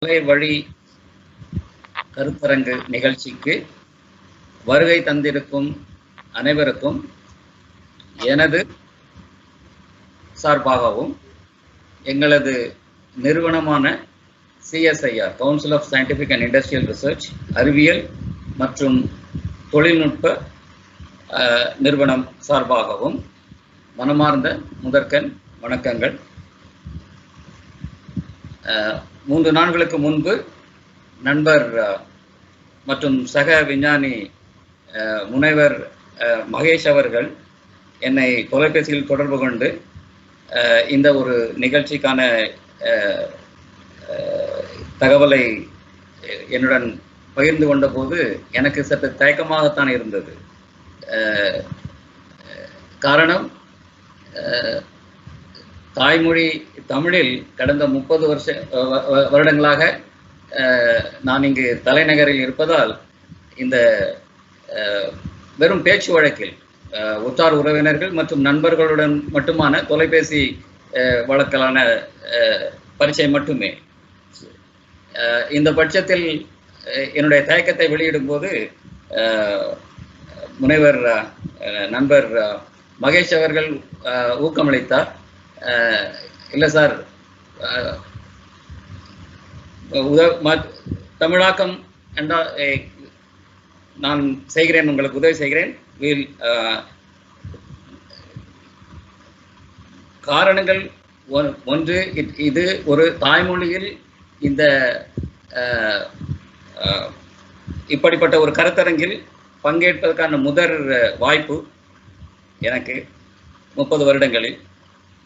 வலை வழி கருத்தரங்கு நிகழ்ச்சிக்கு வருகை தந்திருக்கும் அனைவருக்கும் எனது சார்பாகவும் எங்களது நிறுவனமான CSIR Council of Scientific and industrial Research அறிவியல் மற்றும் தொழில்நுட்ப நிறுவனம் சார்பாகவும் மனமார்ந்த முதற்கண் வணக்கங்கள். 3 நாட்களுக்கு முன்பு நண்பர் மற்றும் சக விஞ்ஞானி முனைவர் மகேஷ் அவர்கள் என்னை தொலைபேசியில் தொடர்பு கொண்டு இந்த ஒரு நிகழ்ச்சிக்கான தகவலை என்னுடன் பகிர்ந்து கொண்ட போது எனக்கு சற்று தயக்கமாகத்தான் இருந்தது. காரணம், தாய்மொழி தமிழில் கடந்த 30 வருடங்களாக நான் இங்கு தலைநகரில் இருப்பதால் இந்த வெறும் பேச்சு வழக்கில் உற்றார் உறவினர்கள் மற்றும் நண்பர்களுடன் மட்டுமான தொலைபேசி வழக்கலான பரிச்சயம் மட்டுமே. இந்த பட்சத்தில் என்னுடைய தயக்கத்தை வெளியிடும் போது முனைவர் நண்பர் மகேஷ் அவர்கள் ஊக்கமளித்தார். இல்லை சார், தமிழாக்கம் என்றால் நான் செய்கிறேன், உங்களுக்கு உதவி செய்கிறேன். காரணங்கள் ஒன்று, இது ஒரு தாய்மொழியில் இந்த இப்படிப்பட்ட ஒரு கருத்தரங்கில் பங்கேற்பதற்கான முதல் வாய்ப்பு எனக்கு 30 வருடங்களில்.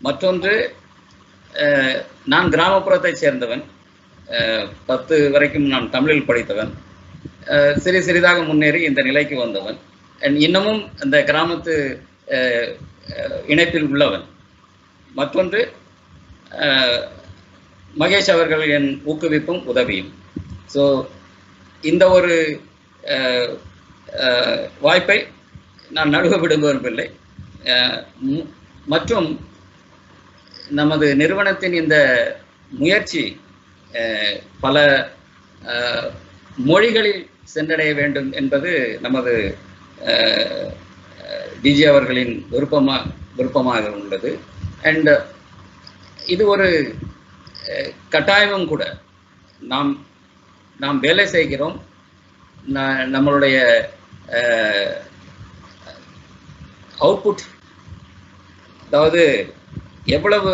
மற்றொன்று, நான் கிராமப்புறத்தை சேர்ந்தவன். 10 வரைக்கும் நான் தமிழில் படித்தவன். சிறிதாக முன்னேறி இந்த நிலைக்கு வந்தவன். இன்னமும் அந்த கிராமத்து இணைப்பில் உள்ளவன். மற்றொன்று, மகேஷ் அவர்கள் என் ஊக்குவிப்பும் உதவியும். ஸோ இந்த ஒரு வாய்ப்பை நான் நழுவ விரும்பவில்லை. மற்றும் நமது நிறுவனத்தின் இந்த முயற்சி பல மொழிகளில் சென்றடைய வேண்டும் என்பது நமது டிஜி அவர்களின் விருப்பமாக உள்ளது. அண்ட் இது ஒரு கட்டாயமும் கூட. நாம் வேலை செய்கிறோம். நம்மளுடைய அவுட்புட், அதாவது எவ்வளவு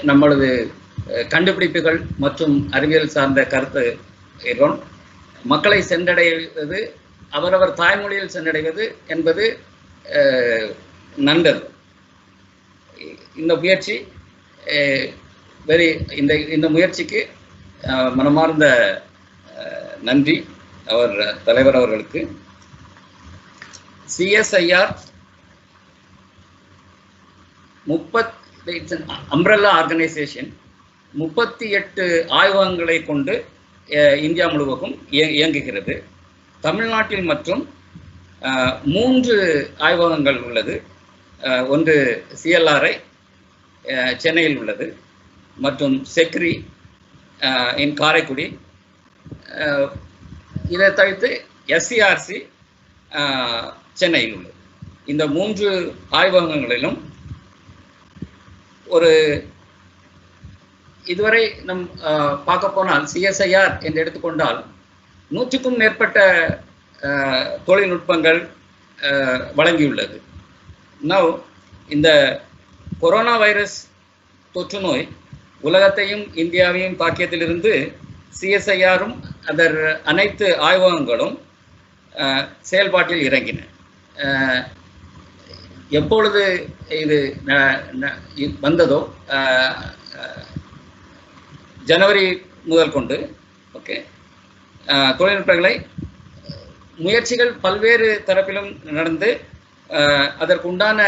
நம்மளது கண்டுபிடிப்புகள் மற்றும் அறிவியல் சார்ந்த கருத்து மக்களை சென்றடைவது, அவரவர் தாய்மொழியில் சென்றடைவது என்பது நல்லது. இந்த முயற்சி இந்த முயற்சிக்கு மனமார்ந்த நன்றி அவர் தலைவர் அவர்களுக்கு. CSIR அம்ப்ரெல்லா ஆர்கனைசேஷன் 38 ஆய்வகங்களை கொண்டு இந்தியா முழுவதும் இயங்குகிறது. தமிழ்நாட்டில் மற்றும் 3 ஆய்வகங்கள் உள்ளது. ஒன்று CLRI சென்னையில் உள்ளது, மற்றும் செக்ரி இன் காரைக்குடி. இதை தவிர்த்து SCRC சென்னையில் உள்ளது. இந்த 3 ஆய்வகங்களிலும் இதுவரை நம் பார்க்க போனால் CSIR என்று எடுத்துக்கொண்டால் 100க்கும் மேற்பட்ட தொழில்நுட்பங்கள் வழங்கியுள்ளது. நவ் இந்த கொரோனா வைரஸ் தொற்று நோய் உலகத்தையும் இந்தியாவையும் தாக்கியதிலிருந்து CSIRம் அதர் அனைத்து ஆய்வகங்களும் செயல்பாட்டில் இறங்கின. எப்பொழுது இது வந்ததோ ஜனவரி முதல் கொண்டு தொழில்நுட்பங்களை முயற்சிகள் பல்வேறு தரப்பிலும் நடந்து அதற்குண்டான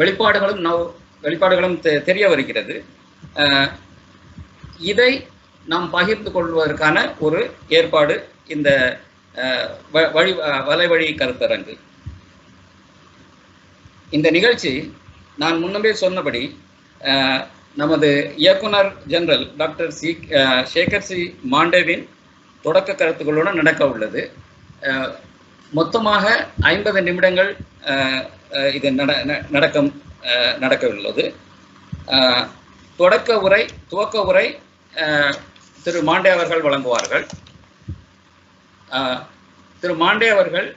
வெளிப்பாடுகளும் தெரிய வருகிறது. இதை நாம் பகிர்ந்து கொள்வதற்கான ஒரு ஏற்பாடு இந்த வலைவழி கருத்தரங்கு. இந்த நிகழ்ச்சி நான் முன்னமே சொன்னபடி நமது இயக்குனர் ஜெனரல் டாக்டர் சேகர் சி மாண்டேவின் தொடக்க கருத்துக்களுடன் நடக்க உள்ளது. மொத்தமாக 50 நிமிடங்கள் இது நடக்க உள்ளது. துவக்க உரை திரு மாண்டே அவர்கள் வழங்குவார்கள். திரு மாண்டே அவர்கள்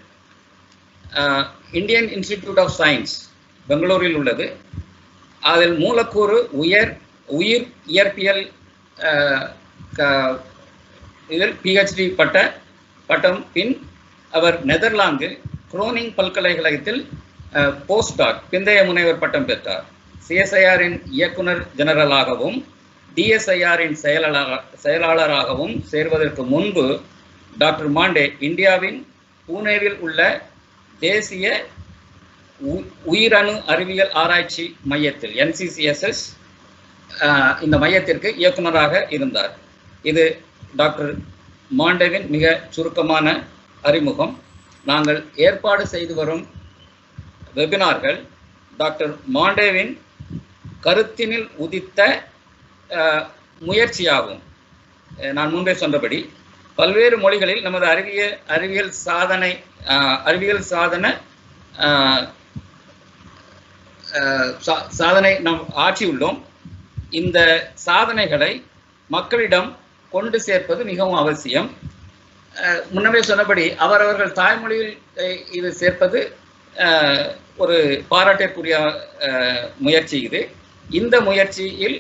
இந்தியன் இன்ஸ்டிடியூட் ஆஃப் சயின்ஸ் பெங்களூரில் உள்ளது. அதில் மூலக்கூறு உயிர் இயற்பியல் இதில் PhD பட்டம். பின் அவர் நெதர்லாந்தில் குரோனிங் பல்கலைக்கழகத்தில் போஸ்டாக் பிந்தைய முனைவர் பட்டம் பெற்றார். CSIR-இன் இயக்குனர் ஜெனரலாகவும் DSIR-இன் செயலாளராகவும் சேர்வதற்கு முன்பு டாக்டர் மாண்டே இந்தியாவின் பூனேவில் உள்ள தேசிய உயிரணு அறிவியல் ஆராய்ச்சி மையத்தில் NCCSS இந்த மையத்திற்கு இயக்குனராக இருந்தார். இது டாக்டர் மாண்டேவின் மிக சுருக்கமான அறிமுகம். நாங்கள் ஏற்பாடு செய்து வரும் வெபினார்கள் டாக்டர் மாண்டேவின் கருத்தினில் உதித்த முயற்சியாகும். நான் முன்பே சொன்னபடி பல்வேறு மொழிகளில் நமது அறிவியல் சாதனை நாம் ஆற்றியுள்ளோம். இந்த சாதனைகளை மக்களிடம் கொண்டு சேர்ப்பது மிகவும் அவசியம். முன்னமே சொன்னபடி அவரவர்கள் தாய்மொழியில் இது சேர்ப்பது ஒரு பாராட்டிற்குரிய முயற்சி. இந்த முயற்சியில்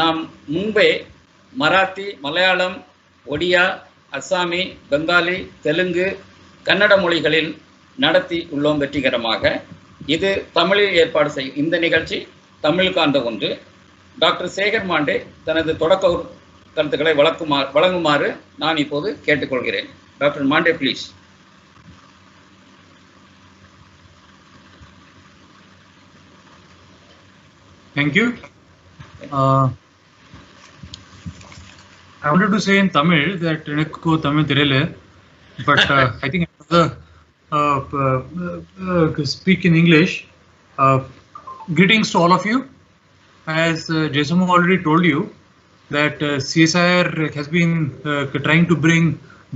நாம் முன்பே மராத்தி, மலையாளம், ஒடியா, அஸ்ஸாமி, பெங்காலி, தெலுங்கு, கன்னட மொழிகளில் நடத்தி உள்ளோம் வெற்றிகரமாக. இது தமிழில் ஏற்பாடு செய்யும் இந்த நிகழ்ச்சி தமிழ் காண்ட ஒன்று. டாக்டர் சேகர் மாண்டே தனது தொடக்க கருத்துக்களை வழங்குமாறு நான் இப்போது கேட்டுக்கொள்கிறேன். Doctor Mande, please. Thank you. I wanted to say in Tamil that Enakku Tamil Theriyala, but I think speak in English. Greetings to all of you. As Jason already told you that CSIR has been trying to bring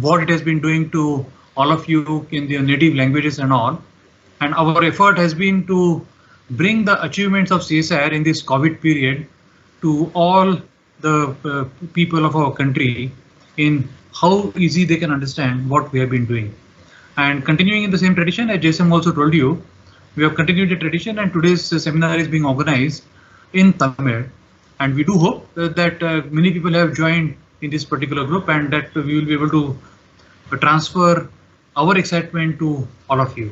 what it has been doing to all of you in their native languages and all, and our effort has been to bring the achievements of CSIR in this COVID period to all the people of our country in how easy they can understand what we have been doing. And continuing in the same tradition, as Jason also told you, we have continued the tradition, and today's seminar is being organized in Tamil, and we do hope that many people have joined in this particular group, and that we will be able to transfer our excitement to all of you.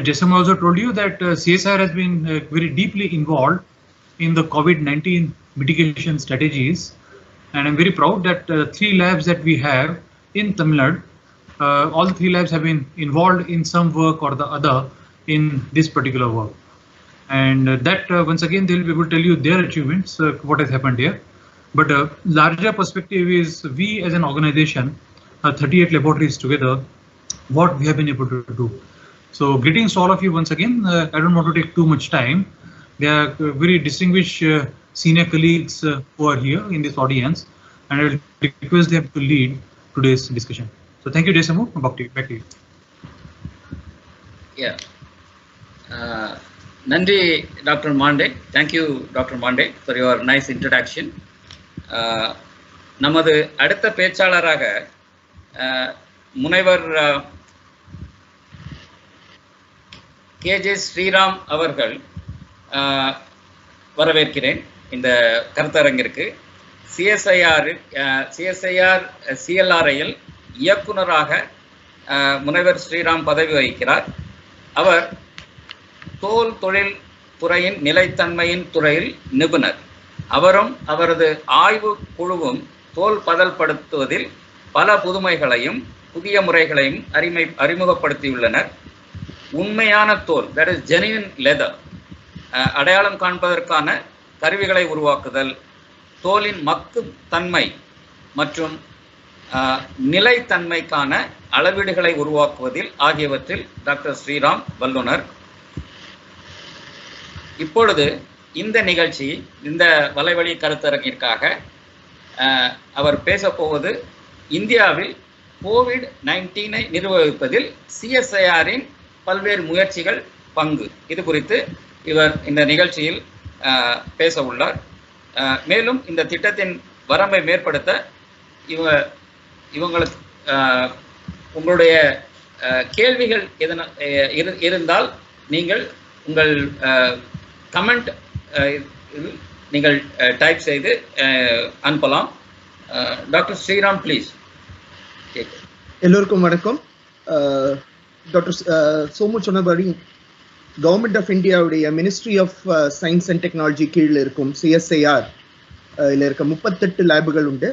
Jason also told you that CSIR has been very deeply involved in the COVID-19 mitigation strategies, and I'm very proud that 3 labs that we have in Tamil Nadu, all the 3 labs have been involved in some work or the other in this particular work. And that once again they will be able to tell you their achievements, what has happened here. But a larger perspective is we as an organization, 38 laboratories together, what we have been able to do. So greetings to all of you once again. I don't want to take too much time. There are very distinguished senior colleagues who are here in this audience, and I will request them to lead today's discussion. So thank you, Jason. Back to you. Yeah. Nandri, Dr. Mande. Thank you, Dr. Mande, for your nice introduction. நமது அடுத்த பேச்சாளராக முனைவர் KJ Sriram அவர்கள் வரவேற்கிறேன் இந்த கருத்தரங்கிற்கு. CSIR CLRIயில் இயக்குனராக முனைவர் ஸ்ரீராம் பதவி வகிக்கிறார். அவர் தோல் தொழில் துறையின் நிலைத்தன்மையின் துறையில் நிபுணர். அவரும் அவரது ஆய்வு குழுவும் தோல் பதல்படுத்துவதில் பல புதுமைகளையும் புதிய முறைகளையும் அறிமுகப்படுத்தியுள்ளனர். உண்மையான தோல், that is genuine leather, அடையாளம் காண்பதற்கான கருவிகளை உருவாக்குதல், தோலின் மக்கு தன்மை மற்றும் நிலைத்தன்மைக்கான அளவீடுகளை உருவாக்குவதில் ஆகியவற்றில் டாக்டர் ஸ்ரீராம் வல்லுனர். இப்பொழுது இந்த நிகழ்ச்சி, இந்த வலைவழி கருத்தரங்கிற்காக அவர் பேசப்போவது இந்தியாவில் COVID-19 நிர்வகிப்பதில் CSIRின் பல்வேறு முயற்சிகள் பங்கு. இது குறித்து இவர் இந்த நிகழ்ச்சியில் பேச உள்ளார். மேலும் இந்த திட்டத்தின் வரம்பை மேற்படுத்த இவங்களுக்கு உங்களுடைய கேள்விகள் இருந்தால் நீங்கள் உங்கள் கமெண்ட் நீங்கள் டைப் செய்து அனுப்பலாம். Doctor Sriram please. எல்லோருக்கும் வணக்கம். டாக்டர் சோமு சொன்னபடி கவர்மெண்ட் ஆஃப் இந்தியாவுடைய Ministry of Science and Technology கீழே இருக்கும் CSIR இதில் இருக்க 38 லேபுகள் உண்டு.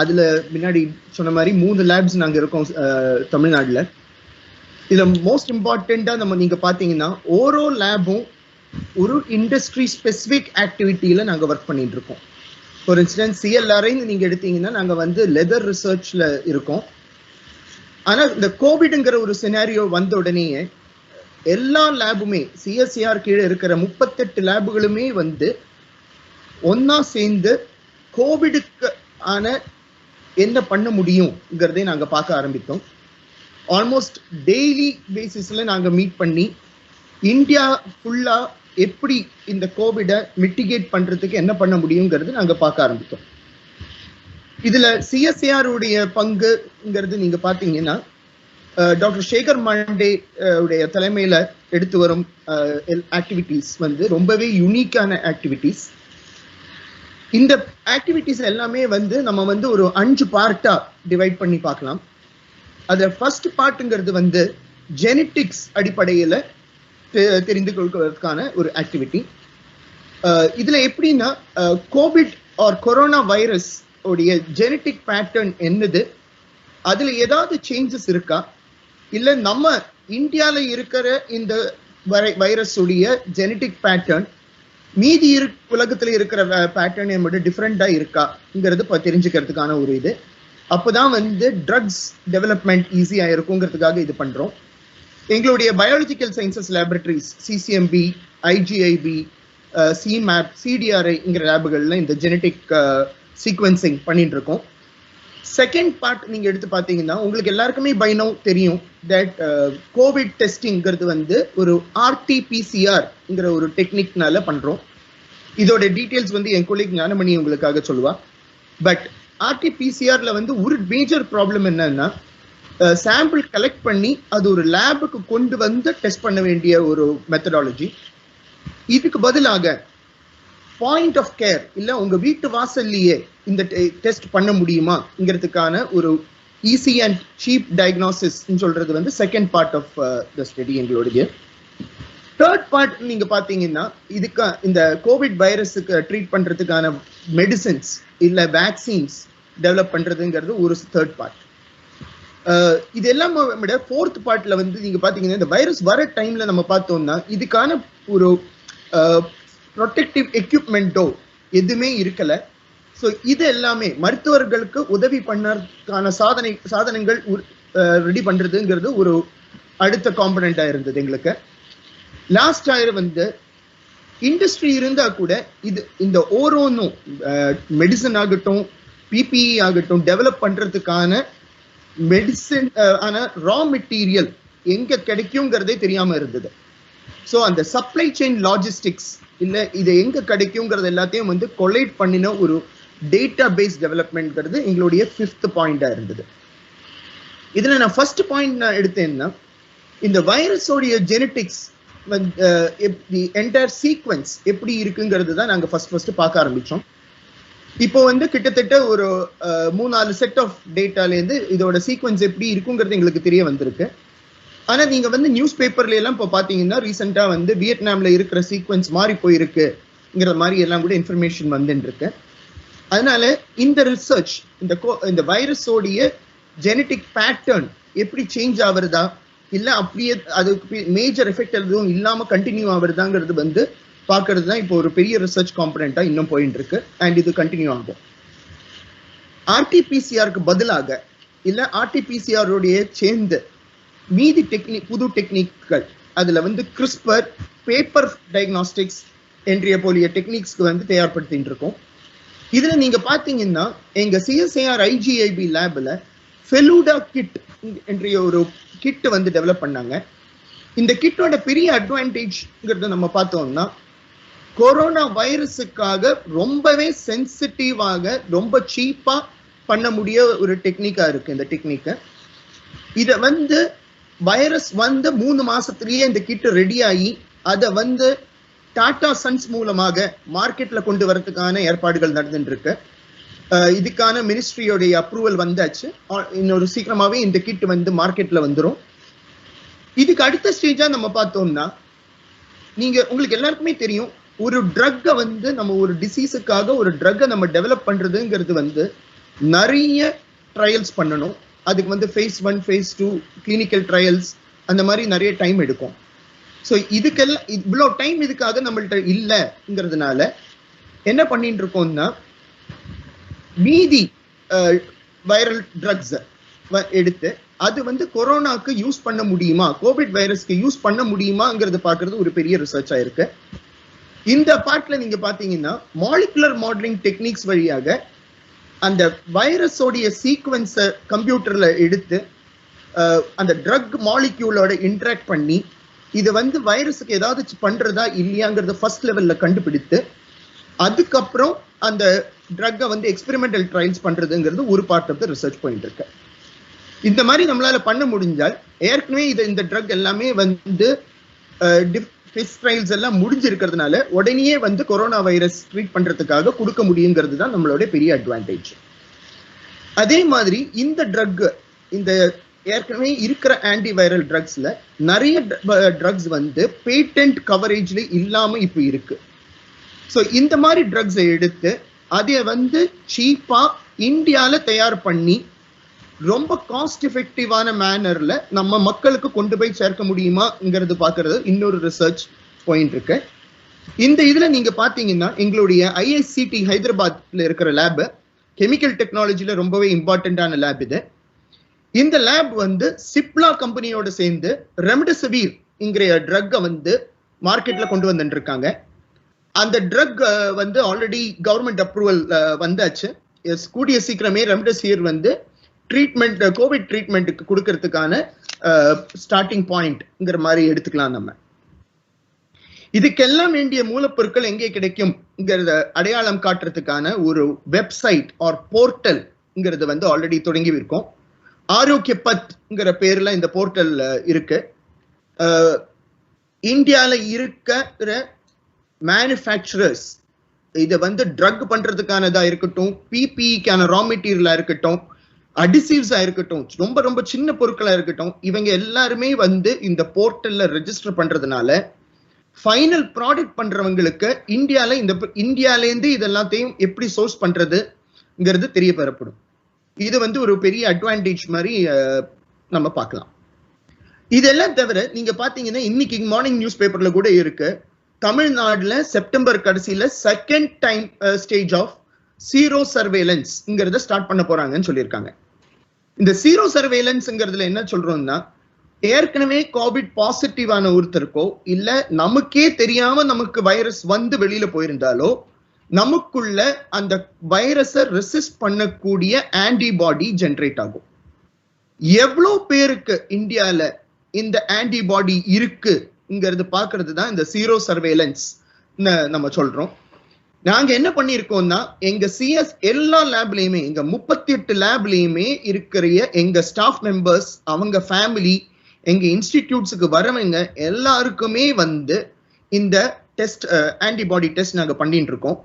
அதில் முன்னாடி சொன்ன மாதிரி 3 லேப்ஸ் நாங்கள் இருக்கோம் தமிழ்நாட்டில். இதில் மோஸ்ட் இம்பார்ட்டண்ட்டாக நீங்கள் பார்த்தீங்கன்னா ஓரோ லேபும் ஒரு இண்டஸ்ட்ரி ஸ்பெசிஃபிக் ஆக்டிவிட்டியில் நாங்கள் ஒர்க் பண்ணிட்டு இருக்கோம். ஃபார் இன்ஸ்டன்ஸ் CLRI நீங்கள் எடுத்தீங்கன்னா நாங்கள் லெதர் ரிசர்ச்சில் இருக்கோம். ஆனால் இந்த கோவிட்ங்கிற ஒரு சினாரியோ வந்த உடனேயே எல்லா லேபுமே CSIR கீழே இருக்கிற 38 லேபுகளுமே ஒன்னா சேர்ந்து கோவிடுக்கு ஆன என்ன பண்ண முடியுங்கிறதே நாங்கள் பார்க்க ஆரம்பித்தோம். ஆல்மோஸ்ட் டெய்லி பேசிஸ்ல நாங்கள் மீட் பண்ணி இந்தியா ஃபுல்லா எப்படி இந்த கோவிடை மிட்டிகேட் பண்றதுக்கு என்ன பண்ண முடியுங்கிறது நாங்கள் பார்க்க ஆரம்பித்தோம். இதுல CSIR உடைய பங்குங்கிறது நீங்க பாத்தீங்கன்னா டாக்டர் சேகர் மாண்டே உடைய தலைமையில எடுத்து வரும் ஆக்டிவிட்டிஸ் ரொம்பவே யூனிக்கான ஆக்டிவிட்டிஸ். இந்த ஆக்டிவிட்டிஸ் எல்லாமே நம்ம ஒரு 5 பார்ட்டா டிவைட் பண்ணி பார்க்கலாம். அது ஃபர்ஸ்ட் பார்ட்டுங்கிறது ஜெனட்டிக்ஸ் அடிப்படையில் தெரிந்து கொள்வதற்கான ஒரு ஆக்டிவிட்டி. இதுல எப்படின்னா கோவிட் ஆர் கொரோனா வைரஸ் உடைய ஜெனட்டிக் பேட்டர்ன் என்னது, அதுல ஏதாவது சேஞ்சஸ் இருக்கா, இல்ல நம்ம இந்தியால இருக்கிற இந்த வைரஸ் உடைய ஜெனட்டிக் பேட்டர்ன் மீதி உலகத்துல இருக்கிற பேட்டர்ன் நம்மளோட டிஃப்ரெண்டா இருக்காங்கிறது தெரிஞ்சுக்கிறதுக்கான ஒரு இது. அப்போதான் ட்ரக்ஸ் டெவலப்மெண்ட் ஈஸியா இருக்குங்கிறதுக்காக இது பண்றோம். எங்களுடைய biological sciences laboratories CCMB, IGIB, CMAP, CDRIங்கிற லேபுகள்ல இந்த ஜெனட்டிக் சீக்வென்சிங் பண்ணிட்டு இருக்கோம். செகண்ட் பார்ட் நீங்க எடுத்து பார்த்தீங்கன்னா உங்களுக்கு எல்லாருக்குமே பை நவ் தெரியும் தட் கோவிட் டெஸ்டிங்கிறது ஒரு RT-PCR ஒரு டெக்னிக்னால பண்றோம். இதோட டீடைல்ஸ் என் கொலீக் ஞானமணி உங்களுக்காக சொல்லுவா. பட் RT-PCRல ஒரு மேஜர் ப்ராப்ளம் என்னன்னா சாம்பிள் கலெக்ட் பண்ணி அது ஒரு லேபுக்கு கொண்டு டெஸ்ட் பண்ண வேண்டிய ஒரு மெத்தடாலஜி. இதுக்கு பதிலாக பாயிண்ட் ஆஃப் கேர் இல்ல உங்க வீட்டு வாசல்லையே இந்த டெஸ்ட் பண்ண முடியுமாங்கிறதுக்கான ஒரு ஈஸி அண்ட் சீப் டயக்னோசிஸ் சொல்றது second part of the study எங்களுடைய. தேர்ட் பார்ட் நீங்க பாத்தீங்கன்னா இதுக்கு இந்த கோவிட் வைரஸுக்கு ட்ரீட் பண்றதுக்கான மெடிசின்ஸ் இல்ல வேக்சின்ஸ் டெவலப் பண்றதுங்கிறது ஒரு தேர்ட் பார்ட். இது எல்லாம் விட ஃபோர்த் பார்ட்ல நீங்க பாத்தீங்கன்னா இந்த வைரஸ் வர டைம்ல நம்ம பார்த்தோம்னா இதுக்கான ஒரு ப்ரொடெக்டிவ் எக்யூப்மெண்ட்டோ எதுவுமே இருக்கல. ஸோ இது எல்லாமே மருத்துவர்களுக்கு உதவி பண்ணறதுக்கான சாதனங்கள் ரெடி பண்றதுங்கிறது ஒரு அடுத்த காம்பனண்டா இருந்தது எங்களுக்கு. லாஸ்ட் ஆயிரம் இண்டஸ்ட்ரி இருந்தா கூட இது இந்த ஓரோனும் மெடிசன் ஆகட்டும் PPE ஆகட்டும் டெவலப் பண்றதுக்கான மெடிசன் ஆன ரா மெட்டீரியல் எங்க கிடைக்குங்கிறதே தெரியாம இருந்தது. ஸோ அந்த சப்ளை செயின் லாஜிஸ்டிக்ஸ் இல்ல இது எங்க கிடைக்குங்கிறது எல்லாத்தையும் கொலைட் பண்ணின ஒரு டேட்டா பேஸ் டெவலப்மெண்ட்ங்கிறது எங்களுடைய 5th பாயிண்டா இருந்தது. இதுல நான் ஃபர்ஸ்ட் பாயிண்ட் நான் எடுத்தேன்னா இந்த வைரஸோடைய ஜெனட்டிக்ஸ் என்டையர் சீக்வன்ஸ் எப்படி இருக்குங்கிறது தான் நாங்க ஃபர்ஸ்ட் பார்க்க ஆரம்பிச்சோம். இப்போ கிட்டத்தட்ட ஒரு 3-4 செட் ஆஃப் டேட்டாலேருந்து இதோட சீக்வன்ஸ் எப்படி இருக்குங்கிறது எங்களுக்கு தெரிய வந்திருக்கு. ஆனா நீங்க நியூஸ் பேப்பர்ல எல்லாம் இப்போ பாத்தீங்கன்னா ரீசெண்டா வியட்நாம்ல இருக்கிற சீக்வன்ஸ் மாறி போயிருக்குங்கிற மாதிரி எல்லாம் கூட இன்ஃபர்மேஷன் வந்துருக்கு. அதனால இந்த ரிசர்ச் இந்த வைரஸோடைய ஜெனட்டிக் பேட்டர்ன் எப்படி சேஞ்ச் ஆகுறதா இல்ல அப்படியே அதுக்கு மேஜர் எஃபெக்ட் எதுவும் இல்லாம கண்டினியூ ஆகுறதாங்கிறது பார்க்கறது தான் இப்போ ஒரு பெரிய ரிசர்ச் காம்பனண்டா இன்னும் போயிட்டு இருக்கு. அண்ட் இது கண்டினியூ ஆகும். RT-PCRக்கு பதிலாக இல்ல RT-PCR சேர்ந்து மீதி புது டெக்னிக்கள் அதுல CRISPR, பேப்பர் டயக்னாஸ்டிக்ஸ், என்ட்ரிய போலிய டெக்னிக்ஸ்க்கு வந்து தயார்படுத்திட்டு இருக்கோம். இதுல நீங்க பாத்தீங்கன்னா எங்க சிஎஸ்ஐஆர் ஐஜிஐபி லேப்ல ஃபெலூடா கிட் என்ற ஒரு கிட் வந்து டெவலப் பண்ணாங்க. இந்த கிட்டோட பெரிய அட்வான்டேஜ்ங்கிறத நம்ம பார்த்தோம்னா, கொரோனா வைரஸுக்காக ரொம்பவே சென்சிட்டிவாக ரொம்ப சீப்பா பண்ண முடிய ஒரு டெக்னிக்கா இருக்கு இந்த டெக்னிக்க. இத வந்து வைரஸ் வந்து 3 மாசத்திலேயே இந்த கிட் ரெடி ஆகி அதை வந்து டாடா சன்ஸ் மூலமாக மார்க்கெட்ல கொண்டு வரதுக்கான ஏற்பாடுகள் நடந்துட்டு இருக்கு. இதுக்கான மினிஸ்ட்ரியோடைய அப்ரூவல் வந்தாச்சு. இன்னொரு சீக்கிரமாவே இந்த கிட் வந்து மார்க்கெட்ல வந்துடும். இதுக்கு அடுத்த ஸ்டேஜா நம்ம பார்த்தோம்னா, உங்களுக்கு எல்லாருக்குமே தெரியும், ஒரு ட்ரக்கை வந்து நம்ம ஒரு டிசீஸுக்காக ஒரு ட்ரக்கை நம்ம டெவலப் பண்றதுங்கிறது வந்து நிறைய ட்ரையல்ஸ் பண்ணணும். அதுக்கு வந்து phase 1 phase 2 கிளினிக்கல் ட்ரையல்ஸ் அந்த மாதிரி நிறைய டைம் எடுக்கும். ஸோ இதுக்கெல்லாம் இவ்வளோ டைம் இதுக்காக நம்மள்ட்ட இல்லைங்கிறதுனால என்ன பண்ணிட்டு இருக்கோம்னா, மீதி வைரல் ட்ரக்ஸ் எடுத்து அது வந்து கொரோனாக்கு யூஸ் பண்ண முடியுமா, கோவிட் வைரஸ்க்கு யூஸ் பண்ண முடியுமாங்கிறது பார்க்கறது ஒரு பெரிய ரிசர்ச் ஆயிருக்கு. இந்த பார்ட்ல நீங்க பாத்தீங்கன்னா மாலிகுலர் மாடலிங் டெக்னிக்ஸ் வழியாக அந்த வைரஸோடைய சீக்வன்ஸை கம்ப்யூட்டர்ல எடுத்து அந்த ட்ரக் மாலிக்யூலோட இன்டராக்ட் பண்ணி இது வந்து வைரஸுக்கு ஏதாவது பண்றதா இல்லையாங்கிறத ஃபர்ஸ்ட் லெவல்ல கண்டுபிடித்து அதுக்கப்புறம் அந்த ட்ரக்கை வந்து எக்ஸ்பெரிமெண்டல் ட்ரையல்ஸ் பண்றதுங்கிறது ஒரு part of the research point இருக்கு. இந்த மாதிரி நம்மளால பண்ண முடிஞ்சால், ஏற்கனவே இந்த ட்ரக் எல்லாமே வந்து ஃபேஸ் ட்ரையல்ஸ் எல்லாம் முடிஞ்சிருக்கிறதுனால உடனே வந்து கொரோனா வைரஸ் ட்ரீட் பண்றதுக்காக கொடுக்க முடியுங்கிறது தான் நம்மளோட பெரிய அட்வான்டேஜ். அதே மாதிரி இந்த ட்ரக், இந்த ஏற்கனவே இருக்கிற ஆன்டிவைரல் ட்ரக்ஸ்ல நிறைய ட்ரக்ஸ் வந்து பேட்டன்ட் கவரேஜ்ல இல்லாம இப்போ இருக்கு. ஸோ இந்த மாதிரி ட்ரக்ஸை எடுத்து அதை வந்து சீப்பா இந்தியால தயார் பண்ணி ரொம்ப காஸ்ட் எஃபெக்டிவான மேனர்ல நம்ம மக்களுக்கு கொண்டு போய் சேர்க்க முடியுமாங்கிறது பார்க்கறது இன்னொரு ரிசர்ச் பாயிண்ட் இருக்கு. இந்த இதுல நீங்க பாத்தீங்கன்னா எங்களுடைய ஐஐசிடி ஹைதராபாத்ல இருக்கிற லேப் கெமிக்கல் டெக்னாலஜில ரொம்பவே இம்பார்ட்டன்டான லேப் இது. இந்த லேப் வந்து சிப்லா கம்பெனியோட சேர்ந்து ரெம்டெசிவிர் என்கிற ட்ரக்கை வந்து மார்க்கெட்ல கொண்டு வந்துட்டு இருக்காங்க. அந்த ட்ரக் வந்து ஆல்ரெடி கவர்மெண்ட் அப்ரூவல் வந்தாச்சு. கூடிய சீக்கிரமே ரெம்டெசிவிர் வந்து ட்ரீட்மெண்ட், கோவிட் ட்ரீட்மெண்ட்டுக்கு கொடுக்கறதுக்கான ஸ்டார்டிங் பாயிண்ட்ங்கிற மாதிரி எடுத்துக்கலாம். நம்ம இதுக்கெல்லாம் வேண்டிய மூலப்பொருட்கள் எங்கே கிடைக்கும்ங்கிறத அடையாளம் காட்டுறதுக்கான ஒரு வெப்சைட் ஆர் போர்ட்டல்ங்கிறது வந்து ஆல்ரெடி தொடங்கி இருக்கோம். ஆரோக்கிய பத்ங்கிற பேர்ல இந்த போர்ட்டல் இருக்கு. இந்தியால இருக்கிற மேனுஃபேக்சரர்ஸ் இதை வந்து ட்ரக் பண்றதுக்கானதா இருக்கட்டும், பிபிஇக்கான ரா மெட்டீரியலா இருக்கட்டும், அடிசிவ்ஸா இருக்கட்டும், ரொம்ப ரொம்ப சின்ன பொருட்களா இருக்கட்டும், இவங்க எல்லாருமே வந்து இந்த போர்ட்டல்ல ரெஜிஸ்டர் பண்றதுனால ஃபைனல் ப்ராடக்ட் பண்றவங்களுக்கு இந்தியாலேருந்து இதெல்லாத்தையும் எப்படி சோர்ஸ் பண்றதுங்கிறது தெரிய பெறப்படும். இது வந்து ஒரு பெரிய அட்வான்டேஜ் மாதிரி நம்ம பார்க்கலாம். இதெல்லாம் தவிர நீங்க பாத்தீங்கன்னா இன்னைக்கு மார்னிங் நியூஸ் பேப்பர்ல கூட இருக்கு, தமிழ்நாடுல செப்டம்பர் கடைசியில second time stage of sero சர்வேலன்ஸ்ங்கிறத ஸ்டார்ட் பண்ண போறாங்கன்னு சொல்லியிருக்காங்க. இந்த சீரோ சர்வேலன்ஸ்ங்கிறதுல என்ன சொல்றோம்னா, ஏற்கனவே கோவிட் பாசிட்டிவான ஒருத்தருக்கோ இல்ல நமக்கே தெரியாம நமக்கு வைரஸ் வந்து வெளியில போயிருந்தாலோ நமக்குள்ள அந்த வைரஸை ரெசிஸ்ட் பண்ணக்கூடிய ஆன்டிபாடி ஜெனரேட் ஆகும். எவ்வளவு பேருக்கு இந்தியால இந்த ஆன்டிபாடி இருக்குங்கிறது பாக்குறது தான் இந்த சீரோ சர்வேலன்ஸ் நம்ம சொல்றோம். நாங்க என்ன பண்ணிருக்கோம்னா, எங்க சிஎஸ் எல்லா லேப்லயுமே, எங்க 38 லேப்லயுமே இருக்கிற எங்க ஸ்டாஃப் மெம்பர்ஸ், அவங்க ஃபேமிலி, எங்க இன்ஸ்டிடியூட்ஸுக்கு வரவங்க எல்லாருக்குமே வந்து இந்த டெஸ்ட், ஆன்டிபாடி டெஸ்ட் நாங்க பண்ணிட்டு இருக்கோம்.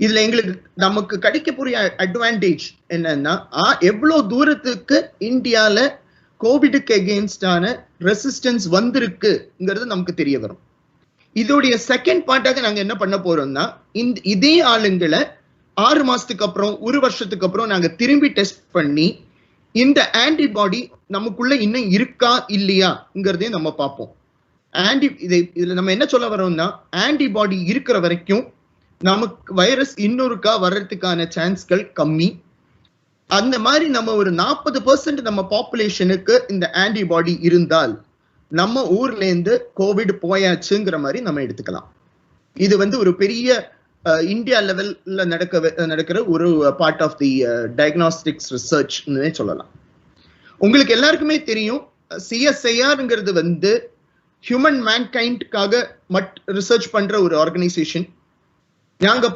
இதுல எங்களுக்கு நமக்கு கிடைக்கக்கூடிய அட்வான்டேஜ் என்னன்னா, எவ்வளவு தூரத்துக்கு இந்தியால கோவிடுக்கு எகெயின்ஸ்டான ரெசிஸ்டன்ஸ் வந்திருக்குங்கிறது நமக்கு தெரிய வரும். இதோடைய செகண்ட் பார்ட்டாக நாங்க என்ன பண்ண போறோம்னா, இதே ஆளுங்களை 6 மாசத்துக்கு அப்புறம் 1 வருஷத்துக்கு அப்புறம் நாங்க திரும்பி டெஸ்ட் பண்ணி இந்த ஆன்டிபாடி நமக்குள்ள இன்னும் இருக்கா இல்லையாங்கிறதையும் நம்ம பார்ப்போம். இதுல நம்ம என்ன சொல்ல வரோம்னா, ஆன்டிபாடி இருக்கிற வரைக்கும் நமக்கு வைரஸ் இன்னொருக்கா வர்றதுக்கான சான்ஸ்கள் கம்மி. அந்த மாதிரி நம்ம ஒரு 40% நம்ம பாப்புலேஷனுக்கு இந்த ஆன்டிபாடி இருந்தால் நம்ம ஊர்ல இருந்து கோவிட் போயாச்சுங்கிற மாதிரி நம்ம எடுத்துக்கலாம். இது வந்து ஒரு பெரிய இந்தியா லெவல்ல நடக்கிற ஒரு பார்ட் ஆஃப் தி டயக்னாஸ்டிக்ஸ் ரிசர்ச்னு சொல்லலாம். உங்களுக்கு எல்லாருக்குமே தெரியும் சிஎஸ்ஐஆர்ங்கிறது வந்து ஹியூமன் மேன்கைண்ட்காக ரிசர்ச் பண்ற ஒரு ஆர்கனைசேஷன். நாங்க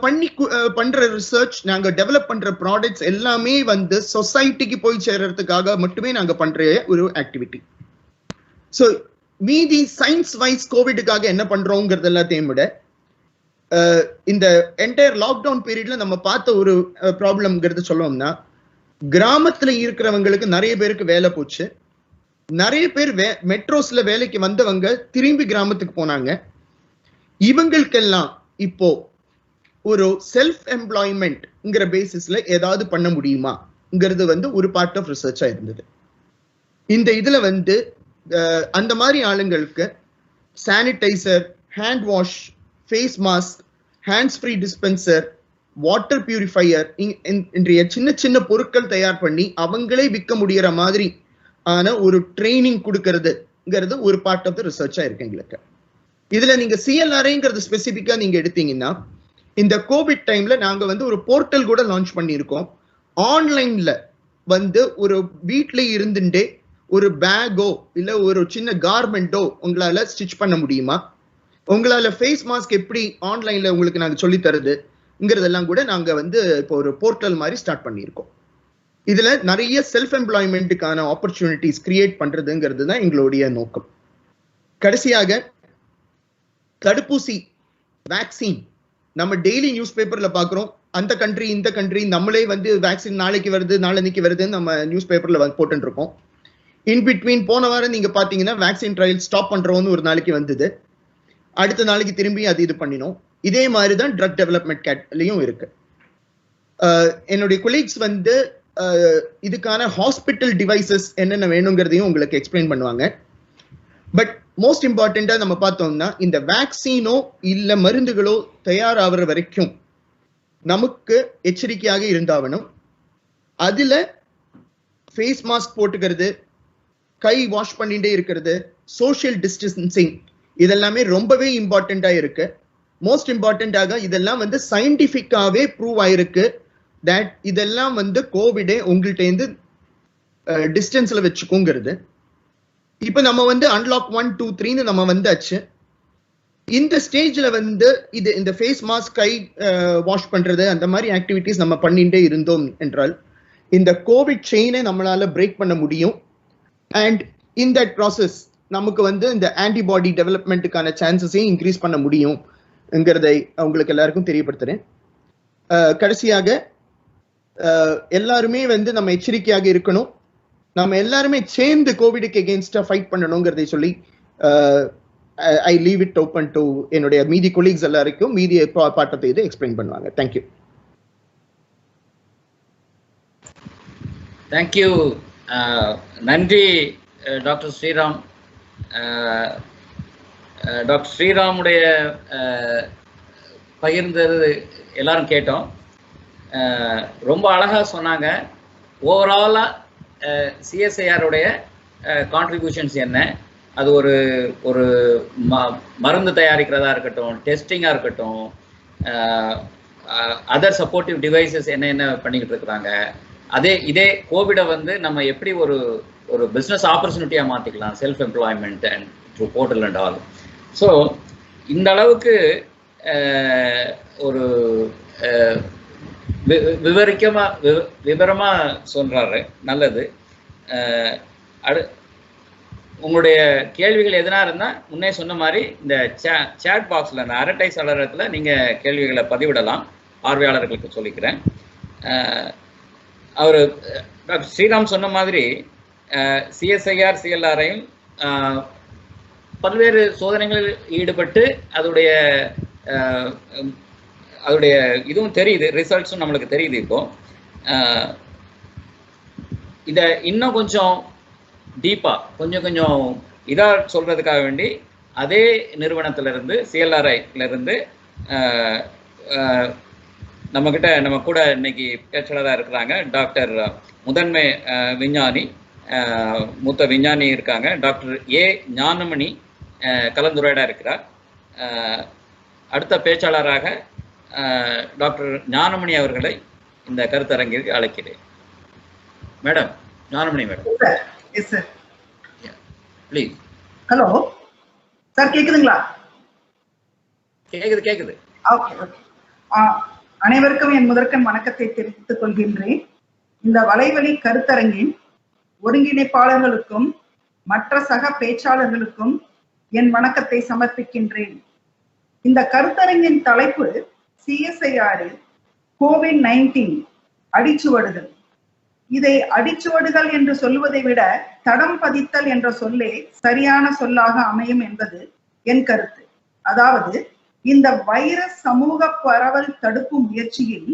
பண்ற ரிசர்ச், நாங்க டெவலப் பண்ற ப்ராடக்ட்ஸ் எல்லாமே வந்து சொசைட்டிக்கு போய் சேர்றதுக்காக மட்டுமே நாங்க பண்ற ஒரு ஆக்டிவிட்டி. ஸோ மீதி சயின்ஸ் வைஸ் கோவிடுக்காக என்ன பண்றோங்கிறது எல்லாத்தையும் விட இந்த என்டையர் லாக்டவுன் பீரியட்ல நம்ம பார்த்த ஒரு ப்ராப்ளம்ங்கிறது சொல்லணும்னா, கிராமத்துல இருக்கிறவங்களுக்கு நிறைய பேருக்கு வேலை போச்சு. நிறைய பேர் மெட்ரோஸ்ல வேலைக்கு வந்தவங்க திரும்பி கிராமத்துக்கு போனாங்க. இவங்களுக்கெல்லாம் இப்போ ஒரு செல்ஃப் எம்ப்ளாய்மெண்ட்ங்கிற பேசிஸ்ல ஏதாவது பண்ண முடியுமாங்கிறது வந்து ஒரு பார்ட் ஆஃப் ரிசர்ச்சா இருந்தது. இந்த இதுல வந்து அந்த மாதிரி ஆளுங்களுக்கு sanitiser, hand wash, face mask, hands free dispenser, water purifier இன்றைய சின்ன சின்ன பொருட்கள் தயார் பண்ணி அவங்களே விற்க முடியற மாதிரி ஆன ஒரு ட்ரைனிங் கொடுக்கறதுங்கிறது ஒரு பார்ட் ஆஃப் த ரிசர்ச்சா இருக்கு எங்களுக்கு. இதுல நீங்க சிஎல்ஆர்ஐங்கிறது ஸ்பெசிபிக்கா நீங்க எடுத்தீங்கன்னா, இந்த கோவிட் டைம்ல நாங்க வந்து ஒரு போர்ட்டல் கூட லான்ச் பண்ணியிருக்கோம். ஆன்லைன்ல வந்து ஒரு வீட்ல இருந்துட்டே ஒரு பேக்கோ இல்ல ஒரு சின்ன கார்மெண்டோ உங்களால ஸ்டிச் பண்ண முடியுமா, உங்களால ஃபேஸ் மாஸ்க் எப்படி ஆன்லைன்ல உங்களுக்கு நாங்க சொல்லி தருதுங்கிறதெல்லாம் கூட நாங்க வந்து இப்போ ஒரு போர்ட்டல் மாதிரி ஸ்டார்ட் பண்ணியிருக்கோம். இதுல நிறைய செல்ஃப் எம்ப்ளாய்மெண்ட்டுக்கான ஆப்பர்ச்சுனிட்டிஸ் கிரியேட் பண்றதுங்கிறது தான் எங்களுடைய நோக்கம். கடைசியாக தடுப்பூசி, வேக்சின், நம்ம டெய்லி நியூஸ் பேப்பர்ல பாக்குறோம், அந்த கண்ட்ரி இந்த கண்ட்ரி, நம்மளே வந்து வேக்சின் நாளைக்கு வருது நாளைக்கு வருதுன்னு நம்ம நியூஸ் பேப்பர்ல போட்டு இருக்கோம். இன் பிட்வீன் போன வாரம் நீங்க பாத்தீங்கன்னா வேக்சின் ட்ரையல் ஸ்டாப் பண்றோம்னு ஒரு நாளைக்கு வந்தது, அடுத்த நாளைக்கு திரும்பி அது இது பண்ணினோம். இதே மாதிரி தான் ட்ரக் டெவலப்மெண்ட் கேட்லயும் இருக்கு. என்னுடைய கொலீக்ஸ் வந்து இதுக்கான ஹாஸ்பிட்டல் டிவைசஸ் என்னென்ன வேணுங்கிறதையும் உங்களுக்கு எக்ஸ்பிளைன் பண்ணுவாங்க. பட் மோஸ்ட் இம்பார்ட்டண்டா நம்ம பார்த்தோம்னா, இந்த வேக்சினோ இல்ல மருந்துகளோ தயாராகிற வரைக்கும் நமக்கு எச்சரிக்கையாக இருந்தாவணும். அதுல ஃபேஸ் மாஸ்க் போட்டுக்கிறது, கை வாஷ் பண்ணிட்டே இருக்கிறது, சோஷியல் டிஸ்டன்சிங், இதெல்லாமே ரொம்பவே இம்பார்ட்டண்டா இருக்கு. மோஸ்ட் இம்பார்ட்டண்டாக இதெல்லாம் வந்து சயின்டிபிக்காவே ப்ரூவ் ஆயிருக்கு தட் இதெல்லாம் வந்து கோவிடே உங்கள்கிட்ட இருந்து டிஸ்டன்ஸ்ல வச்சுக்கோங்கிறது. இப்ப நம்ம வந்து அன்லாக் 1, 2, 3 நம்ம வந்தாச்சு. இந்த ஸ்டேஜ்ல வந்து இந்த ஃபேஸ் மாஸ்க், கை வாஷ் பண்றது, அந்த மாதிரி ஆக்டிவிட்டிஸ் நம்ம பண்ணிட்டே இருந்தோம் என்றால் இந்த கோவிட் செயினை நம்மளால பிரேக் பண்ண முடியும். அண்ட் இன் தட் ப்ராசஸ் நமக்கு வந்து இந்த ஆன்டிபாடி டெவலப்மெண்ட்டுக்கான சான்சஸையும் இன்க்ரீஸ் பண்ண முடியும்ங்கிறதை உங்களுக்கு எல்லாருக்கும் தெரியப்படுத்துறேன். கடைசியாக எல்லாருமே வந்து நம்ம எச்சரிக்கையாக இருக்கணும். நம்ம எல்லாருமே சேர்ந்து கோவிடுக்கு எகெயின்ஸ்டா ஃபைட் பண்ணணுங்கிறதை சொல்லி I leave it open to என்னுடைய மீதி கொலீக்ஸ் எல்லாருக்கும் மீதி பாட்டத்தை இது எக்ஸ்பிளைன் பண்ணுவாங்க. தேங்க்யூ. தேங்க்யூ. நன்றி டாக்டர் ஸ்ரீராம். டாக்டர் ஸ்ரீராமுடைய பகிர்ந்தது எல்லாரும் கேட்டோம். ரொம்ப அழகாக சொன்னாங்க. ஓவராலாக சிஎஸ்ஐஆருடைய கான்ட்ரிபியூஷன்ஸ் என்ன, அது ஒரு மருந்து தயாரிக்கிறதா இருக்கட்டும், டெஸ்டிங்காக இருக்கட்டும், அதர் சப்போர்ட்டிவ் டிவைசஸ் என்ன பண்ணிக்கிட்டு இருக்கிறாங்க, இதே கோவிடை வந்து நம்ம எப்படி ஒரு பிஸ்னஸ் ஆப்பர்ச்சுனிட்டியாக மாற்றிக்கலாம், self employment and through portal and all. So இந்த அளவுக்கு ஒரு விவரமாக சொல்கிறாரு. நல்லது. உங்களுடைய கேள்விகள் எதுனா இருந்தால் முன்னே சொன்ன மாதிரி இந்த சேட் பாக்ஸில், இந்த அரட்டை சாளரத்தில் நீங்கள் கேள்விகளை பதிவிடலாம். பார்வையாளர்களுக்கு சொல்லிக்கிறேன். அவர் டாக்டர் ஸ்ரீராம் சொன்ன மாதிரி சிஎஸ்ஐஆர், சிஎல்ஆரையும் பல்வேறு சோதனைகளில் ஈடுபட்டு அதோடைய இதுவும் தெரியுது, ரிசல்ட்ஸும் நம்மளுக்கு தெரியுது. இப்போ இதை இன்னும் கொஞ்சம் டீப்பாக கொஞ்சம் இதாக சொல்கிறதுக்காக வேண்டி அதே நிறுவனத்திலிருந்து, சிஎல்ஆர்ஐலேருந்து நம்ம கூட இன்னைக்கு பேச்சாளராக இருக்கிறாங்க டாக்டர் முதன்மை விஞ்ஞானி, மூத்த விஞ்ஞானி இருக்காங்க, டாக்டர் ஏ ஞானமணி கலந்துரையாட இருக்கிறார். அடுத்த பேச்சாளராக டாக்டர் ஞானமணி அவர்களை இந்த கருத்தரங்கிற்கு அழைக்கிறேன். Madam, Gnanamani madam. Yes sir. Please. Hello sir, கேக்குதுங்களா? கேக்குது. Okay okay. அனைவருக்கும் என் முதற்கண் வணக்கத்தை தெரிவித்துக் கொள்கின்றேன். இந்த வலைவழி கருத்தரங்கின் ஒருங்கிணைப்பாளர்களுக்கும் மற்ற சக பேச்சாளர்களுக்கும் என் வணக்கத்தை சமர்ப்பிக்கின்றேன். இந்த கருத்தரங்கின் தலைப்பு சிஎஸ்ஐஆரில் COVID-19 அடிச்சுவடுகள். இதை அடிச்சுவடுகள் என்று சொல்வதை விட தடம் பதித்தல் என்ற சொல்லே சரியான சொல்லாக அமையும் என்பது என் கருத்து. அதாவது இந்த வைரஸ் சமூக பரவல் தடுப்பு முயற்சியில்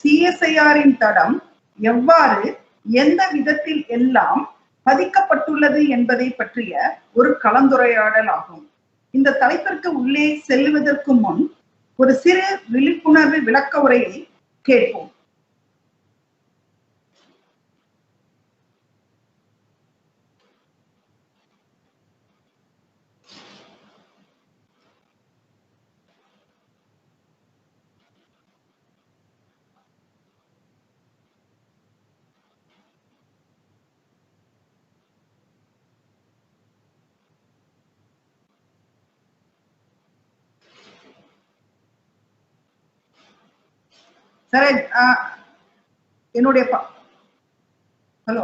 சிஎஸ்ஐஆரின் தடம் எவ்வாறு எந்த விதத்தில் எல்லாம் பதிக்கப்பட்டுள்ளது என்பதை பற்றிய ஒரு கலந்துரையாடல் ஆகும். இந்த தலைப்பிற்கு உள்ளே செல்லுவதற்கு முன் ஒரு சிறு விழிப்புணர்வு விளக்க உரையை கேட்போம். சார், என்னுடைய ஹலோ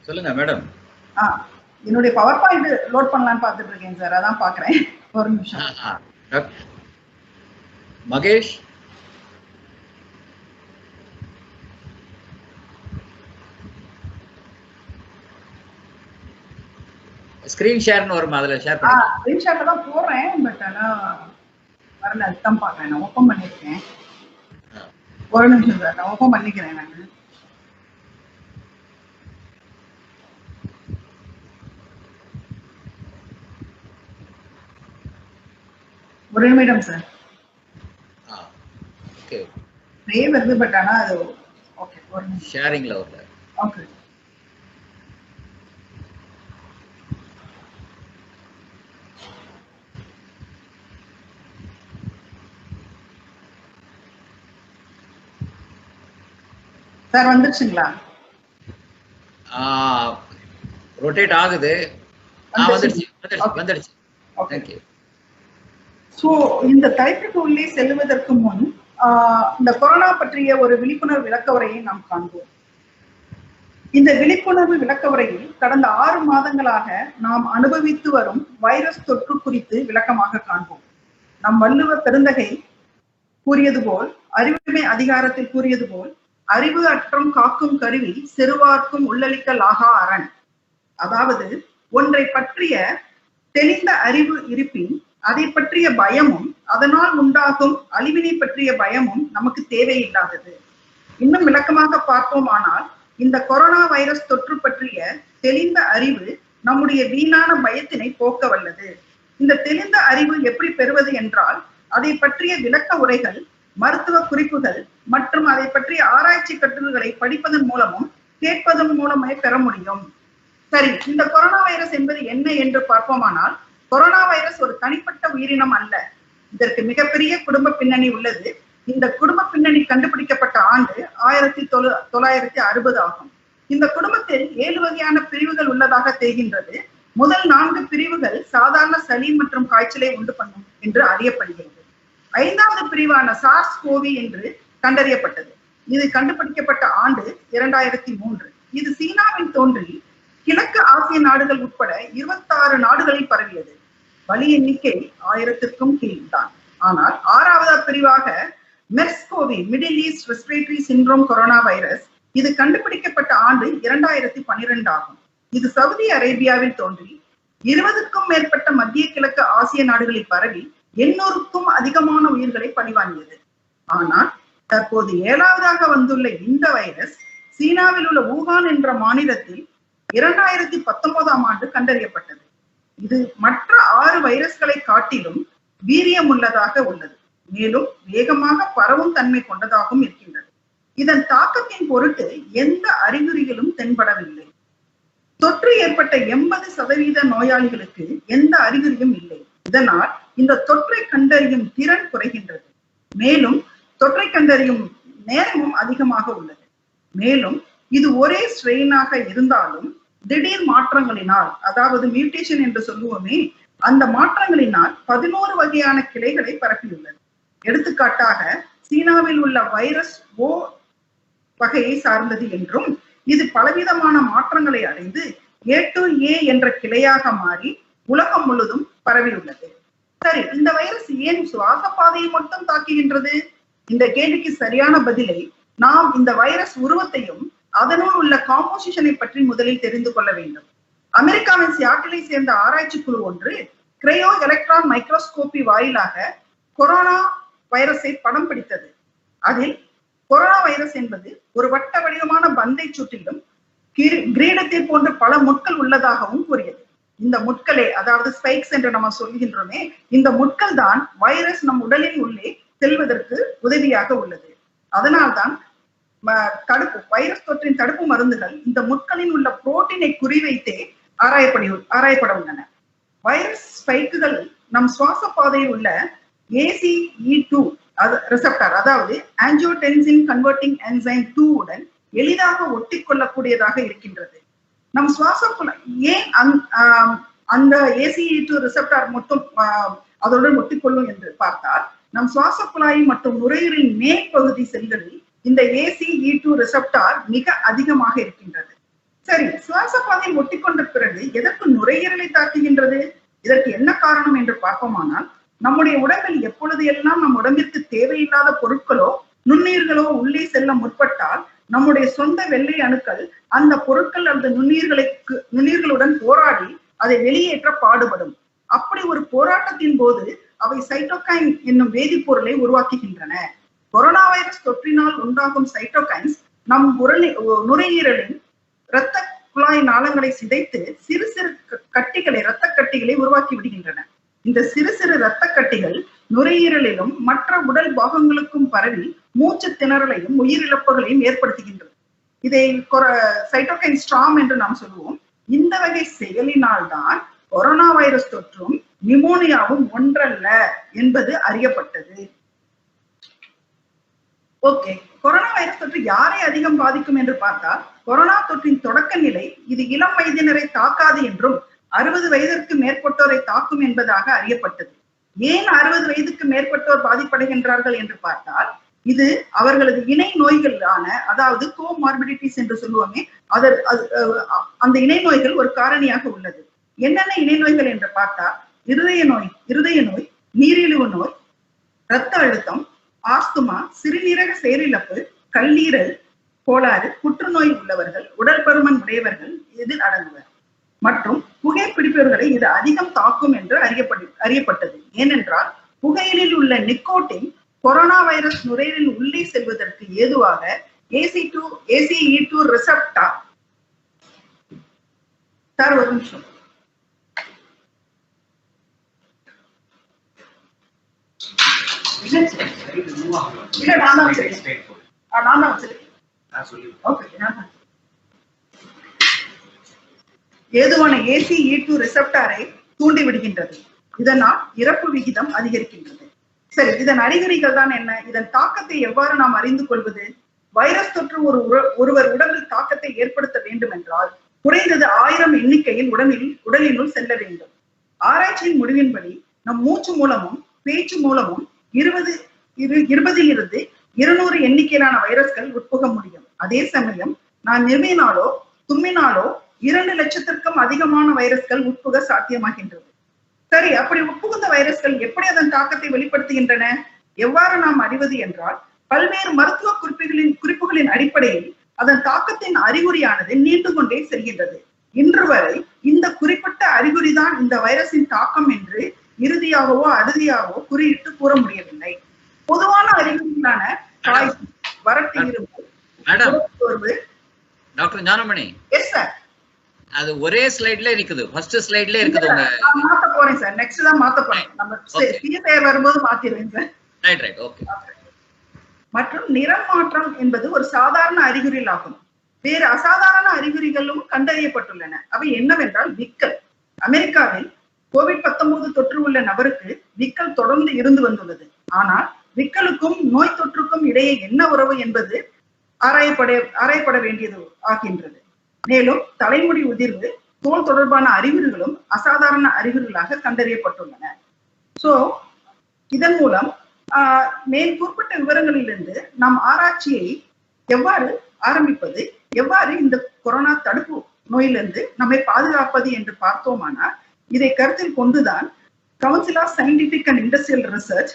சொல்லுங்க மேடம். என்னுடைய பவர் பாயிண்ட் லோட் பண்ணலாம்னு பார்த்துட்டு இருக்கேன் சார், அதான் பாக்குறேன். ஒரு நிமிஷம். மகேஷ், ஸ்கிரீன் ஷேர்னு வரும், அதுல ஷேர் பண்ணி. ஸ்கிரீன் ஷாட்ல தான் போடுறேன், பட் ஆனா வரல. அதுதான் பாக்குறேன். நான் ஓபன் பண்ணிருக்கேன். ஒரு நிமிஷம் சார், நான் ஓபன் பண்ணிக்கிறேன். நான் ஒரு நிமிடம் சார். ஓகே, ரே வருது, பட் ஆனா அது ஓகே. ஒரு நிமிஷம். ஷேரிங்ல வரல. ஓகே. சார் வந்துருச்சுங்களா? ரொட்டேட் ஆகுது. வந்துருச்சு. தேங்க்யூ. சோ இந்த தலைப்புக்கு உள்ளே செல்லுவதற்கு முன் இந்த கொரோனா பற்றிய ஒரு விழிப்புணர்வு விளக்க உரையை நாம் காண்போம். இந்த விழிப்புணர்வு விளக்க உரையில் கடந்த 6 மாதங்களாக நாம் அனுபவித்து வரும் வைரஸ் தொற்று குறித்து விளக்கமாக காண்போம். நம் வள்ளுவ பெருந்தகை கூறியது போல், அறிவுமை அதிகாரத்தில் கூறியது போல், அறிவு அற்றம் காக்கும் கருவி செருவார்க்கும் உள்ளளிக்கல் ஆகா அரண். அதாவது ஒன்றை பற்றிய தெளிந்த அறிவு இருப்பின் அதை பற்றிய பயமும் அதனால் உண்டாகும் அழிவினை பற்றிய பயமும் நமக்கு தேவையில்லாதது. இன்னும் விளக்கமாக பார்ப்போமானால், இந்த கொரோனா வைரஸ் தொற்று பற்றிய தெளிந்த அறிவு நம்முடைய வீணான பயத்தினை போக்க வல்லது. இந்த தெளிந்த அறிவு எப்படி பெறுவது என்றால், அதை பற்றிய விளக்க உரைகள், மருத்துவ குறிப்புகள் மற்றும் அதை பற்றிய ஆராய்ச்சி கட்டுரைகளை படிப்பதன் மூலமும் கேட்பதன் மூலமே பெற முடியும். சரி, இந்த கொரோனா வைரஸ் என்பது என்ன என்று பார்ப்போமானால், கொரோனா வைரஸ் ஒரு தனிப்பட்ட உயிரினம் அல்ல. இதற்கு மிகப்பெரிய குடும்ப பின்னணி உள்ளது. இந்த குடும்ப பின்னணி கண்டுபிடிக்கப்பட்ட ஆண்டு 1960 ஆகும். இந்த குடும்பத்தில் 7 வகையான பிரிவுகள் உள்ளதாக தெரிகின்றது. முதல் 4 பிரிவுகள் சாதாரண சளி மற்றும் காய்ச்சலை உண்டு பண்ணும் என்று அறியப்படுகிறது. 5வது பிரிவான SARS-CoV என்று கண்டறியப்பட்டது. இது கண்டுபிடிக்கப்பட்ட ஆண்டு 2003. இது சீனாவில் தோன்றி கிழக்கு ஆசிய நாடுகள் உட்பட 26 நாடுகளில் பரவியது. பலி எண்ணிக்கை 1000க்கும் கீழ்தான். ஆனால் 6வது பிரிவாக MERS-CoV, Middle East respiratory syndrome corona virus, இது கண்டுபிடிக்கப்பட்ட ஆண்டு 2012 ஆகும். இது சவுதி அரேபியாவில் தோன்றி 20க்கும் மேற்பட்ட மத்திய கிழக்கு ஆசிய நாடுகளில் பரவி 800க்கும் அதிகமான உயிர்களை பழிவாங்கியது. ஆனால் தற்போது 7வதாக வந்துள்ள இந்த வைரஸ் சீனாவில் உள்ள வூகான் என்ற மாநிலத்தில் 2019ஆம் ஆண்டு கண்டறியப்பட்டது. இது மற்ற 6 வைரஸ்களை காட்டிலும் வீரியம் உள்ளதாக உள்ளது. மேலும் வேகமாக பரவும் தன்மை கொண்டதாகவும் இருக்கின்றது. இதன் தாக்கத்தின் பொருட்டு எந்த அறிகுறிகளும் தென்படவில்லை. தொற்று ஏற்பட்ட 80% நோயாளிகளுக்கு எந்த அறிகுறியும் இல்லை. இதனால் இந்த தொற்றை கண்டறியும் திறன் குறைகின்றது. மேலும் தொற்றை கண்டறியும் நேரமும் அதிகமாக உள்ளது. மேலும் இது ஒரே ஸ்ட்ரெயினாக இருந்தாலும் திடீர் மாற்றங்களினால், அதாவது மியூட்டேஷன் என்று சொல்லுவோமே, அந்த மாற்றங்களினால் 11 வகையான கிளைகளை பரப்பியுள்ளது. எடுத்துக்காட்டாக சீனாவில் உள்ள வைரஸ் ஓ வகையை சார்ந்தது என்றும் இது பலவிதமான மாற்றங்களை அடைந்து A2A என்ற கிளையாக மாறி உலகம் முழுதும் பரவியுள்ளது. சரி, இந்த வைரஸ் ஏன் சுவாச பாதையை மட்டும் தாக்குகின்றது? இந்த கேள்விக்கு சரியான பதிலை நாம் இந்த வைரஸ் உருவத்தையும் அதனுள் உள்ள காம்போசிஷனை பற்றி முதலில் தெரிந்து கொள்ள வேண்டும். அமெரிக்காவின் சியாட்டிலை சேர்ந்த ஆராய்ச்சி குழு ஒன்று கிரையோ எலக்ட்ரான் மைக்ரோஸ்கோபி வாயிலாக கொரோனா வைரஸை படம் பிடித்தது. அதில் கொரோனா வைரஸ் என்பது ஒரு வட்ட வடிவமான பந்தை சுற்றிலும் கிரீடத்தை போன்ற பல முட்கள் உள்ளதாகவும் கூறியது. இந்த முட்களே, அதாவது ஸ்பைக்ஸ் என்று நம்ம சொல்கின்றோமே, இந்த முட்கள் தான் வைரஸ் நம் உடலின் உள்ளே செல்வதற்கு உதவியாக உள்ளது. அதனால்தான் வைரஸ் தொற்றின் தடுப்பு மருந்துகள் இந்த முட்களில் உள்ள புரோட்டீனை குறிவைத்தே ஆராயப்பட உள்ளன. வைரஸ் ஸ்பைக்குகள் நம் சுவாச பாதையில் உள்ள ACE2 ரிசெப்டார், அதாவது ஆஞ்சியோடென்சின் கன்வெர்ட்டிங் என்சைம் 2 உடன் எளிதாக ஒட்டி கொள்ளக்கூடியதாக இருக்கின்றது. நம் சுவாச ஏன் அந்த ACE2 ரிசெப்டார் மட்டும் அதனுடன் ஒட்டிக்கொள்ளும் என்று பார்த்தால், நம் சுவாச குழாய் மற்றும் நுரையீரலின் மேற்பகுதி செல்களில் இந்த ACE2 ரிசெப்டார் மிக அதிகமாக இருக்கின்றது. சரி, சுவாச பாதையில் ஒட்டிக்கொண்ட பிறகு எதற்கு நுரையீரலை தாக்குகின்றது? இதற்கு என்ன காரணம் என்று பார்ப்போமானால், நம்முடைய உடம்பில் எப்பொழுது எல்லாம் நம் உடம்பிற்கு தேவையில்லாத பொருட்களோ நுண்ணுயிர்களோ உள்ளே செல்ல முற்பட்டால் நம்முடைய சொந்த வெள்ளை அணுக்கள் அந்த பொருட்கள் அல்லது நுண்ணுயிர்களுடன் போராடி அதை வெளியேற்ற பாடுபடும். அப்படி ஒரு போராட்டத்தின் போது அவை சைட்டோகைன் என்னும் வேதிப்பொருளை உருவாக்குகின்றன. கொரோனா வைரஸ் தொற்றினால் உண்டாகும் சைட்டோகைன்ஸ் நம் நுரையீரலின் இரத்த குழாய் நாளங்களை சிதைத்து சிறு சிறு இரத்த கட்டிகளை உருவாக்கி விடுகின்றன. இந்த சிறு சிறு இரத்த கட்டிகள் நுரையீரலிலும் மற்ற உடல் பாகங்களுக்கும் பரவி மூச்சு திணறலையும் உயிரிழப்புகளையும் ஏற்படுத்துகின்றது. இதை சைட்டோகைன் ஸ்டார்ம் என்று நாம் சொல்லுவோம். இந்த வகை செயலினால்தான் கொரோனா வைரஸ் தொற்றும் நிமோனியாவும் ஒன்றல்ல என்பது அறியப்பட்டது. ஓகே, கொரோனா வைரஸ் தொற்று யாரை அதிகம் பாதிக்கும் என்று பார்த்தால், கொரோனா தொற்றின் தொடக்க நிலை இது இளம் வயதினரை தாக்காது என்றும் 60 வயதிற்கு மேற்பட்டோரை தாக்கும் என்பதாக அறியப்பட்டது. ஏன் 60 வயதுக்கு மேற்பட்டோர் பாதிப்படைகின்றார்கள் என்று பார்த்தால், இது அவர்களது இணை நோய்களான, அதாவது கோமார்பிடிட்டிஸ் என்று சொல்லுவோமே, அந்த இணை நோய்கள் ஒரு காரணியாக உள்ளது. என்னென்ன இணை நோய்கள் என்று பார்த்தால், இருதய நோய், நீரிழிவு நோய், இரத்த அழுத்தம், ஆஸ்துமா, சிறுநீரக செயலிழப்பு, கல்லீரல் கோளாறு, புற்றுநோய் உள்ளவர்கள், உடல் பருமன் உடையவர்கள் இதில் அடங்குவர். மற்றும் புகைப்பிடிப்பவர்களை இது அதிகம் தாக்கும் என்று அறியப்பட்டது. ஏனென்றால் புகையிலில் உள்ள நிக்கோட்டின் கொரோனா வைரஸ் நுரையீரலில் உள்ளே செல்வதற்கு ஏதுவாக ACE2 ரிசெப்டார். சார் ஒரு நிமிஷம். இல்ல நான் தான் ஏதுவான ACE2 ரிசெப்டாரை தூண்டி விடுகின்றது. இதனால் இறப்பு விகிதம் அதிகரிக்கின்றது. சரி, இதன் அறிகுறிகள் தான் என்ன? இதன் தாக்கத்தை எவ்வாறு நாம் அறிந்து கொள்வது? வைரஸ் தொற்று ஒருவர் உடலில் தாக்கத்தை ஏற்படுத்த வேண்டும் என்றால் குறைந்தது 1000 எண்ணிக்கையில் உடலினுள் செல்ல வேண்டும். ஆராய்ச்சியின் முடிவின்படி நம் மூச்சு மூலமும் பேச்சு மூலமும் 20 200 எண்ணிக்கையிலான வைரஸ்கள் உட்புக முடியும். அதே சமயம் நான் நிறுவினாலோ தும்மினாலோ 2 லட்சத்திற்கும் அதிகமான வைரஸ்கள் உட்புக சாத்தியமாகின்றது. சரி, அப்படி உட்புகுந்த வைரஸ்கள் எப்படி அதன் தாக்கத்தை வெளிப்படுத்துகின்றன? எவ்வாறு நாம் அறிவது என்றால், பல்வேறு மருத்துவ குறிப்புகளின் அடிப்படையில் அதன் தாக்கத்தின் அறிகுறியானது நீண்டு கொண்டே செல்கின்றது. இன்று வரை இந்த குறிப்பிட்ட அறிகுறிதான் இந்த வைரஸின் தாக்கம் என்று இறுதியாகவோ அறுதியாகவோ குறியிட்டு கூற முடியவில்லை. பொதுவான அறிகுறிகளான காய்ச்சல், வறட்டு இருமல், சோர்வு. டாக்டர் ஞானமணி, எஸ் சார், அது ஒரே ஸ்லைட்ல இருக்குது. ஃபர்ஸ்ட் ஸ்லைட்ல இருக்குது. மாத்த போறேன் சார், நெக்ஸ்ட் தான் மாத்த போறேன். நம்ம சிஎஸ்ஐ வரும்போது மாத்திடுவேன் சார். Right okay. மற்றும் நிறம் மாற்றம் என்பது ஒரு சாதாரண அறிகுறிகளாகும். வேறு அசாதாரண அறிகுறிகளும் கண்டறியப்பட்டுள்ளன. அவை என்னவென்றால் விக்கல். அமெரிக்காவில் COVID-19 தொற்று உள்ள நபருக்கு விக்கல் தொடர்ந்து இருந்து வந்துள்ளது. ஆனால் விக்கலுக்கும் நோய் தொற்றுக்கும் இடையே என்ன உறவு என்பது ஆராயப்பட வேண்டியது ஆகின்றது. மேலும் தலைமுடி உதிர்வு, தோல் தொடர்பான அறிகுறிகளும் அசாதாரண அறிகுறிகளாக கண்டறியப்பட்டுள்ளன. சோ இதன் மூலம் மேல் குறிப்பிட்ட விவரங்களிலிருந்து நாம் ஆராய்ச்சியை எவ்வாறு ஆரம்பிப்பது, எவ்வாறு இந்த கொரோனா தடுப்பு நோயிலிருந்து நம்மை பாதுகாப்பது என்று பார்த்தோமானால், இதை கருத்தில் கொண்டுதான் council of scientific and industrial research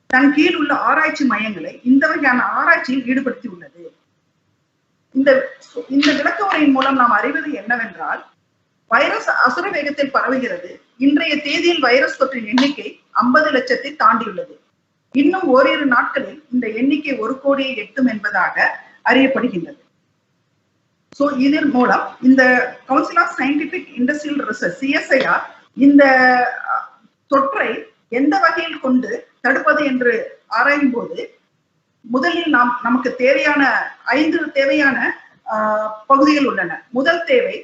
தன் கீழ் உள்ள ஆராய்ச்சி மையங்களை இந்த வகையான ஆராய்ச்சியில் ஈடுபடுத்தி உள்ளது. இந்த விளக்க உரையின் மூலம் நாம் அறிவது என்னவென்றால், வைரஸ் அசுர வேகத்தில் பரவுகிறது. இன்றைய தேதியில் வைரஸ் தொற்றின் எண்ணிக்கை 50 லட்சத்தை தாண்டியுள்ளது. இன்னும் ஓரிரு நாட்களில் இந்த எண்ணிக்கை 1 கோடியை எட்டும் என்பதாக அறியப்படுகின்றது. சோ இதன் மூலம் இந்த Council of Scientific Industrial Research CSIR இந்த தொற்றை எந்த வகையில் கொண்டு தடுப்பது என்று ஆராயும் போது, முதலில் நமக்கு தேவையான 5 தேவையான பகுதிகள் உள்ளன. முதல் தேவை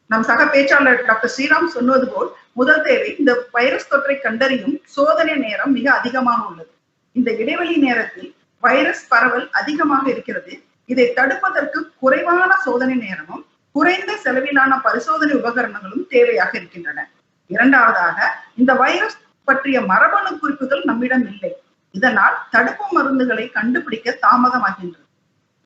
நம் சக பேச்சாளர் டாக்டர் ஸ்ரீராம் சொன்னது போல், முதல் தேவை இந்த வைரஸ் தொற்றை கண்டறியும் சோதனை நேரம் மிக அதிகமாக உள்ளது. இந்த இடைவெளி நேரத்தில் வைரஸ் பரவல் அதிகமாக இருக்கிறது. இதை தடுப்பதற்கு குறைவான சோதனை நேரமும் குறைந்த செலவிலான பரிசோதனை உபகரணங்களும் தேவையாக இருக்கின்றன. இரண்டாவதாக, இந்த வைரஸ் பற்றிய மரபணு குறிப்புகள் நம்மிடம் இல்லை. இதனால் தடுப்பு மருந்துகளை கண்டுபிடிக்க தாமதமாகின்றது.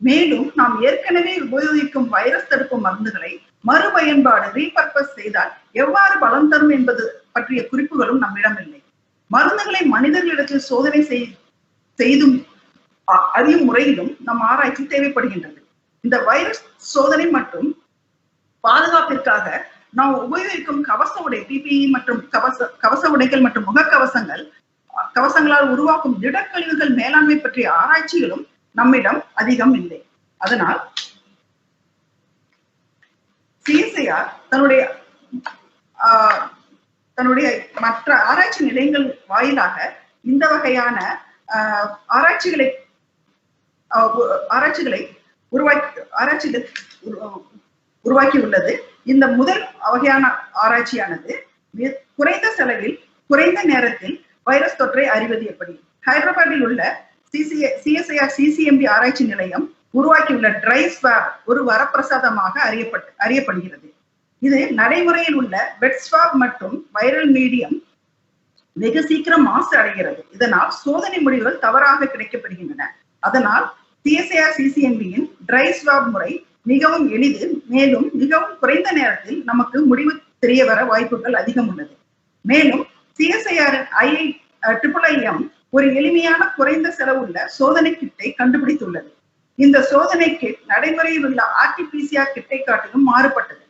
மேலும் நாம் ஏற்கனவே உபயோகிக்கும் வைரஸ் தடுப்பு மருந்துகளை மறுபயன்பாடு ரீபர்பஸ் செய்தால் எவ்வாறு பலன் தரும் என்பது பற்றிய குறிப்புகளும் நம்மிடம் இல்லை. மருந்துகளை மனிதர்களிடத்தில் சோதனை செய்தும் அறியும் முறையிலும் நம் ஆராய்ச்சி தேவைப்படுகின்றது. இந்த வைரஸ் சோதனை மற்றும் பாதுகாப்பிற்காக நாம் உபயோகிக்கும் கவச உடை PPE மற்றும் கவச உடைகள் மற்றும் கவசங்களால் உருவாக்கும் திடக்கழிவுகள் மேலாண்மை பற்றிய ஆராய்ச்சிகளும் நம்மிடம் அதிகம் இல்லை. அதனால் CSIR தன்னுடைய மற்ற ஆராய்ச்சி நிலையங்கள் வாயிலாக இந்த வகையான ஆராய்ச்சிகளை உருவாக்கி உள்ளது. இந்த முதல் வகையான ஆராய்ச்சியானது குறைந்த செலவில் குறைந்த நேரத்தில் வைரஸ் தொற்றை அறிவது எப்படி. ஹைதராபாத்தில் உள்ள CSIR CCMB ஆராய்ச்சி நிலையம் உருவாக்கியுள்ள ட்ரை ஸ்வாப் ஒரு வரப்பிரசாதமாக அறியப்படுகிறது. இது நடைமுறையில் உள்ள வெட் ஸ்வாப் மற்றும் வைரல் மீடியம் வெகு சீக்கிரம் மாசு அடைகிறது. இதனால் சோதனை முடிவுகள் தவறாக கிடைக்கப்படுகின்றன. அதனால் CSIR CCMB-யின் ட்ரை ஸ்வாப் முறை மிகவும் எளிது, மேலும் மிகவும் குறைந்த நேரத்தில் நமக்கு முடிவு தெரிய வர வாய்ப்புகள் அதிகம் உள்ளது. மேலும் CSIR IIM ஒரு எளிமையான குறைந்த செலவுள்ள சோதனை கிட்டை கண்டுபிடித்துள்ளது. இந்த சோதனை கிட் நடைமுறையில் உள்ள RT-PCR கிட்டை காட்டிலும் மாறுபட்டது.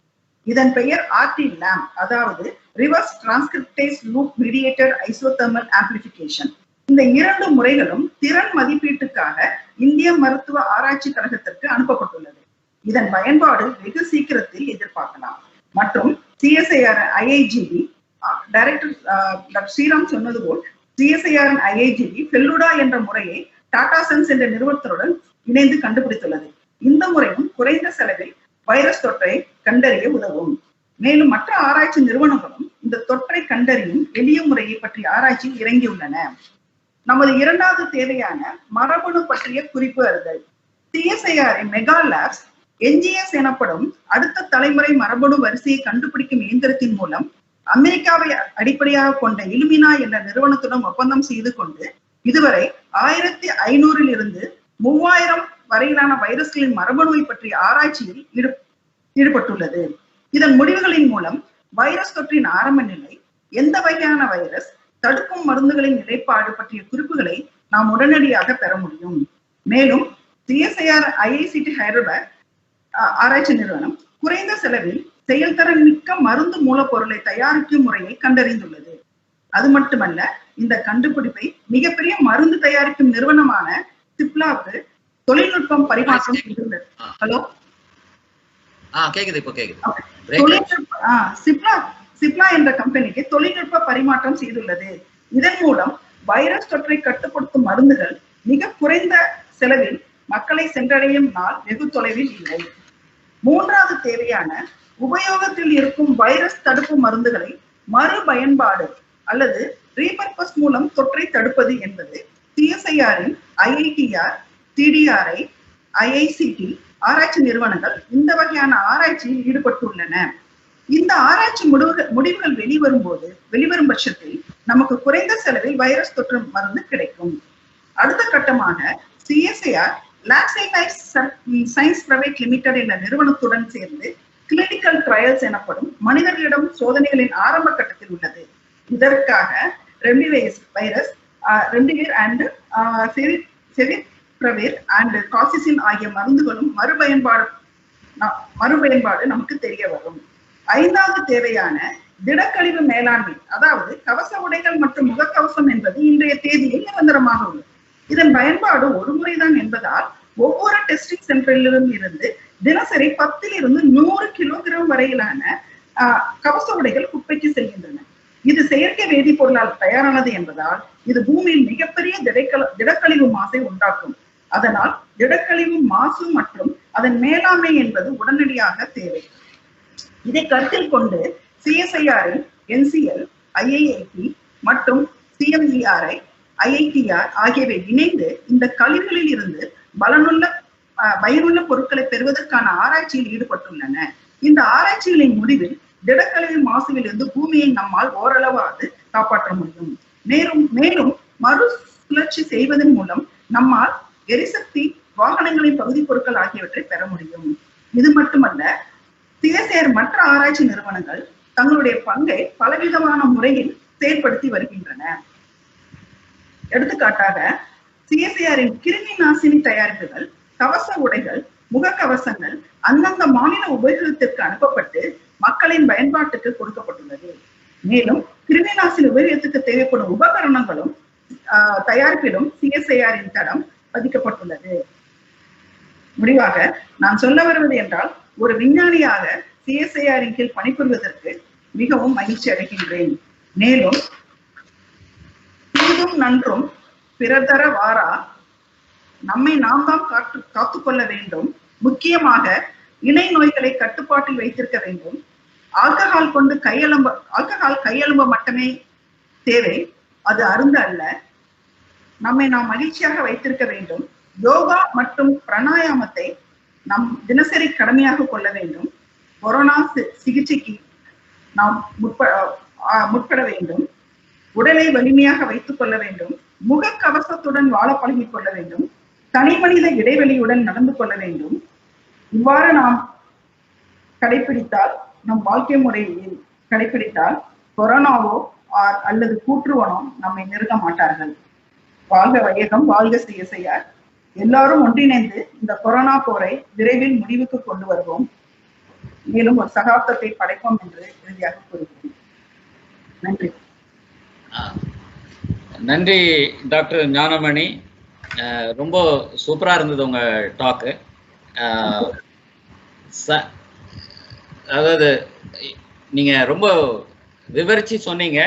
இதன் பெயர் RT-LAMP, அதாவது reverse transcriptase loop mediated isothermal amplification. இந்த 2 முறைகளும் திறன் மதிப்பீட்டுக்காக இந்திய மருத்துவ ஆராய்ச்சி கழகத்திற்கு அனுப்பப்பட்டுள்ளது. இதன் பயன்பாடு வெகு சீக்கிரத்தில் எதிர்பார்க்கலாம். மற்றும் CSIR IIGB director doctor Sriram சொன்னது போல், CSIR IIGB ஃபெல்லுடா என்ற முறையை டாடா சன்ஸ் என்ற நிறுவனத்துடன் இணைந்து கண்டுபிடித்துள்ளது. இந்த முறையும் குறைந்த செலவில் வைரஸ் தொற்றை கண்டறிய உதவும். மேலும் மற்ற ஆராய்ச்சி நிறுவனங்களும் இந்த தொற்றை கண்டறியும் எளிய முறையை பற்றிய ஆராய்ச்சியில் இறங்கியுள்ளன. நமது இரண்டாவது தேவையான மரபணு பற்றிய குறிப்பு அறிதல். CSIR மெகா லேப்ஸ் NGS எனப்படும் அடுத்த தலைமுறை மரபணு வரிசையை கண்டுபிடிக்கும் இயந்திரத்தின் மூலம் அமெரிக்காவை அடிப்படையாக கொண்ட இலுமினா என்ற நிறுவனத்துடன் ஒப்பந்தம் செய்து கொண்டு இதுவரை 1500 இருந்து 3000 வரையிலான வைரஸ்களின் மரபணுவை பற்றிய ஆராய்ச்சியில் ஈடுபட்டுள்ளது. இதன் முடிவுகளின் மூலம் வைரஸ் தொற்றின் ஆரம்ப நிலை, எந்த வகையான வைரஸ், தடுக்கும் மருந்துகளின் நிலைப்பாடு பற்றிய குறிப்புகளை நாம் உடனடியாக பெற முடியும். மேலும் CSIR IICT ஹைதராபாத் ஆராய்ச்சி நிறுவனம் குறைந்த செலவில் செயல்திறன் மிக்க மருந்து மூலப்பொருளை தயாரிக்கும் முறையை கண்டறிந்துள்ளது. அது மட்டுமல்ல, இந்த கண்டுபிடிப்பை மிகப்பெரிய மருந்து தயாரிக்கும் நிறுவனமான சிப்லாவுக்கு தொழில்நுட்பம் பரிமாற்றம் செய்துள்ளது. ஹலோ, சிப்லா என்ற கம்பெனிக்கு தொழில்நுட்ப பரிமாற்றம் செய்துள்ளது. இதன் மூலம் வைரஸ் தொற்றை கட்டுப்படுத்தும் மருந்துகள் மிக குறைந்த செலவில் மக்களை சென்றடையும் நாள் வெகு தொலைவில் இல்லை. மூன்றாவது தேவையான உபயோகத்தில் இருக்கும் வைரஸ் தடுப்பு மருந்துகளை மறு பயன்பாடு அல்லது ரீபர்பஸ் மூலம் தொற்றை தடுப்பது என்பது CSIR-இன் IITR, TDRI, IICT ஆராய்ச்சி நிறுவனங்கள் இந்த வகையான ஆராய்ச்சியில் ஈடுபட்டுள்ளன. இந்த ஆராய்ச்சி முடிவுகள் வெளிவரும் பட்சத்தில் நமக்கு குறைந்த செலவில் வைரஸ் தொற்று மருந்து கிடைக்கும். அடுத்த கட்டமாக CSIR சயின்ஸ் பிரைவேட் லிமிடெட் என்ற நிறுவனத்துடன் சேர்ந்து கிளினிக்கல் ட்ரையல்ஸ் எனப்படும் மனிதர்களிடம் சோதனைகளின் ஆரம்ப கட்டத்தில் உள்ளது. இதற்காக ரெம்டிசிவிர் அண்ட் ஃபெவிபிரவிர் அண்ட் காசிசின் ஆகிய மருந்துகளும் மறுபயன்பாடு நமக்கு தெரிய வரும். ஐந்தாவது தேவையான திடக்கழிவு மேலாண்மை, அதாவது கவச உடைகள் மற்றும் முகக்கவசம் என்பது இன்றைய தேதியில் நிரந்தரமாக உள்ளது. இதன் பயன்பாடு ஒரு முறைதான் என்பதால் ஒவ்வொரு டெஸ்டிங் சென்டரிலும் இருந்து தினசரி 10 to 100 கிலோகிராம் வரையிலான கவச உடைகள் குப்பைக்கு செல்கின்றன. இது செயற்கை வேதிப்பொருளால் தயாரானது என்பதால் இது பூமியில் மிகப்பெரிய திடக்கழிவு மாசை உண்டாக்கும். அதனால் திடக்கழிவு மாசு மற்றும் அதன் மேலாண்மை என்பது உடனடியாக தேவை. இதை கருத்தில் கொண்டு CSIR-இன் NCL, IIIT மற்றும் CMERI, IITR ஆகியவை இணைந்து இந்த கழிவுகளில் இருந்து பயனுள்ள பொருட்களை பெறுவதற்கான ஆராய்ச்சியில் ஈடுபட்டுள்ளன. இந்த ஆராய்ச்சிகளின் முடிவில் திடக்கழிவு மாசுவில் இருந்து பூமியை நம்மால் ஓரளவாவது காப்பாற்ற முடியும். மேலும் மறுசுழற்சி செய்வதன் மூலம் நம்மால் எரிசக்தி, வாகனங்களின் பகுதி பொருட்கள் ஆகியவற்றை பெற முடியும். இது மட்டுமல்ல, CSIR மற்ற ஆராய்ச்சி நிறுவனங்கள் தங்களுடைய பங்கை பலவிதமான முறையில் செயல்படுத்தி வருகின்றன. எடுத்துக்காட்டாக CSIR-இன் கிருமி நாசினி தயாரிப்புகள், கவச உடைகள், முகக்கவசங்கள் அந்தந்த மாநில உபயோகத்திற்கு அனுப்பப்பட்டு மக்களின் பயன்பாட்டுக்கு கொடுக்கப்பட்டுள்ளது. மேலும் கிருமி நாசினி உபயோகத்துக்கு தேவைப்படும் உபகரணங்களும் தயாரிப்பிலும் CSIR-இன் தடம் பதிக்கப்பட்டுள்ளது. முடிவாக நான் சொல்ல வருவது என்றால், ஒரு விஞ்ஞானியாக CSIR-இன் கீழ் பணிபுரிவதற்கு மிகவும் மகிழ்ச்சி அடைகின்றேன். மேலும் தீதும் நன்றும் பிறதர வாரா, நம்மை நாம் தான் காத்துக்கொள்ள வேண்டும். முக்கியமாக இணை நோய்களை கட்டுப்பாட்டில் வைத்திருக்க வேண்டும். ஆல்கஹால் கையெழும்ப மட்டுமே தேவை, அது அருந்த அல்ல. நம்மை நாம் மகிழ்ச்சியாக வைத்திருக்க வேண்டும். யோகா மற்றும் பிராணாயாமத்தை நம் தினசரி கடமையாக கொள்ள வேண்டும். கொரோனா சிகிச்சைக்கு நாம் முற்பட வேண்டும். உடலை வலிமையாக வைத்துக் கொள்ள வேண்டும். முகக்கவசத்துடன் வாழ பழகிக் கொள்ள வேண்டும். தனி மனித இடைவெளியுடன் நடந்து கொள்ள வேண்டும். இவ்வாறு நாம் கடைபிடித்தால், நம் வாழ்க்கை முறையில் கடைபிடித்தால் கொரோனாவோ அல்லது கூற்றுவனோ நம்மை நெருங்க மாட்டார்கள். வாழ்க வையகம், வாழ்க CSIR. எல்லாரும் ஒன்றிணைந்து இந்த கொரோனா போரை விரைவில் முடிவுக்கு கொண்டு வருவோம். மேலும் ஒரு சகாப்தத்தை படைப்போம் என்று இறுதியாக கூறுகிறேன். நன்றி. நன்றி டாக்டர் ஞானமணி. ரொம்ப சூப்பரா இருந்தது உங்க டாக்கு. அதாவது நீங்க ரொம்ப விவரிச்சு சொன்னீங்க.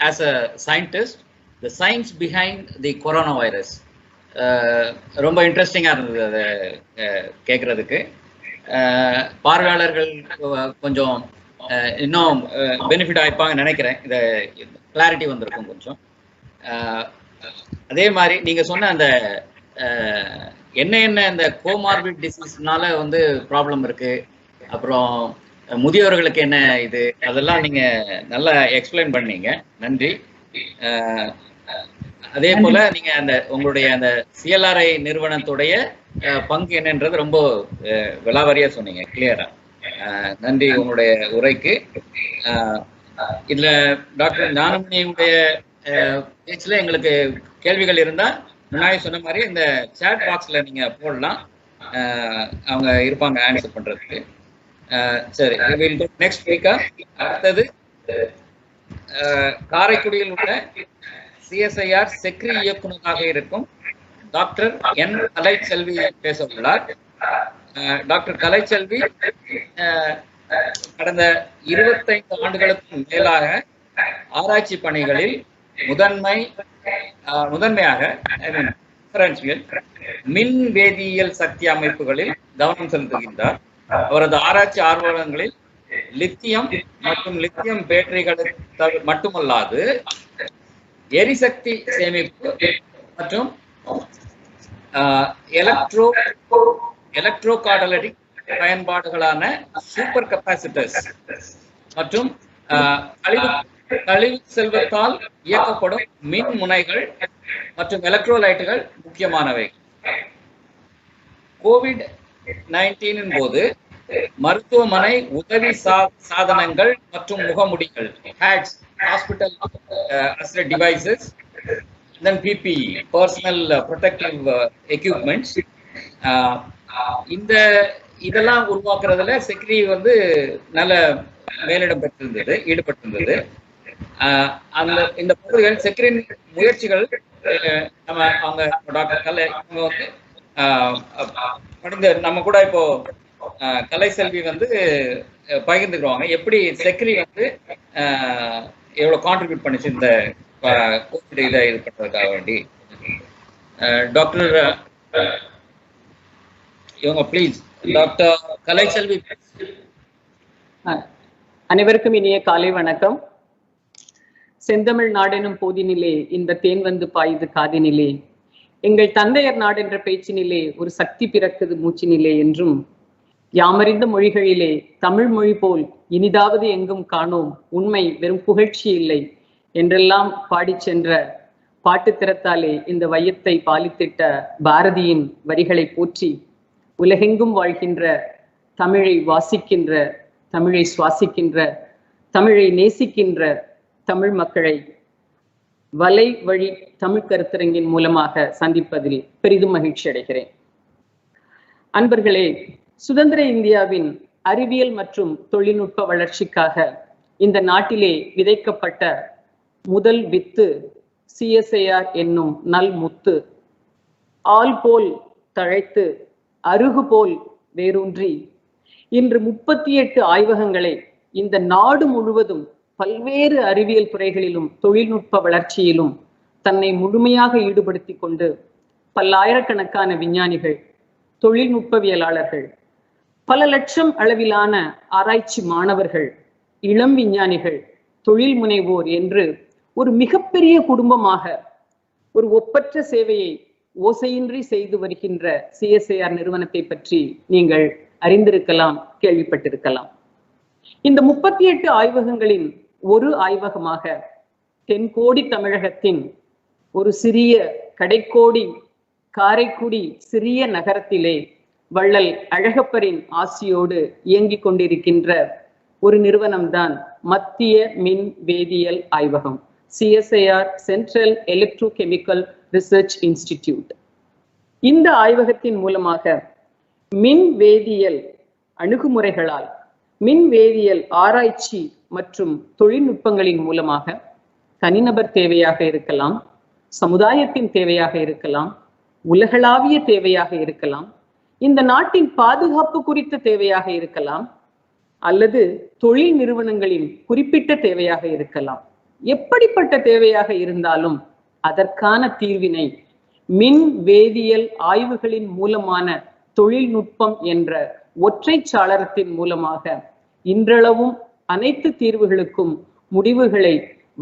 As a scientist, the science behind the corona virus ரொம்ப இன்ட்ரெஸ்டிங்காக இருந்தது அதை கேட்குறதுக்கு. பார்வையாளர்கள் கொஞ்சம் இன்னும் பெனிஃபிட் ஆகிப்பாங்கன்னு நினைக்கிறேன். இதை கிளாரிட்டி வந்திருக்கும் கொஞ்சம். அதே மாதிரி நீங்கள் சொன்ன அந்த என்ன இந்த கோமார்பிட் டிசீஸ்னால வந்து ப்ராப்ளம் இருக்குது, அப்புறம் முதியோர்களுக்கு என்ன இது, அதெல்லாம் நீங்கள் நல்லா எக்ஸ்பிளைன் பண்ணீங்க. நன்றி. அதே போல நீங்க அந்த உங்களுடைய அந்த CLRI நிறுவனத்துடைய பங்கு என்னன்றது ரொம்ப விலாவரியா சொன்னீங்க, கிளியரா. நன்றி உங்களுடைய உரைக்கு. இதுல டாக்டர் ஞானமணியுடைய பேச்சுல எங்களுக்கு கேள்விகள் இருந்தா முன்னாடி சொன்ன மாதிரி இந்த சாட் பாக்ஸ்ல நீங்க போடலாம், அவங்க இருப்பாங்க ஆன்சர் பண்றதுக்கு. சரி, நெக்ஸ்ட் ஸ்பீக்கர். அடுத்தது காரைக்குடியில் உள்ள CSIR செக்ரி இயக்குநராக இருக்கும் டாக்டர் N. கலைச்செல்வி பேச உள்ளார். டாக்டர் கலைச்செல்வி கடந்த 25 ஆண்டுகளுக்கு மேலாக ஆராய்ச்சி பணிகளில் முதன்மையாக மின் வேதியியல் சக்தி அமைப்புகளில் கவனம் செலுத்துகின்றார். அவரது ஆராய்ச்சி ஆர்வலங்களில் லித்தியம் மற்றும் லித்தியம் பேட்டரிகளுக்கு மட்டுமல்லாது எரிசக்தி சேமிப்பு மற்றும் எலக்ட்ரோ காட்டலிட்டிக் பயன்பாடுகளான சூப்பர் கெப்பாசிட்டர்ஸ் மற்றும் கழிவு செல்வத்தால் இயக்கப்படும் மின் முனைகள் மற்றும் எலக்ட்ரோலைட்டுகள் முக்கியமானவை. COVID-19 போது மருத்துவமனை உதவி சாதனங்கள் மற்றும் முகமுடிகள் hats, hospital assisted devices, then PPE, personal protective equipments, இதெல்லாம் உருவாக்குறதுல செக்ரி வந்து நல்ல மேலிடம் பெற்றிருந்தது, ஈடுபட்டிருந்தது. இந்த பகுதிகள் செக்ரின் முயற்சிகள் அவங்க டாக்டர் கலை வந்து நம்ம கூட இப்போ கலைசெல்வி வந்து பகிர்ந்துக்குவாங்க எப்படி செக்ரி வந்து எவ்வளவு கான்ட்ரிபியூட் பண்ணிச்சு இந்த கோவிட் இதை இது பண்றதுக்காக வேண்டி. டாக்டர் இவங்க ப்ளீஸ், டாக்டர் கலைசெல்வி. அனைவருக்கும் இனிய காலை வணக்கம். செந்தமிழ் நாடெனும் போதினிலே இந்த தேன் வந்து பாயுது காதினிலே, எங்கள் தந்தையர் நாடென்ற பேச்சினிலே ஒரு சக்தி பிறக்குது மூச்சினிலே என்றும், யாமறிந்த மொழிகளிலே தமிழ் மொழி போல் இனிதாவது எங்கும் காணோம், உண்மை வெறும் புகழ்ச்சி இல்லை என்றெல்லாம் பாடி சென்ற பாட்டு திறத்தாலே இந்த வையத்தை பாலித்திட்ட பாரதியின் வரிகளை போற்றி உலகெங்கும் வாழ்கின்ற, தமிழை வாசிக்கின்ற, தமிழை சுவாசிக்கின்ற, தமிழை நேசிக்கின்ற தமிழ் மக்களை வலை வழி தமிழ் கருத்தரங்கின் மூலமாக சந்திப்பதில் பெரிதும் மகிழ்ச்சி அடைகிறேன். அன்பர்களே, சுதந்திர இந்தியாவின் அறிவியல் மற்றும் தொழில்நுட்ப வளர்ச்சிக்காக இந்த நாட்டிலே விதைக்கப்பட்ட முதல் வித்து CSIR என்னும் நல் முத்து ஆள் போல் தழைத்து அருகு போல் வேரூன்றி இன்று 38 ஆய்வகங்களை இந்த நாடு முழுவதும் பல்வேறு அறிவியல் துறைகளிலும் தொழில்நுட்ப வளர்ச்சியிலும் தன்னை முழுமையாக ஈடுபடுத்தி கொண்டு பல்லாயிரக்கணக்கான விஞ்ஞானிகள், தொழில்நுட்பவியலாளர்கள், பல லட்சம் அளவிலான ஆராய்ச்சி மாணவர்கள், இளம் விஞ்ஞானிகள், தொழில் முனைவோர் என்று ஒரு மிகப்பெரிய குடும்பமாக ஒரு ஒப்பற்ற சேவையை ஓசையின்றி செய்து வருகின்ற CSIR நிறுவனத்தை பற்றி நீங்கள் அறிந்திருக்கலாம், கேள்விப்பட்டிருக்கலாம். இந்த 38 ஆய்வகங்களின் ஒரு ஆய்வகமாக தென்கோடி தமிழகத்தின் ஒரு சிறிய கடைக்கோடி காரைக்குடி சிறிய நகரத்திலே வள்ளல் அழகப்பரின் ஆசியோடு இயங்கிக் கொண்டிருக்கின்ற ஒரு நிறுவனம்தான் மத்திய மின் வேதியியல் ஆய்வகம், CSIR central electrochemical research institute. இந்த ஆய்வகத்தின் மூலமாக மின் வேதியியல் அணுகுமுறைகளால், மின் வேதியியல் ஆராய்ச்சி மற்றும் தொழில்நுட்பங்களின் மூலமாக தனிநபர் தேவையாக இருக்கலாம், சமுதாயத்தின் தேவையாக இருக்கலாம், உலகளாவிய தேவையாக இருக்கலாம், இந்த நாட்டின் பாதுகாப்பு குறித்த தேவையாக இருக்கலாம், அல்லது தொழில் நிறுவனங்களின் குறிப்பிட்ட தேவையாக இருக்கலாம். எப்படிப்பட்ட தேவையாக இருந்தாலும் அதற்கான தீர்வினை மின் வேதியியல் ஆய்வுகளின் மூலமான தொழில்நுட்பம் என்ற ஒற்றை சாளரத்தின் மூலமாக இன்றளவும் அனைத்து தீர்வுகளுக்கும் முடிவுகளை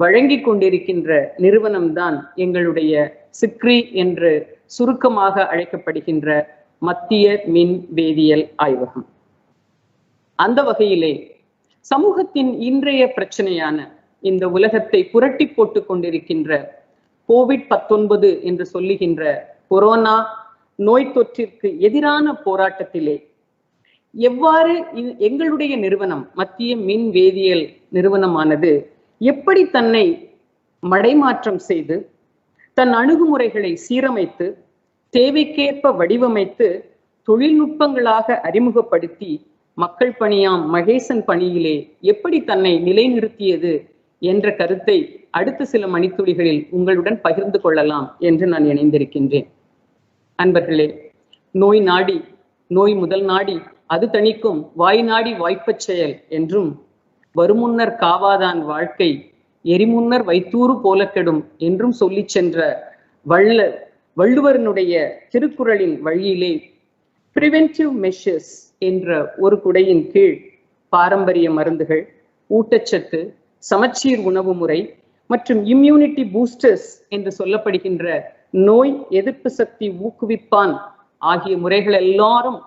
வழங்கி கொண்டிருக்கின்ற நிறுவனம்தான் எங்களுடைய சிக்ரி என்று சுருக்கமாக அழைக்கப்படுகின்ற மத்திய மின் வேதியியல் ஆய்வகம். அந்த வகையிலே சமூகத்தின் இன்றைய பிரச்சனையான இந்த உலகத்தை புரட்டி போட்டுக் கொண்டிருக்கின்ற COVID-19 என்று சொல்லுகின்ற கொரோனா நோய் தொற்றிற்கு எதிரான போராட்டத்திலே எவ்வாறு எங்களுடைய நிறுவனம் மத்திய மின் வேதியியல் நிறுவனமானது எப்படி தன்னை மடைமாற்றம் செய்து தன் அணுகுமுறைகளை சீரமைத்து தேவைக்கேற்ப வடிவமைத்து தொழில்நுட்பங்களாக அறிமுகப்படுத்தி மக்கள் பணியாம் மகேசன் பணியிலே எப்படி தன்னை நிலைநிறுத்தியது என்ற கருத்தை அடுத்த சில மணித்துளிகளில் உங்களுடன் பகிர்ந்து கொள்ளலாம் என்று நான் இணைந்திருக்கின்றேன். அன்பர்களே, நோய் நாடி நோய் முதல் நாடி அது தணிக்கும் வாய் நாடி வாய்ப்பச் செயல் என்றும் வருமுன்னர் காவாதான் வாழ்க்கை எரிமுன்னர் வைத்தூறு போல கெடும் என்றும் சொல்லி சென்ற வள்ளுவரனுடைய திருக்குறளின் வழியிலே பிரிவென்டிவ் மெஷர்ஸ் என்ற ஒரு குடையின் கீழ் பாரம்பரிய மருந்துகள், ஊட்டச்சத்து, சமச்சீர் உணவு முறை மற்றும் இம்யூனிட்டி பூஸ்டர்ஸ் என்று சொல்லப்படுகின்ற நோய் எதிர்ப்பு சக்தி ஊக்குவிப்பான் ஆகிய முறைகள் எல்லாரும்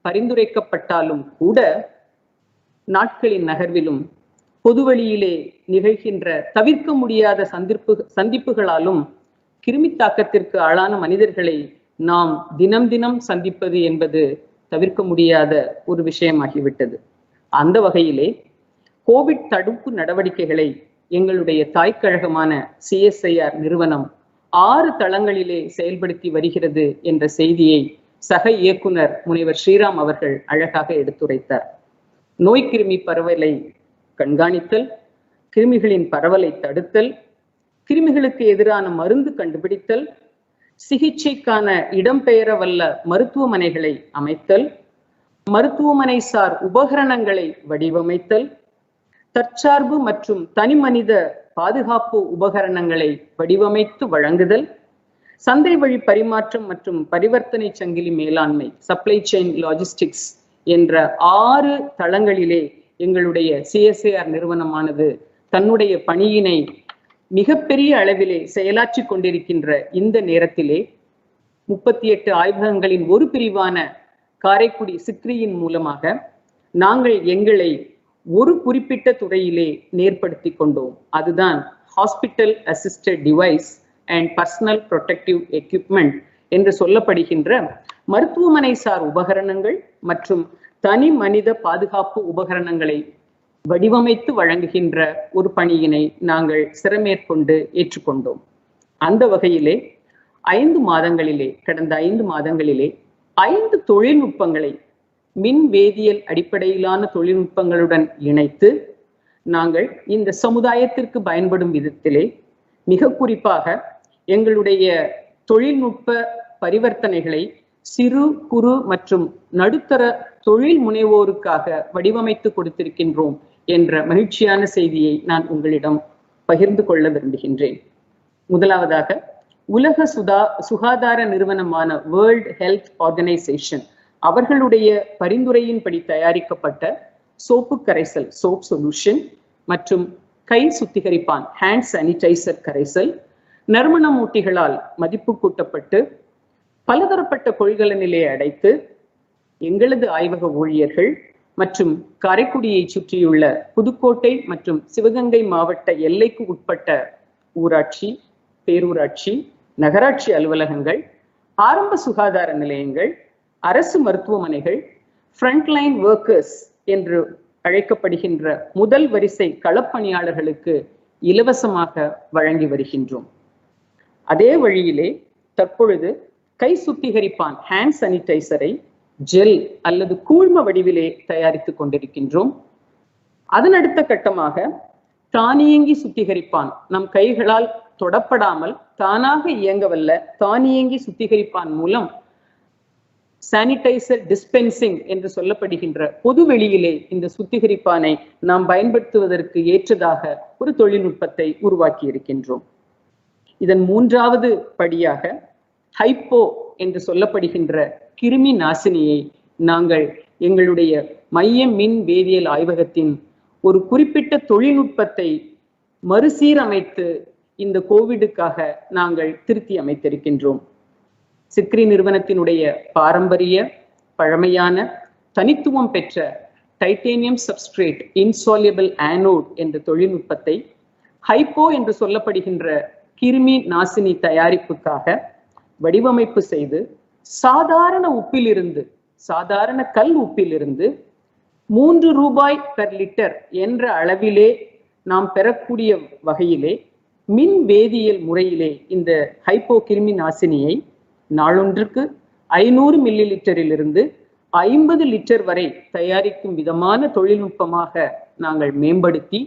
பரிந்துரைக்கப்பட்டாலும் கூட நாட்களின் நகர்விலும் பொதுவெளியிலே நிகழ்கின்ற தவிர்க்க முடியாத சந்திப்புகளாலும் கிருமி தாக்கத்திற்கு ஆளான மனிதர்களை நாம் தினம் தினம் சந்திப்பது என்பது தவிர்க்க முடியாத ஒரு விஷயமாகிவிட்டது. அந்த வகையிலே கோவிட் தடுப்பு நடவடிக்கைகளை எங்களுடைய தாய்க்கழகமான CSIR நிறுவனம் 6 தளங்களிலே செயல்படுத்தி வருகிறது என்ற செய்தியை சக இயக்குனர் முனைவர் ஸ்ரீராம் அவர்கள் அழகாக எடுத்துரைத்தார். நோய் கிருமி பரவலை கண்காணித்தல், கிருமிகளின் பரவலை தடுத்தல், கிருமிகளுக்கு எதிரான மருந்து கண்டுபிடித்தல், சிகிச்சைக்கான இடம்பெயர வல்ல மருத்துவமனைகளை அமைத்தல், மருத்துவமனை சார் உபகரணங்களை வடிவமைத்தல், தற்சார்பு மற்றும் தனிமனித பாதுகாப்பு உபகரணங்களை வடிவமைத்து வழங்குதல், சந்தை வழி பரிமாற்றம் மற்றும் பரிவர்த்தனை சங்கிலி மேலாண்மை சப்ளை செயின் லாஜிஸ்டிக்ஸ் என்ற 6 தளங்களிலே எங்களுடைய CSIR நிறுவனமானது தன்னுடைய பணியினை மிகப்பெரிய அளவிலே செயலாற்றி கொண்டிருக்கின்ற இந்த நேரத்திலே 38 ஆய்வகங்களின் ஒரு பிரிவான காரைக்குடி சிக்ரியின் மூலமாக நாங்கள் எங்களை ஒரு குறிப்பிட்ட துறையிலே நேர்படுத்தி கொண்டோம். அதுதான் hospital assisted device and personal protective equipment என்று சொல்லப்படுகின்ற மருத்துவமனை சார் உபகரணங்கள் மற்றும் தனி மனித பாதுகாப்பு உபகரணங்களை வடிவமைத்து வழங்குகின்ற ஒரு பணியினை நாங்கள் சிறமேற்கொண்டு ஏற்றுக்கொண்டோம். அந்த வகையிலே கடந்த 5 மாதங்களிலே 5 தொழில்நுட்பங்களை மின் வேதியியல் அடிப்படையிலான தொழில்நுட்பங்களுடன் இணைத்து நாங்கள் இந்த சமுதாயத்திற்கு பயன்படும் விதத்திலே மிக குறிப்பாக எங்களுடைய தொழில்நுட்ப பரிவர்த்தனைகளை சிறு குறு மற்றும் நடுத்தர தொழில் முனைவோருக்காக வடிவமைத்து கொடுத்திருக்கின்றோம் என்ற மகிழ்ச்சியான செய்தியை நான் உங்களிடம் பகிர்ந்து கொள்ள விரும்புகின்றேன். முதலாவதாக உலக சுகாதார நிறுவனமான வேர்ல்ட் ஹெல்த் ஆர்கனைசேஷன் அவர்களுடைய பரிந்துரையின்படி தயாரிக்கப்பட்ட சோப்பு கரைசல் சோப் சொல்யூஷன் மற்றும் கை சுத்திகரிப்பான் ஹேண்ட் சானிடைசர் கரைசல் நறுமணமூட்டிகளால் மதிப்பு கூட்டப்பட்டு பலதரப்பட்ட கொள்கலனிலே அடைத்து எங்களது ஆய்வக ஊழியர்கள் மற்றும் காரைக்குடியை சுற்றியுள்ள புதுக்கோட்டை மற்றும் சிவகங்கை மாவட்ட எல்லைக்கு உட்பட்ட ஊராட்சி, பேரூராட்சி, நகராட்சி அலுவலகங்கள், ஆரம்ப சுகாதார நிலையங்கள், அரசு மருத்துவமனைகள், ஃப்ரண்ட்லைன் ஒர்க்கர்ஸ் என்று அழைக்கப்படுகின்ற முதல் வரிசை களப்பணியாளர்களுக்கு இலவசமாக வழங்கி வருகின்றோம். அதே வழியிலே தற்பொழுது கை சுத்திகரிப்பான் ஹேண்ட் சானிடைசரை ஜெல் அல்லது கூழ்ம வடிவிலே தயாரித்துக் கொண்டிருக்கின்றோம். அதன் அடுத்த கட்டமாக தானியங்கி சுத்திகரிப்பான், நம் கைகளால் தொடப்படாமல் தானாக இயங்கவல்ல தானியங்கி சுத்திகரிப்பான் மூலம் சானிடைசர் டிஸ்பென்சிங் என்று சொல்லப்படுகின்ற பொது வெளியிலே இந்த சுத்திகரிப்பானை நாம் பயன்படுத்துவதற்கு ஏற்றதாக ஒரு தொழில்நுட்பத்தை உருவாக்கி இருக்கின்றோம். இதன் 3வது படியாக ஹைப்போ என்று சொல்லப்படுகின்ற கிருமி நாசினியை நாங்கள் எங்களுடைய மைய மின் வேதியியல் ஆய்வகத்தின் ஒரு குறிப்பிட்ட தொழில்நுட்பத்தை மறுசீரமைத்து இந்த கோவிடுக்காக நாங்கள் திருத்தி அமைத்திருக்கின்றோம். சிக்ரி நிறுவனத்தினுடைய பாரம்பரிய பழமையான தனித்துவம் பெற்ற டைட்டேனியம் சப்ஸ்ட்ரேட் இன்சால்யபிள் ஆனோட் என்ற தொழில்நுட்பத்தை ஹைப்போ என்று சொல்லப்படுகின்ற கிருமி நாசினி தயாரிப்புக்காக வடிவமைப்பு செய்து சாதாரண கல் உப்பிலிருந்து 3 ரூபாய் பெர் லிட்டர் என்ற அளவிலே நாம் பெறக்கூடிய வகையிலே மின் வேதியியல் முறையிலே இந்த ஹைப்போ கிருமி நாசினியை நாளொன்றுக்கு 500 மில்லி லிட்டரிலிருந்து 50 லிட்டர் வரை தயாரிக்கும் விதமான தொழில்நுட்பமாக நாங்கள் மேம்படுத்தி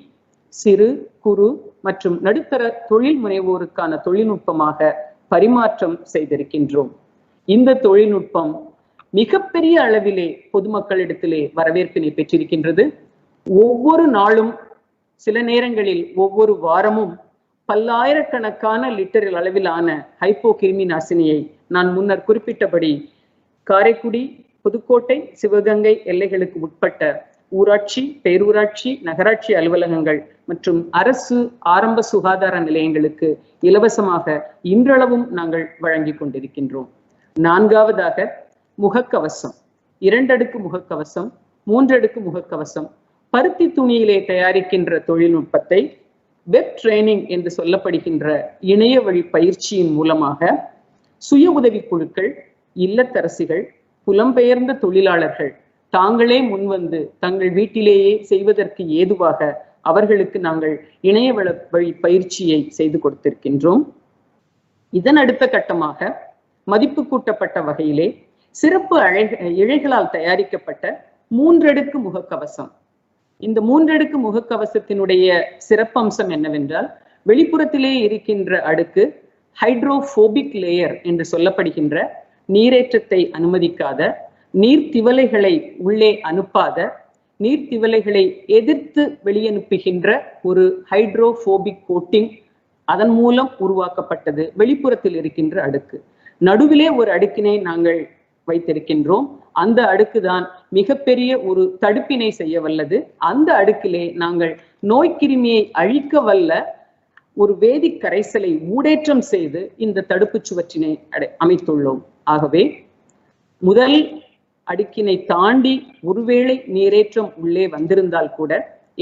சிறு குறு மற்றும் நடுத்தர தொழில் முனைவோருக்கான தொழில்நுட்பமாக பரிமாற்றம் செய்திருக்கின்றோம். இந்த தொழில்நுட்பம் மிகப்பெரிய அளவிலே பொதுமக்களிடத்திலே வரவேற்பினை பெற்றிருக்கின்றது. ஒவ்வொரு நாளும் சில நேரங்களில் ஒவ்வொரு வாரமும் பல்லாயிரக்கணக்கான லிட்டர் அளவிலான ஹைப்போ கிருமி நாசினியை நான் முன்னர் குறிப்பிட்டபடி காரைக்குடி, புதுக்கோட்டை, சிவகங்கை எல்லைகளுக்கு உட்பட்ட ஊராட்சி, பேரூராட்சி, நகராட்சி அலுவலகங்கள் மற்றும் அரசு ஆரம்ப சுகாதார நிலையங்களுக்கு இலவசமாக இன்றளவும் நாங்கள் வழங்கி கொண்டிருக்கின்றோம். நான்காவதாக முகக்கவசம், 2 அடுக்கு முகக்கவசம், 3 அடுக்கு முகக்கவசம், பருத்தி துணியிலே தயாரிக்கின்ற தொழில்நுட்பத்தை வெப் ட்ரைனிங் என்று சொல்லப்படுகின்ற இணைய வழி பயிற்சியின் மூலமாக சுய உதவி குழுக்கள், இல்லத்தரசிகள், புலம்பெயர்ந்த தொழிலாளர்கள் தாங்களே முன்வந்து தங்கள் வீட்டிலேயே செய்வதற்கு ஏதுவாக அவர்களுக்கு நாங்கள் இணைய வழி பயிற்சியை செய்து கொடுத்திருக்கின்றோம். இதன் அடுத்த கட்டமாக மதிப்பு கூட்டப்பட்ட வகையிலே சிறப்பு இழைகளால் தயாரிக்கப்பட்ட 3 அடுக்கு முகக்கவசம். இந்த 3 அடுக்கு முகக்கவசத்தினுடைய சிறப்பம்சம் என்னவென்றால், வெளிப்புறத்திலே இருக்கின்ற அடுக்கு ஹைட்ரோபோபிக் லேயர் என்று சொல்லப்படுகின்ற நீரேற்றத்தை அனுமதிக்காத, நீர்த்திவலைகளை உள்ளே அனுப்பாத, நீர்த்திவலைகளை எதிர்த்து வெளியனுப்புகின்ற ஒரு ஹைட்ரோபோபிக் கோட்டிங் அதன் மூலம் உருவாக்கப்பட்டது வெளிப்புறத்தில் இருக்கின்ற அடுக்கு. நடுவிலே ஒரு அடுக்கினை நாங்கள் வைத்திருக்கின்றோம். அந்த அடுக்குதான் மிகப்பெரிய ஒரு தடுப்பினை செய்ய வல்லது. அந்த அடுக்கிலே நாங்கள் நோய்க்கிருமியை அழிக்க வல்ல ஒரு வேதிக் கரைசலை ஊடேற்றம் செய்து இந்த தடுப்பு சுவற்றினை அமைத்துள்ளோம். ஆகவே முதல் அடுக்கினை தாண்டி ஒருவேளை நீரேற்றம் உள்ளே வந்திருந்தால் கூட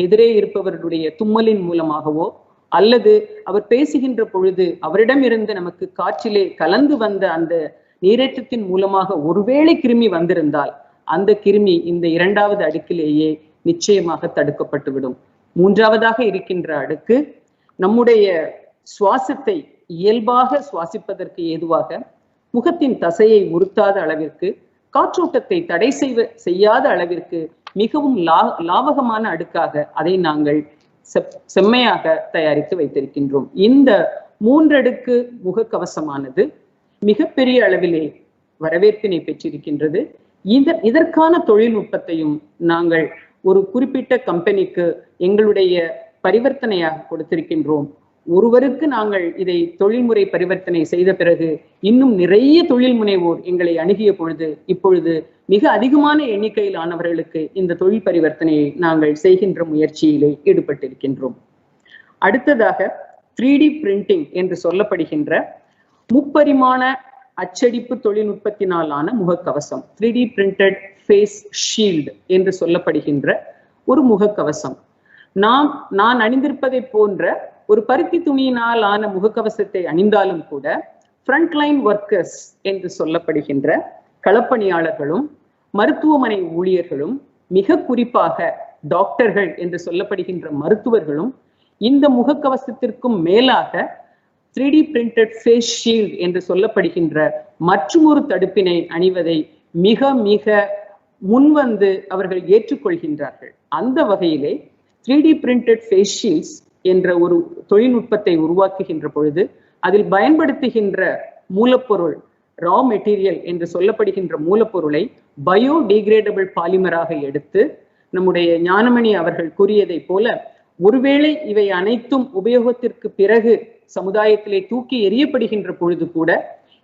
எதிரே இருப்பவர்களுடைய தும்மலின் மூலமாகவோ அல்லது அவர் பேசுகின்ற பொழுது அவரிடம் இருந்து நமக்கு காற்றிலே கலந்து வந்த அந்த நீரேற்றத்தின் மூலமாக ஒருவேளை கிருமி வந்திருந்தால் அந்த கிருமி இந்த 2வது அடுக்கிலேயே நிச்சயமாக தடுக்கப்பட்டுவிடும். 3ஆவதாக இருக்கின்ற அடுக்கு நம்முடைய சுவாசத்தை இயல்பாக சுவாசிப்பதற்கு ஏதுவாக முகத்தின் தசையை உறுத்தாத அளவிற்கு, காற்றோட்டத்தை தடை செய்யாத அளவிற்கு மிகவும் லாவகமான அடுக்காக அதை நாங்கள் செம்மையாக தயாரித்து வைத்திருக்கின்றோம். இந்த 3 அடுக்கு முகக்கவசமானது மிகப்பெரிய அளவிலே வரவேற்பினை பெற்றிருக்கின்றது. இதற்கான தொழில்நுட்பத்தையும் நாங்கள் ஒரு குறிப்பிட்ட கம்பெனிக்கு எங்களுடைய பரிவர்த்தனையாக கொடுத்திருக்கின்றோம். ஒருவருக்கு நாங்கள் இதை தொழில்முறை பரிவர்த்தனை செய்த பிறகு இன்னும் நிறைய தொழில் முனைவோர் எங்களை அணுகிய பொழுது இப்பொழுது மிக அதிகமான எண்ணிக்கையிலானவர்களுக்கு இந்த தொழில் பரிவர்த்தனையை நாங்கள் செய்கின்ற முயற்சியிலே ஈடுபட்டிருக்கின்றோம். அடுத்ததாக 3D பிரிண்டிங் என்று சொல்லப்படுகின்ற முப்பரிமாண அச்சடிப்பு தொழில்நுட்பத்தினாலான முகக்கவசம், 3D பிரிண்டட் ஃபேஸ் ஷீல்டு என்று சொல்லப்படுகின்ற ஒரு முகக்கவசம். நான் அணிந்திருப்பதை போன்ற ஒரு பருத்தி துணியினால் ஆன முகக்கவசத்தை அணிந்தாலும் கூட ஃப்ரண்ட்லைன் ஒர்க்கர்ஸ் என்று சொல்லப்படுகின்ற களப்பணியாளர்களும் மருத்துவமனை ஊழியர்களும், மிக குறிப்பாக டாக்டர்கள் என்று சொல்லப்படுகின்ற மருத்துவர்களும் இந்த முகக்கவசத்திற்கும் மேலாக 3D பிரிண்டட் ஃபேஸ் ஷீல்ட் என்று சொல்லப்படுகின்ற மற்றொரு தடுப்பினை அணிவதை மிக மிக முன்வந்து அவர்கள் ஏற்றுக்கொள்கின்றார்கள். அந்த வகையிலே 3D பிரிண்டட் ஃபேஸ் ஷீல்ட்ஸ் என்ற ஒரு தொழில்நுட்பத்தை உருவாக்குகின்ற பொழுது அதில் பயன்படுத்துகின்ற மூலப்பொருள், ரா மெட்டீரியல் என்று சொல்லப்படுகின்ற மூலப்பொருளை பயோடிகிரேடபிள் பாலிமராக எடுத்து, நம்முடைய ஞானமணி அவர்கள் கூறியதை போல ஒருவேளை இவை அனைத்தும் உபயோகத்திற்கு பிறகு சமுதாயத்திலே தூக்கி எறியப்படுகின்ற பொழுது கூட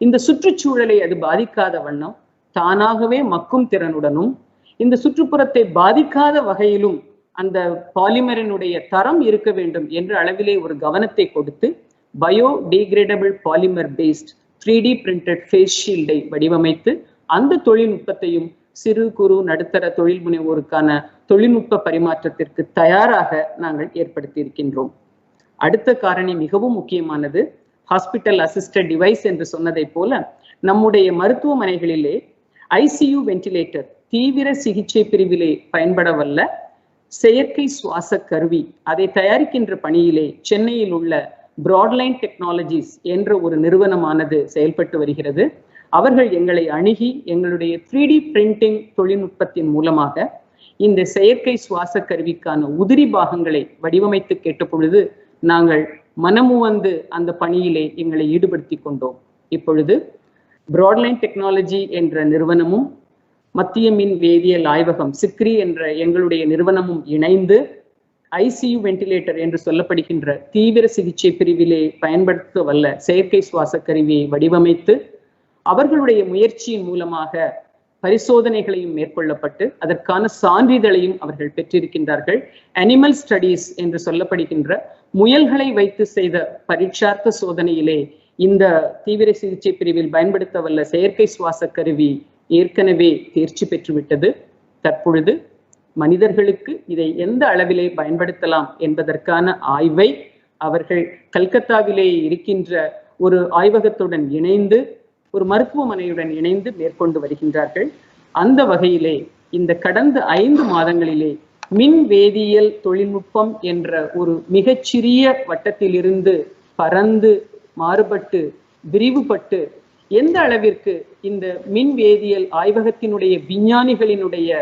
இந்த சுற்றுச்சூழலை அது பாதிக்காத வண்ணம் தானாகவே மக்கும் திறனுடனும் இந்த சுற்றுப்புறத்தை பாதிக்காத வகையிலும் அந்த பாலிமரினுடைய தரம் இருக்க வேண்டும் என்ற அளவிலே ஒரு கவனத்தை கொடுத்து biodegradable polymer based 3D printed face ஷீல்டை வடிவமைத்து அந்த தொழில்நுட்பத்தையும் சிறு குறு நடுத்தர தொழில் முனைவோருக்கான தொழில்நுட்ப பரிமாற்றத்திற்கு தயாராக நாங்கள் ஏற்படுத்தி இருக்கின்றோம். அடுத்த காரணி மிகவும் முக்கியமானது. ஹாஸ்பிட்டல் அசிஸ்டட் டிவைஸ் என்று சொன்னதை போல நம்முடைய மருத்துவமனைகளிலே ICU வென்டிலேட்டர், தீவிர சிகிச்சை பிரிவிலே பயன்படவல்ல செயற்கை சுவாச கருவி, அதை தயாரிக்கின்ற பணியிலே சென்னையில் உள்ள பிராட்லைன் டெக்னாலஜிஸ் என்ற ஒரு நிறுவனமானது செயல்பட்டு வருகிறது. அவர்கள் எங்களை அணுகி எங்களுடைய 3D பிரிண்டிங் தொழில்நுட்பத்தின் மூலமாக இந்த செயற்கை சுவாச கருவிக்கான உதிரி பாகங்களை வடிவமைத்து கேட்ட பொழுது நாங்கள் மனமுவந்து அந்த பணியிலே எங்களை ஈடுபடுத்தி கொண்டோம். இப்பொழுது பிராட்லைன் டெக்னாலஜி என்ற நிறுவனமும் மத்திய மின் வேதியியல் ஆய்வகம் சிக்ரி என்ற எங்களுடைய நிறுவனமும் இணைந்து ஐசியு வென்டிலேட்டர் என்று சொல்லப்படுகின்ற தீவிர சிகிச்சை பிரிவிலே பயன்படுத்த வல்ல செயற்கை சுவாச கருவியை வடிவமைத்து அவர்களுடைய முயற்சியின் மூலமாக பரிசோதனைகளையும் மேற்கொள்ளப்பட்டு அதற்கான சான்றிதழையும் அவர்கள் பெற்றிருக்கின்றார்கள். அனிமல் ஸ்டடீஸ் என்று சொல்லப்படுகின்ற முயல்களை வைத்து செய்த பரீட்சார்த்த சோதனையிலே இந்த தீவிர சிகிச்சை பிரிவில் பயன்படுத்த வல்ல செயற்கை சுவாச கருவி ஏற்கனவே தேர்ச்சி பெற்றுவிட்டது. தற்பொழுது மனிதர்களுக்கு இதை எந்த அளவிலே பயன்படுத்தலாம் என்பதற்கான ஆய்வை அவர்கள் கல்கத்தாவிலே இருக்கின்ற ஒரு ஆய்வகத்துடன் இணைந்து ஒரு மருத்துவமனையுடன் இணைந்து மேற்கொண்டு வருகின்றார்கள். அந்த வகையிலே இந்த கடந்த 5 மாதங்களிலே மின் வேதியியல் தொழில்நுட்பம் என்ற ஒரு மிகச்சிறிய வட்டத்திலிருந்து பறந்து மாறுபட்டு விரிவுபட்டு எந்த அளவிற்கு இந்த மின் வேதியியல் ஆய்வகத்தினுடைய விஞ்ஞானிகளினுடைய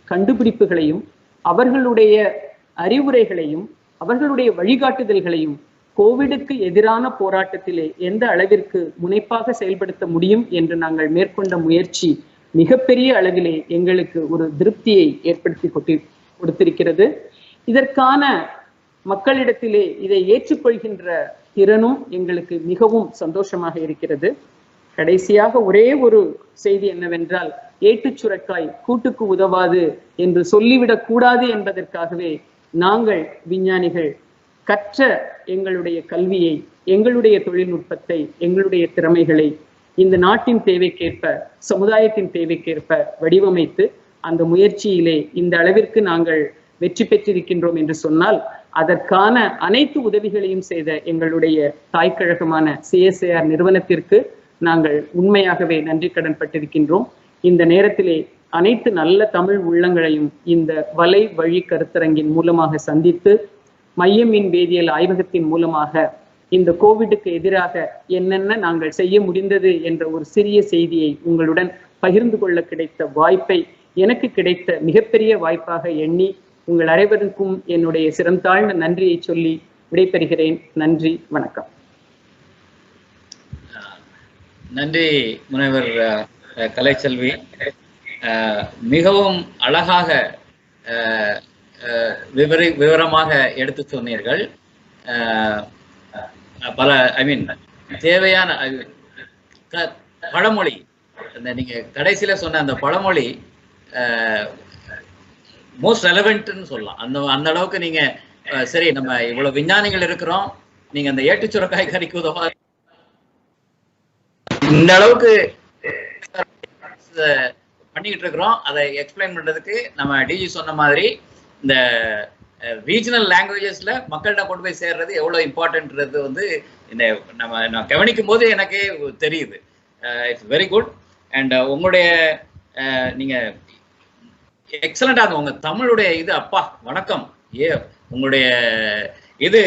கண்டுபிடிப்புகளையும் அவர்களுடைய அறிவுரைகளையும் அவர்களுடைய வழிகாட்டுதல்களையும் கோவிடுக்கு எதிரான போராட்டத்திலே எந்த அளவிற்கு முனைப்பாக செயல்படுத்த முடியும் என்று நாங்கள் மேற்கொண்ட முயற்சி மிகப்பெரிய அளவிலே எங்களுக்கு ஒரு திருப்தியை ஏற்படுத்தி கொடுத்திருக்கிறது. இதற்கான மக்களிடத்திலே இதை ஏற்றுக்கொள்கின்ற திறனும் எங்களுக்கு மிகவும் சந்தோஷமாக இருக்கிறது. கடைசியாக ஒரே ஒரு செய்தி என்னவென்றால், ஏட்டுச் சுரைக்காய் கூட்டுக்கு உதவாது என்று சொல்லிவிடக் கூடாது என்பதற்காகவே நாங்கள் விஞ்ஞானிகள் கற்ற எங்களுடைய கல்வியை, எங்களுடைய தொழில்நுட்பத்தை, எங்களுடைய திறமைகளை இந்த நாட்டின் தேவைக்கேற்ப, சமுதாயத்தின் தேவைக்கேற்ப வடிவமைத்து அந்த முயற்சியிலே இந்த அளவிற்கு நாங்கள் வெற்றி பெற்றிருக்கின்றோம் என்று சொன்னால் அதற்கான அனைத்து உதவிகளையும் செய்த எங்களுடைய தாய்க்கழகமான CSIR நிறுவனத்திற்கு நாங்கள் உண்மையாகவே நன்றி கடன் பட்டிருக்கின்றோம். இந்த நேரத்திலே அனைத்து நல்ல தமிழ் உள்ளங்களையும் இந்த வலை வழி கருத்தரங்கின் மூலமாக சந்தித்து மையமின் வேதியியல் ஆய்வகத்தின் மூலமாக இந்த கோவிடுக்கு எதிராக என்னென்ன நாங்கள் செய்ய முடிந்தது என்ற ஒரு சிறிய செய்தியை உங்களுடன் பகிர்ந்து கொள்ள கிடைத்த வாய்ப்பை எனக்கு கிடைத்த மிகப்பெரிய வாய்ப்பாக எண்ணி உங்கள் அனைவருக்கும் என்னுடைய சிறந்தாழ்ந்த நன்றியை சொல்லி விடைபெறுகிறேன். நன்றி, வணக்கம். நன்றி முனைவர் கலைச்செல்வி. மிகவும் அழகாக விவரமாக எடுத்து சொன்னீர்கள். பல தேவையான பழமொழி, நீங்க கடைசியில சொன்ன அந்த பழமொழி மோஸ்ட் ரெலவென்ட்னு சொல்லலாம். அந்த அளவுக்கு நீங்க சரி, நம்ம இவ்வளவு விஞ்ஞானிகள் இருக்கிறோம், நீங்க அந்த ஏட்டுச்சுரக்காய் கறிக்கு உதவா இந்த அளவுக்கு பண்ணிக்கிட்டு இருக்கிறோம். அதை எக்ஸ்பிளைன் பண்றதுக்கு நம்ம டிஜி சொன்ன மாதிரி இந்த ரீஜனல் லாங்குவேஜஸ்ல மக்கள்கிட்ட கொண்டு போய் சேர்றது எவ்வளவு இம்பார்ட்டன்ட்ன்றது வந்து இந்த நான் கவனிக்கும் போது எனக்கே தெரியுது. It's very good. அண்ட் உங்களுடைய நீங்க எக்ஸலண்டா உங்க தமிழுடைய இது அப்பா வணக்கம். உங்களுடைய இது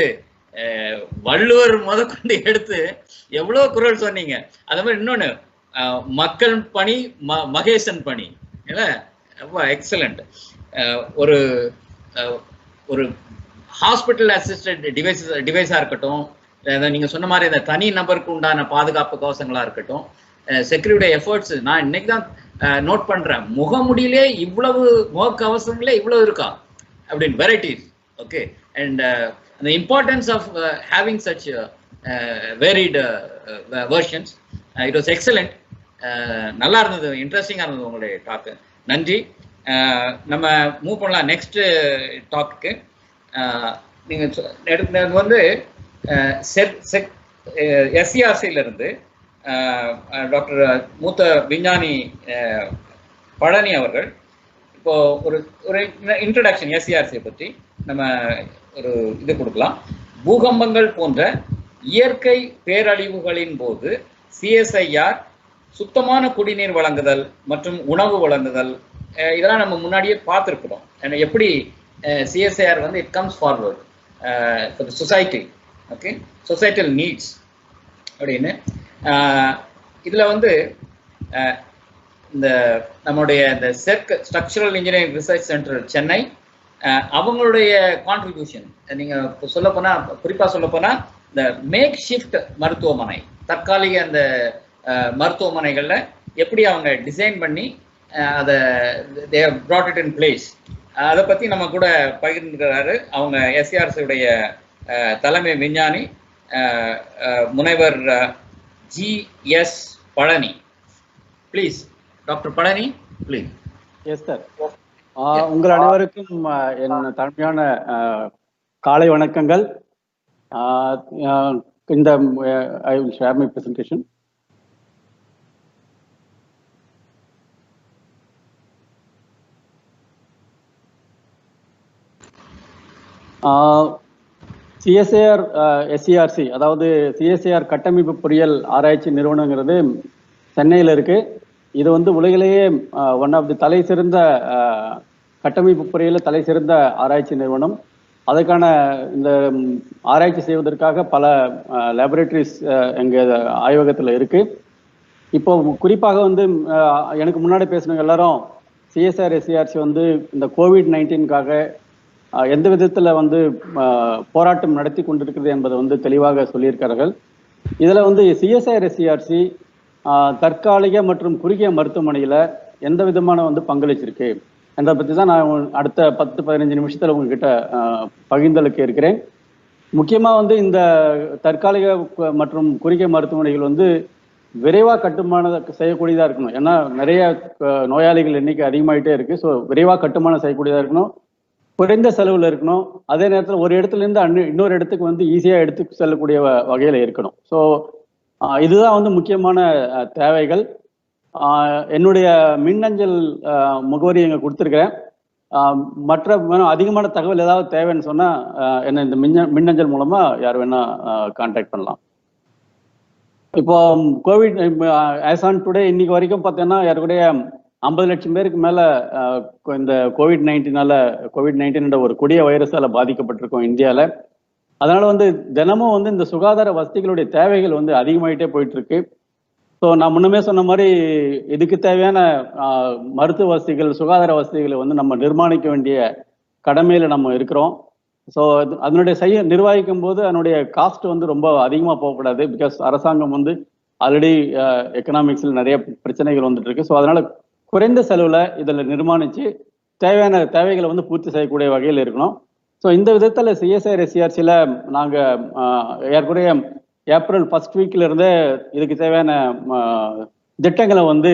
வள்ளுவர் முதற்கொண்டு எடுத்து எவ்வளவு குரல் சொன்னீங்க. அதே மாதிரி இன்னொன்னு மக்கள் பணி மகேசன் பணி, எக்ஸலண்ட். ஒரு ஒரு ஹாஸ்பிட்டல் அசிஸ்டன்ட் டிவைஸா இருக்கட்டும், நீங்க சொன்ன மாதிரி இந்த தனி நபருக்கு உண்டான பாதுகாப்பு கவசங்களா இருக்கட்டும், செக்யூரிட்டி எஃபர்ட்ஸ் நான் இன்னைக்கு தான் நோட் பண்றேன். முகமுடியிலே இவ்வளவு முகக்கவசங்களே இவ்வளவு இருக்கா அப்படின்னு varieties. Okay, and the importance of having such varied versions. It was excellent. நல்லா இருந்தது, இன்ட்ரெஸ்டிங்கா இருந்தது உங்களுடைய டாக்கு. நன்றி. நம்ம மூவ் பண்ணலாம் நெக்ஸ்ட் டாக்கு. நீங்க எடுத்தது வந்து SCRCல இருந்து டாக்டர் மூத்த விஞ்ஞானி பழனி அவர்கள் இப்போ ஒரு இன்ட்ரடக்ஷன் SCRCயை பற்றி நம்ம ஒரு இது கொடுக்கலாம். பூகம்பங்கள் போன்ற இயற்கை பேரழிவுகளின் போது CSIR சுத்தமான குடிநீர் வழங்குதல் மற்றும் உணவு வழங்குதல், இதெல்லாம் நம்ம முன்னாடியே பார்த்துருக்கிறோம். எப்படி CSIR வந்து it comes forward for the society. Okay, societal needs அப்படின்னு இதுல வந்து இந்த நம்மளுடைய இந்த SERC structural engineering research centre Chennai அவங்களுடைய கான்ட்ரிபியூஷன் நீங்க சொல்ல போனா, குறிப்பா சொல்ல போனா இந்த மேக் ஷிஃப்ட் மருத்துவமனை, தற்காலிக அந்த மருத்துவமனைகள்ல எப்படி அவங்க டிசைன் பண்ணி அதை they have brought it in place அதை பற்றி நம்ம கூட பகிர்ந்துக்கிறாரு அவங்க எஸ்சிஆர்சி உடைய தலைமை விஞ்ஞானி முனைவர் GS Palani. Please doctor Palani, please. Yes sir. உங்கள் அனைவருக்கும் என் தாழ்மையான காலை வணக்கங்கள். இந்த I will share my presentation. CSIR SCRC, அதாவது சிஎஸ்ஐஆர் கட்டமைப்பு பொறியியல் ஆராய்ச்சி நிறுவனங்கிறது சென்னையில் இருக்கு. இது வந்து உலகிலேயே ஒன் ஆஃப் தி தலை சிறந்த கட்டமைப்பு பொறியியல் தலை சிறந்த ஆராய்ச்சி நிறுவனம். அதுக்கான இந்த ஆராய்ச்சி செய்வதற்காக பல லேபரேட்டரிஸ் எங்கள் ஆய்வகத்தில் இருக்கு. இப்போ குறிப்பாக வந்து எனக்கு முன்னாடி பேசினவங்க எல்லாரும் சிஎஸ்ஆர் எஸ்சிஆர்சி வந்து இந்த கோவிட்-19க்காக எந்த விதத்தில் வந்து போராட்டம் நடத்தி கொண்டிருக்கிறது என்பதை வந்து தெளிவாக சொல்லியிருக்கிறார்கள். இதில் வந்து சிஎஸ்ஆர் எஸ்சிஆர்சி தற்காலிக மற்றும் குறுகிய மருத்துவமனையில் எந்த விதமான வந்து பங்களிச்சிருக்கு என்பதை பற்றி தான் நான் அடுத்த 10-15 நிமிஷத்தில் உங்ககிட்ட பகிர்ந்தளிக்க இருக்கிறேன். முக்கியமாக வந்து இந்த தற்காலிக மற்றும் குறுகிய மருத்துவமனைகள் வந்து விரைவாக கட்டுமானம் செய்யக்கூடியதாக இருக்கணும். ஏன்னா நிறைய நோயாளிகள் எண்ணிக்கை அதிகமாகிட்டே இருக்குது. ஸோ விரைவாக கட்டுமானம் செய்யக்கூடியதாக இருக்கணும், குறைந்த செலவில் இருக்கணும், அதே நேரத்தில் ஒரு இடத்துலேருந்து இன்னொரு இடத்துக்கு வந்து ஈஸியாக எடுத்து செல்லக்கூடிய வகையில் இருக்கணும். ஸோ இதுதான் வந்து முக்கியமான தேவைகள். என்னுடைய மின்னஞ்சல் முகவரி இங்கே கொடுத்துருக்கிறேன். மற்ற அதிகமான தகவல் ஏதாவது தேவைன்னு சொன்னால் என்ன இந்த மின்னஞ்சல் மூலமாக யார் வேணால் கான்டாக்ட் பண்ணலாம். இப்போ கோவிட் ஆஸ் ஆன் டுடே இன்னைக்கு வரைக்கும் பார்த்தீங்கன்னா யாருடைய 50 லட்சம் பேருக்கு மேலே இந்த கோவிட்-19 ஒரு கொடிய வைரஸால் பாதிக்கப்பட்டிருக்கோம் இந்தியாவில். அதனால வந்து தினமும் வந்து இந்த சுகாதார வசதிகளுடைய தேவைகள் வந்து அதிகமாகிட்டே போயிட்டு இருக்கு. ஸோ நான் முன்னமே சொன்ன மாதிரி இதுக்கு தேவையான மருத்துவ வசதிகள், சுகாதார வசதிகளை வந்து நம்ம நிர்மாணிக்க வேண்டிய கடமையில் நம்ம இருக்கிறோம். ஸோ அதனுடைய நிர்வகிக்கும் போது அதனுடைய காஸ்ட் வந்து ரொம்ப அதிகமாக போகக்கூடாது. பிகாஸ் அரசாங்கம் வந்து ஆல்ரெடி எக்கனாமிக்ஸில் நிறைய பிரச்சனைகள் வந்துட்டு இருக்கு. ஸோ அதனால குறைந்த செலவில் இதில் நிர்மாணித்து தேவையான தேவைகளை வந்து பூர்த்தி செய்யக்கூடிய வகையில் இருக்கணும். ஸோ இந்த விதத்தில் சிஎஸ்ஆர் எஸ்சிஆர்சியில் நாங்கள் ஏற்கனவே ஏப்ரல் 1st வீக்கிலிருந்தே இதுக்கு தேவையான திட்டங்களை வந்து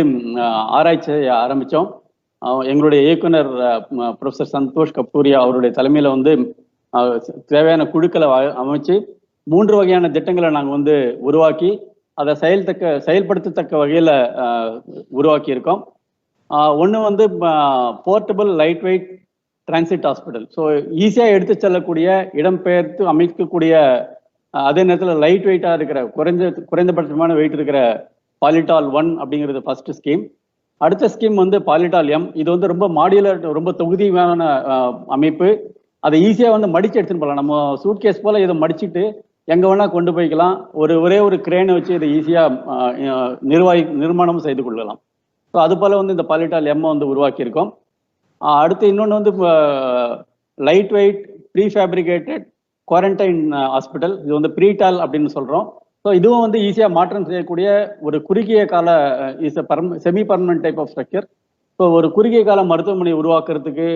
ஆராய்ச்சி ஆரம்பித்தோம். எங்களுடைய இயக்குனர் ப்ரொஃபஸர் சந்தோஷ் கப்தூரியா அவருடைய தலைமையில் வந்து தேவையான குழுக்களை அமைச்சு 3 வகையான திட்டங்களை நாங்கள் வந்து உருவாக்கி அதை செயல்படுத்தத்தக்க வகையில் உருவாக்கி இருக்கோம். ஒன்று வந்து portable light weight transit hospital. So ஈஸியாக எடுத்து செல்லக்கூடிய, இடம்பெயர்த்து அமைக்கக்கூடிய, அதே நேரத்தில் லைட் வெயிட்டாக இருக்கிற குறைந்தபட்சமான வெயிட் இருக்கிற பாலிடால் 1 அப்படிங்கிறது ஃபர்ஸ்ட் ஸ்கீம். அடுத்த ஸ்கீம் வந்து பாலிடால் M. இது வந்து ரொம்ப மாடியுலர், ரொம்ப தொகுதியான அமைப்பு. அதை ஈஸியாக வந்து மடிச்சு எடுத்துன்னு போகலாம். நம்ம சூட்கேஸ் போல் இதை மடிச்சுட்டு எங்கே வேணால் கொண்டு போய்க்கலாம். ஒரே ஒரு கிரேனை வச்சு இதை ஈஸியாக நிர்மாணம் செய்து கொள்ளலாம். ஸோ அது போல் வந்து இந்த பாலிடால் M வந்து உருவாக்கியிருக்கோம். அடுத்து இன்னொன்று வந்து light weight prefabricated quarantine hospital. இது வந்து ப்ரீடால் அப்படின்னு சொல்கிறோம். ஸோ இதுவும் வந்து ஈஸியாக மாற்றம் செய்யக்கூடிய ஒரு குறுகிய கால semi permanent type of structure. So ஒரு குறுகிய கால மருத்துவமனை உருவாக்குறதுக்கு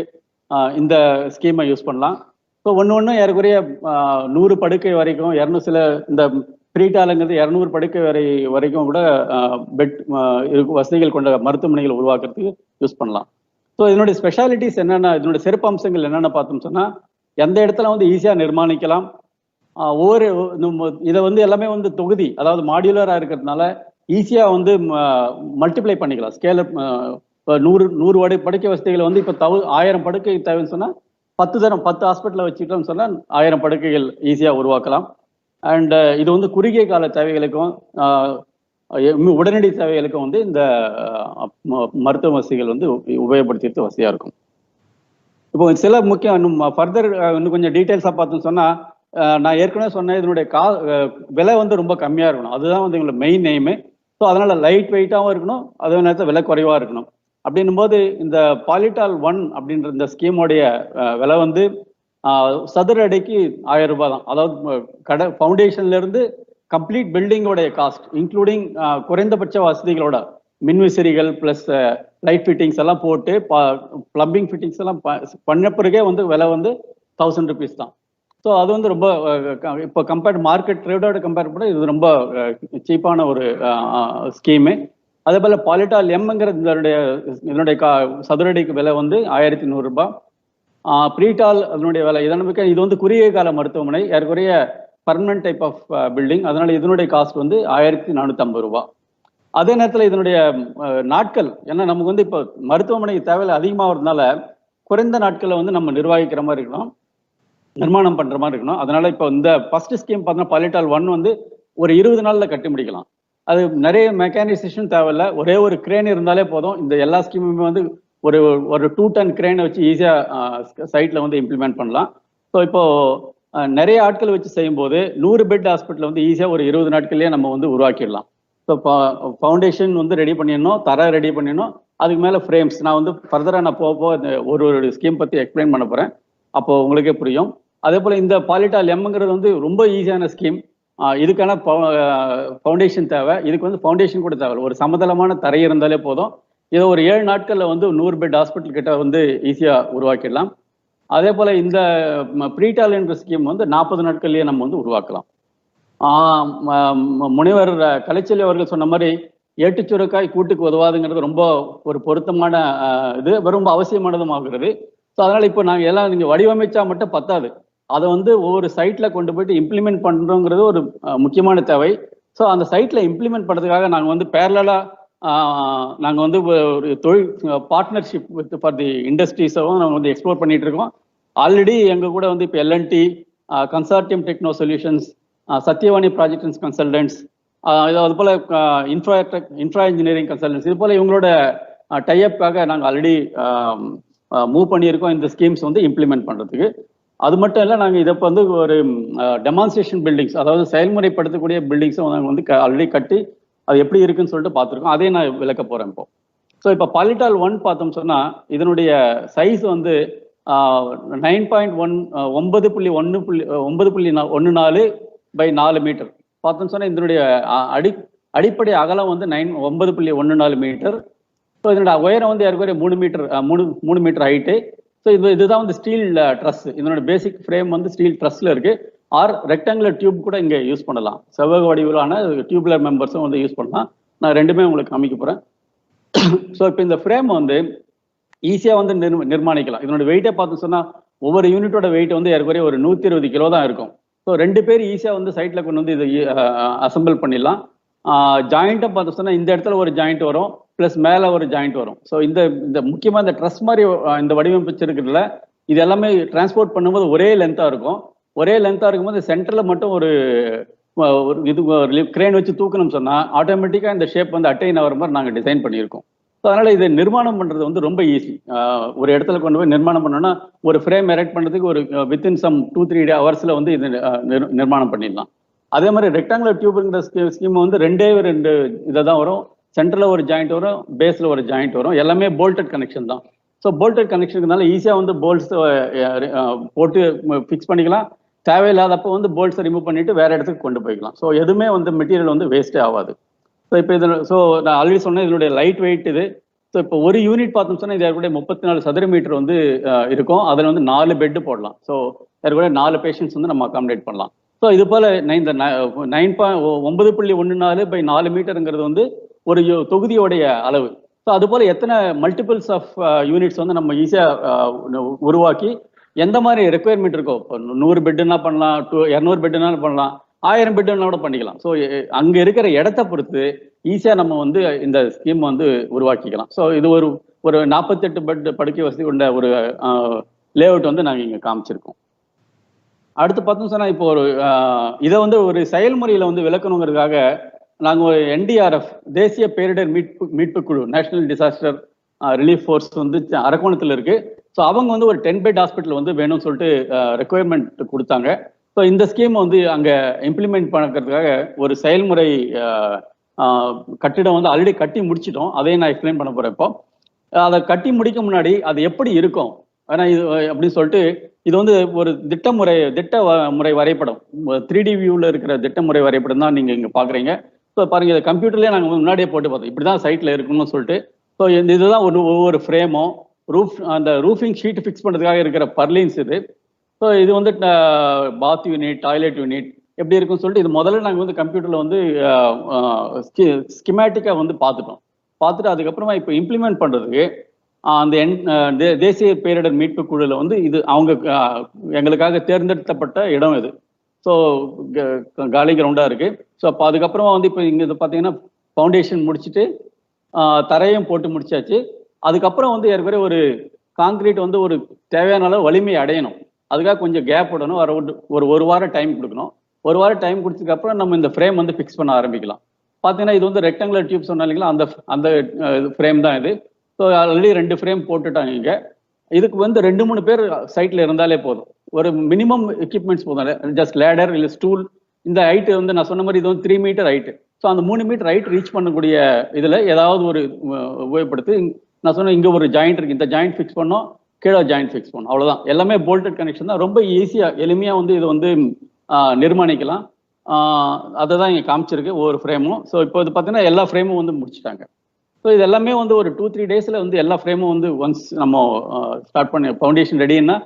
இந்த ஸ்கீமை யூஸ் பண்ணலாம். ஸோ ஒன்று ஏறக்குறைய 100 படுக்கை வரைக்கும், இந்த ப்ரீடாலுங்கிறது 200 படுக்கை வரைக்கும் கூட பெட் வசதிகள் கொண்ட மருத்துவமனைகளை உருவாக்குறதுக்கு யூஸ் பண்ணலாம். ஸோ இதனுடைய ஸ்பெஷாலிட்டிஸ் என்னென்ன, இதனுடைய சிறப்பு அம்சங்கள் என்னென்ன பார்த்தோம்னு சொன்னால், எந்த இடத்துல வந்து ஈஸியாக நிர்மாணிக்கலாம். இதை வந்து எல்லாமே வந்து தொகுதி, அதாவது மாடியுலராக இருக்கிறதுனால ஈஸியாக வந்து மல்டிப்ளை பண்ணிக்கலாம். ஸ்கேல் 100 படுக்கை வசதிகளை வந்து இப்போ 1000 படுக்கை தேவைன்னு சொன்னால் 10 ஹாஸ்பிட்டலை வச்சுட்டோம்னு சொன்னால் 1000 படுக்கைகள் ஈஸியாக உருவாக்கலாம். அண்ட் இது வந்து குறுகிய கால தேவைகளுக்கும் உடனடி தேவைகளுக்கும் வந்து இந்த மருத்துவ வசதிகள் வந்து உபயோகப்படுத்திட்டு வசதியாக இருக்கும். இப்போ சில முக்கியம் இன்னும் ஃபர்தர் இன்னும் கொஞ்சம் டீட்டெயில்ஸாக பார்த்தோம்னு சொன்னால், நான் ஏற்கனவே சொன்னேன் இதனுடைய விலை வந்து ரொம்ப கம்மியாக இருக்கணும். அதுதான் வந்து எங்களோட மெயின் எய்மு. ஸோ அதனால லைட் வெயிட்டாகவும் இருக்கணும், அதே நேரத்தில் விலை குறைவாக இருக்கணும். அப்படின்னும் போது இந்த பாலிடால் 1 அப்படின்ற இந்த ஸ்கீமோடைய விலை வந்து சதுர அடிக்கு 1000 ரூபாய் தான். அதாவது ஃபவுண்டேஷன்லேருந்து கம்ப்ளீட் பில்டிங்கோடைய காஸ்ட் இன்க்ளூடிங் குறைந்தபட்ச வசதிகளோட மின்விசிறிகள் ப்ளஸ் லைட் ஃபிட்டிங்ஸ் எல்லாம் போட்டு பிளம்பிங் ஃபிட்டிங்ஸ் எல்லாம் பண்ண பிறகே வந்து விலை வந்து 1000 rupees தான். ஸோ அது வந்து ரொம்ப இப்போ மார்க்கெட் ரேட்டோட கம்பேர் பண்ண இது ரொம்ப சீப்பான ஒரு ஸ்கீமு. அதே போல் பாலிட்டால் எம்ங்கிறது இதனுடைய சதுரடிக்கு விலை வந்து 1100 ரூபாய். ப்ரீடால் அதனுடைய விலை இது வந்து குறுகிய கால மருத்துவமனை, ஏற்குறைய பர்மனன்ட் டைப் ஆஃப் பில்டிங், அதனால இதனுடைய காஸ்ட் வந்து 1450 ரூபாய். அதே நேரத்தில் இதனுடைய நாட்கள், ஏன்னா நமக்கு வந்து இப்போ மருத்துவமனை தேவையில்லை அதிகமாகிறதுனால குறைந்த நாட்களை வந்து நம்ம நிர்வகிக்கிற மாதிரி இருக்கணும், நிர்மாணம் பண்ற மாதிரி இருக்கணும். அதனால இப்போ இந்த ஃபர்ஸ்ட் ஸ்கீம் பார்த்தீங்கன்னா பாலிட்டால் 1 வந்து ஒரு 20 நாள்ல கட்டி முடிக்கலாம். அது நிறைய மெக்கானைசேஷன் தேவையில்லை, ஒரே ஒரு கிரேன் இருந்தாலே போதும். இந்த எல்லா ஸ்கீமுமே வந்து ஒரு 2 டன் கிரேனை வச்சு ஈஸியா சைட்ல வந்து இம்ப்ளிமெண்ட் பண்ணலாம். ஸோ இப்போ நிறைய ஆட்கள் வச்சு செய்யும்போது 100 பெட் ஹாஸ்பிட்டல் வந்து ஈஸியா ஒரு 20 நாட்கள்லயே நம்ம வந்து உருவாக்கிடலாம். ஸோ ஃபவுண்டேஷன் வந்து ரெடி பண்ணிடணும், தர ரெடி பண்ணிடணும், அதுக்கு மேல ஃப்ரேம்ஸ். நான் வந்து ஃபர்தரா நான் போக ஒரு ஸ்கீம் பத்தி எக்ஸ்பிளைன் பண்ண போறேன், அப்போ உங்களுக்கே புரியும். அதே போல இந்த பாலிட்டால் எம்ங்கிறது வந்து ரொம்ப ஈஸியான ஸ்கீம். இதுக்கான ஃபவுண்டேஷன் தேவை, இதுக்கு வந்து ஃபவுண்டேஷன் கூட தேவை, ஒரு சமதளமான தரை இருந்தாலே போதும். இதை ஒரு 7 நாட்கள்ல வந்து 100 பெட் ஹாஸ்பிட்டல் கிட்ட வந்து ஈஸியா உருவாக்கிடலாம். அதே போல இந்த ப்ரீடால் என்ற ஸ்கீம் வந்து 40 நாட்கள்லயே நம்ம வந்து உருவாக்கலாம். முனைவர் கலைச்செல்வி அவர்கள் சொன்ன மாதிரி ஏட்டுச்சுரக்காய் கூட்டுக்கு உதவாதுங்கிறது ரொம்ப ஒரு பொருத்தமான இது, ரொம்ப அவசியமானதும் ஆகிறது. ஸோ அதனால இப்போ நாங்கள் எல்லாம் நீங்க வடிவமைச்சா மட்டும் பத்தாது, அதை வந்து ஒவ்வொரு சைட்ல கொண்டு போயிட்டு இம்ப்ளிமெண்ட் பண்றோங்கிறது ஒரு முக்கியமான தேவை. ஸோ அந்த சைட்ல இம்ப்ளிமெண்ட் பண்றதுக்காக நாங்கள் வந்து பேரலா நாங்கள் வந்து ஒரு தொழில் பார்ட்னர்ஷிப் வித் ஃபார் தி இண்டஸ்ட்ரீஸும் நாங்கள் வந்து எக்ஸ்ப்ளோர் பண்ணிட்டு இருக்கோம். ஆல்ரெடி எங்கள் கூட வந்து இப்போ LNT, consortium techno solutions, Sathyavani project and consultants, அது போல இன்ஃப்ரா இன்ஜினியரிங் கன்சல்டன்ஸ், இது போல இவங்களோட டைஅப்காக நாங்கள் ஆல்ரெடி மூவ் பண்ணியிருக்கோம் இந்த ஸ்கீம்ஸ் வந்து இம்ப்ளிமெண்ட் பண்ணுறதுக்கு. அது மட்டும் இல்லை, நாங்கள் இதை வந்து ஒரு டெமான்ஸ்ட்ரேஷன் பில்டிங்ஸ், அதாவது செயல்முறைப்படுத்தக்கூடிய பில்டிங்ஸும் நாங்கள் வந்து ஆல்ரெடி கட்டி அது எப்படி இருக்குன்னு சொல்லிட்டு பார்த்துருக்கோம். அதையும் நான் விளக்க போகிறேன் இப்போ. ஸோ இப்போ பாலிட்டால் 1 பார்த்தோம் சொன்னால் இதனுடைய சைஸ் வந்து 9.14 by 4 மீட்டர் பார்த்தோம் சொன்னால் இதனுடைய அடிப்படை அகலம் வந்து 9.14 மீட்டர். ஸோ இதனுடைய உயரம் வந்து ஏற்கனவே 3 மீட்டர் ஹைட்டு. ஸோ இதுதான் வந்து ஸ்டீல் ட்ரஸ், இதனோட பேசிக் ஃப்ரேம் வந்து ஸ்டீல் ட்ரஸ்ல இருக்கு. ஆர் ரெக்டாங்குலர் டியூப் கூட இங்கே யூஸ் பண்ணலாம், செவ்வக வடிவிலான டியூப்லர் மெம்பர்ஸும் வந்து யூஸ் பண்ணலாம். நான் ரெண்டுமே உங்களுக்கு காமிக்க போறேன். ஸோ இப்போ இந்த ஃப்ரேம் வந்து ஈஸியா வந்து நிர்மாணிக்கலாம். இதனோட வெயிட்டை பார்த்து சொன்னா ஒவ்வொரு யூனிட்டோட வெயிட் வந்து ஏற்கனவே ஒரு 120 கிலோ தான் இருக்கும். ஸோ 2 பேர் ஈஸியா வந்து சைட்ல கொண்டு வந்து இதை அசம்பிள் பண்ணிடலாம். ஜாயிண்ட்டை பார்த்து சொன்னா இந்த இடத்துல ஒரு ஜாயிண்ட் வரும், பிளஸ் மேல ஒரு ஜாயிண்ட் வரும். ஸோ இந்த முக்கியமா இந்த ட்ரஸ் மாதிரி இந்த வடிவமைப்பு இருக்கிறதுல இது எல்லாமே டிரான்ஸ்போர்ட் பண்ணும்போது ஒரே லென்த்தா இருக்கும். ஒரே லென்த்தா இருக்கும்போது சென்டர்ல மட்டும் ஒரு கிரேன் வச்சு தூக்கணும்னு சொன்னா ஆட்டோமேட்டிக்கா இந்த ஷேப் வந்து அட்டைன் ஆகிற மாதிரி நாங்கள் டிசைன் பண்ணியிருக்கோம். ஸோ அதனால இதை நிர்மாணம் பண்றது வந்து ரொம்ப ஈஸி. ஒரு இடத்துல கொண்டு போய் நிர்மாணம் பண்ணோம்னா ஒரு ஃப்ரேம் எரெக்ட் பண்ணுறதுக்கு ஒரு வித்தின் சம் 2-3 ஹவர்ஸ்ல வந்து இது நிர்மாணம் பண்ணிடலாம். அதே மாதிரி ரெக்டாங்குலர் டியூப்ங்கிற ஸ்கீம் வந்து 2 இதை தான் வரும். சென்டர்ல ஒரு ஜாயிண்ட் வரும், பேஸ்ல ஒரு ஜாயிண்ட் வரும், எல்லாமே போல்டட் கனெக்ஷன் தான். ஸோ போல்டட் கனெக்ஷனுக்குனால ஈஸியா வந்து போல்ட்ஸ் போட்டு ஃபிக்ஸ் பண்ணிக்கலாம். தேவையில்லாதப்போ வந்து போல்ட்ஸை ரிமூவ் பண்ணிட்டு வேற இடத்துக்கு கொண்டு போய்க்கலாம். ஸோ எதுவுமே வந்து மெட்டீரியல் வந்து வேஸ்டே ஆகாது. ஸோ இப்போ இது நான் ஆல்ரெடி சொன்னேன் இதனுடைய லைட் வெயிட் இது. ஸோ இப்போ ஒரு யூனிட் பார்த்தோம் சொன்னா இது ஏற்கனவே 34 சதுர மீட்டர் வந்து இருக்கும். அதில் வந்து 4 பெட்டு போடலாம். ஸோ ஏற்கனவே 4 பேஷண்ட்ஸ் வந்து நம்ம அகாமடேட் பண்ணலாம். ஸோ இது போல இந்த 9.14 by 4 மீட்டருங்கிறது வந்து ஒரு தொகுதியோடைய அளவு. ஸோ அது போல எத்தனை மல்டிபிள்ஸ் ஆஃப் யூனிட்ஸ் வந்து நம்ம ஈஸியா உருவாக்கி எந்த மாதிரி ரெக்குயர்மெண்ட் இருக்கோ, இப்போ 100 பெட்டுன்னா பண்ணலாம், 200 பெட்டுனாலும் பண்ணலாம், 1000 பெட்டுன்னா கூட பண்ணிக்கலாம். ஸோ அங்க இருக்கிற இடத்த பொறுத்து ஈஸியா நம்ம வந்து இந்த ஸ்கீம் வந்து உருவாக்கிக்கலாம். ஸோ இது ஒரு 48 பெட் படுக்கை வசதி கொண்ட ஒரு லேஅவுட் வந்து நாங்கள் இங்கே காமிச்சிருக்கோம். அடுத்து பார்த்தோம் சொன்னா இப்போ இதை வந்து ஒரு செயல்முறையில வந்து விளக்கணுங்கிறதுக்காக நாங்கள் ஒரு NDRF தேசிய பேரிடர் மீட்பு குழு, நேஷனல் டிசாஸ்டர் ரிலீஃப் ஃபோர்ஸ் வந்து அரக்கோணத்தில் இருக்கு. ஸோ அவங்க வந்து ஒரு 10 பெட் ஹாஸ்பிட்டல் வந்து வேணும்னு சொல்லிட்டு ரெக்குயர்மெண்ட் கொடுத்தாங்க. ஸோ இந்த ஸ்கீம் வந்து அங்கே இம்ப்ளிமெண்ட் பண்ணுறதுக்காக ஒரு செயல்முறை கட்டிடம் வந்து ஆல்ரெடி கட்டி முடிச்சிட்டோம். அதையும் நான் எக்ஸ்பிளைன் பண்ண போறேன். இப்போ அதை கட்டி முடிக்க முன்னாடி அது எப்படி இருக்கும் ஆனா இது அப்படின்னு சொல்லிட்டு இது வந்து ஒரு திட்ட முறை வரைபடம், 3D வியூவில் இருக்கிற திட்டமுறை வரைபடம் தான் நீங்க இங்க பாக்குறீங்க. ஸோ பாருங்க, இதை கம்ப்யூட்டர்லேயே நாங்கள் முன்னாடியே போட்டு பார்த்தோம், இப்படிதான் சைட்ல இருக்கணும்னு சொல்லிட்டு. ஸோ ஸோ இதுதான் ஒவ்வொரு ஃப்ரேமும் அந்த ரூஃபிங் ஷீட் ஃபிக்ஸ் பண்ணுறதுக்காக இருக்கிற பர்லின்ஸ் இது. ஸோ இது வந்து பாத் யூனிட், டாய்லெட் யூனிட் எப்படி இருக்குன்னு சொல்லிட்டு இது முதல்ல நாங்கள் வந்து கம்ப்யூட்டரில் வந்து ஸ்கிமேட்டிக்காக வந்து பார்த்துட்டு அதுக்கப்புறமா இப்போ இம்ப்ளிமெண்ட் பண்ணுறதுக்கு அந்த தேசிய பேரிடர் மீட்பு குழுவில் வந்து இது அவங்க எங்களுக்காக தேர்ந்தெடுக்கப்பட்ட இடம் இது. ஸோ காலி கிரவுண்டாக இருக்குது. ஸோ அப்போ அதுக்கப்புறமா வந்து இப்போ இங்கே இது பார்த்தீங்கன்னா ஃபவுண்டேஷன் முடிச்சுட்டு தரையும் போட்டு முடிச்சாச்சு. அதுக்கப்புறம் வந்து ஏற்கனவே ஒரு காங்கிரீட் வந்து ஒரு தேவையான அளவு வலிமை அடையணும். அதுக்காக கொஞ்சம் கேப் விடணும். ஒரு வாரம் டைம் கொடுக்கணும். ஒரு வாரம் டைம் கொடுத்ததுக்கப்புறம் நம்ம இந்த ஃப்ரேம் வந்து ஃபிக்ஸ் பண்ண ஆரம்பிக்கலாம். பார்த்தீங்கன்னா இது வந்து ரெக்டாங்குலர் டியூப் சொன்னா இல்லைங்களா, அந்த ஃப்ரேம் தான் இது. ஸோ ஆல்ரெடி 2 ஃப்ரேம் போட்டுட்டாங்க இங்கே. இதுக்கு வந்து 2-3 பேர் சைட்டில் இருந்தாலே போதும். ஒரு மினிமம் எக்யூப்மெண்ட்ஸ் போதும். ஜஸ்ட் லேடர் இல்லை ஸ்டூல். இந்த ஹைட்டு வந்து நான் சொன்ன மாதிரி இது வந்து 3 மீட்டர் ஹைட்டு. ஸோ அந்த 3 மீட்டர் ஹைட் ரீச் பண்ணக்கூடிய இதில் ஏதாவது ஒரு உபயோகப்படுத்தி நான் சொன்னேன் இங்கே ஒரு ஜாயிண்ட் இருக்குது, இந்த ஜாயிண்ட் ஃபிக்ஸ் பண்ணோம், கீழே ஜாயிண்ட் ஃபிக்ஸ் பண்ணோம், அவ்வளோதான். எல்லாமே போல்டட் கனெக்ஷன் தான். ரொம்ப ஈஸியாக எளிமையாக வந்து இது வந்து நிர்மாணிக்கலாம். அதை தான் இங்கே காமிச்சிருக்கு ஒவ்வொரு ஃப்ரேமும். ஸோ இப்போ இது பார்த்தீங்கன்னா எல்லா ஃப்ரேமும் வந்து முடிச்சுட்டாங்க. ஸோ இது எல்லாமே வந்து ஒரு 2-3 டேஸில் வந்து எல்லா ஃப்ரேமும் வந்து ஒன்ஸ் நம்ம ஸ்டார்ட் பண்ணி ஃபவுண்டேஷன் ரெடின்னா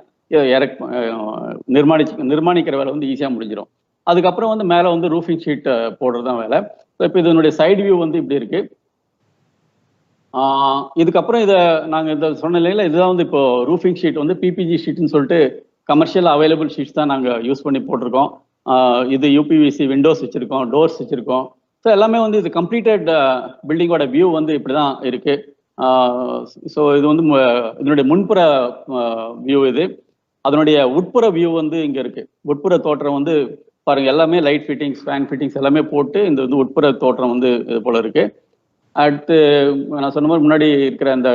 நிர்மாணிக்கிற வேலை வந்து ஈஸியாக முடிஞ்சிடும். அதுக்கப்புறம் வந்து மேலே வந்து ரூஃபிங் ஷீட் போடுறது தான் வேலை. ஸோ இப்போ இதனுடைய சைடு வியூ வந்து இப்படி இருக்கு. இதுக்கப்புறம் இதை நாங்கள் இந்த சொன்ன நிலையில் இதுதான் வந்து இப்போ ரூஃபிங் ஷீட் வந்து பிபிஜி ஷீட்னு சொல்லிட்டு கமர்ஷியல் அவைலபிள் ஷீட்ஸ் தான் நாங்கள் யூஸ் பண்ணி போட்டிருக்கோம். இது யூபிவிசி விண்டோஸ் வச்சுருக்கோம், டோர்ஸ் வச்சுருக்கோம். ஸோ எல்லாமே வந்து இது கம்ப்ளீட்டட் பில்டிங்கோட வியூ வந்து இப்படி தான் இருக்குது. ஸோ இது வந்து இதனுடைய முன்புற வியூ இது. அதனுடைய உட்புற வியூ வந்து இங்கே இருக்குது. உட்புற தோற்றம் வந்து பாருங்கள், எல்லாமே லைட் ஃபிட்டிங்ஸ், ஃபேன் ஃபிட்டிங்ஸ் எல்லாமே போட்டு இந்த வந்து உட்புற தோற்றம் வந்து இது போல் இருக்குது. அடுத்து நான் சொன்ன மாதிரி முன்னாடி இருக்கிற அந்த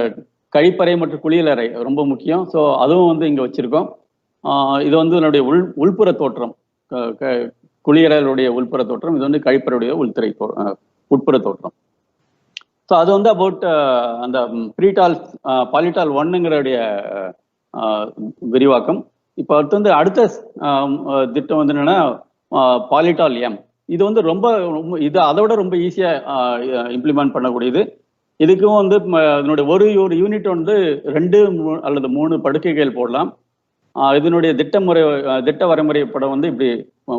கழிப்பறை மற்றும் குளியலறை ரொம்ப முக்கியம். ஸோ அதுவும் வந்து இங்கே வச்சுருக்கோம். இது வந்து என்னுடைய உள்புற தோற்றம், குளியலறையுடைய உள்புற தோற்றம். இது வந்து கழிப்பறையுடைய உட்புற தோற்றம். ஸோ அது வந்து அபவுட் அந்த பாலிடால் 1ங்கிறடைய விரிவாக்கம். இப்போ அடுத்த திட்டம் வந்து என்னன்னா பாலிடால் M. இது வந்து ரொம்ப இது அதை விட ரொம்ப ஈஸியாக இம்ப்ளிமெண்ட் பண்ணக்கூடியது. இதுக்கும் வந்து இதனுடைய ஒரு யூனிட் வந்து 2 அல்லது 3 படுக்கைகள் போடலாம். இதனுடைய திட்ட வரைமுறை படம் வந்து இப்படி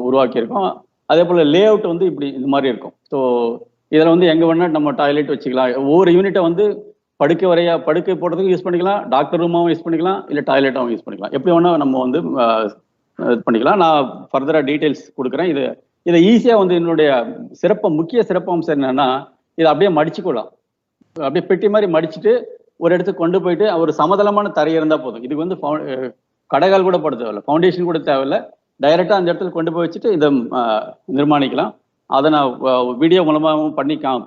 உருவாக்கியிருக்கோம். அதே போல் லே அவுட் வந்து இப்படி இது மாதிரி இருக்கும். ஸோ இதில் வந்து எங்கே வேணால் நம்ம டாய்லெட் வச்சுக்கலாம். ஒவ்வொரு யூனிட்டை வந்து படுக்கை போடுறதுக்கு யூஸ் பண்ணிக்கலாம், டாக்டர் ரூமாகவும் யூஸ் பண்ணிக்கலாம், இல்லை டாய்லெட்டாகவும் யூஸ் பண்ணிக்கலாம். எப்படி வேணால் நம்ம வந்து இது பண்ணிக்கலாம். நான் ஃபர்தராக டீட்டெயில்ஸ் கொடுக்குறேன். இதை ஈஸியாக வந்து என்னுடைய முக்கிய சிறப்பம்சம் என்னன்னா, இதை அப்படியே மடிச்சுக்கலாம். அப்படியே பெட்டி மாதிரி மடிச்சுட்டு ஒரு இடத்துக்கு கொண்டு போயிட்டு ஒரு சமதளமான தரை இருந்தால் போதும். இதுக்கு வந்து கடைகால் கூட போட தேவையில்லை, ஃபவுண்டேஷன் கூட தேவையில்லை. டைரெக்டாக அந்த இடத்துல கொண்டு போய் வச்சுட்டு இதை நிர்மாணிக்கலாம். அதை நான் வீடியோ மூலமாகவும்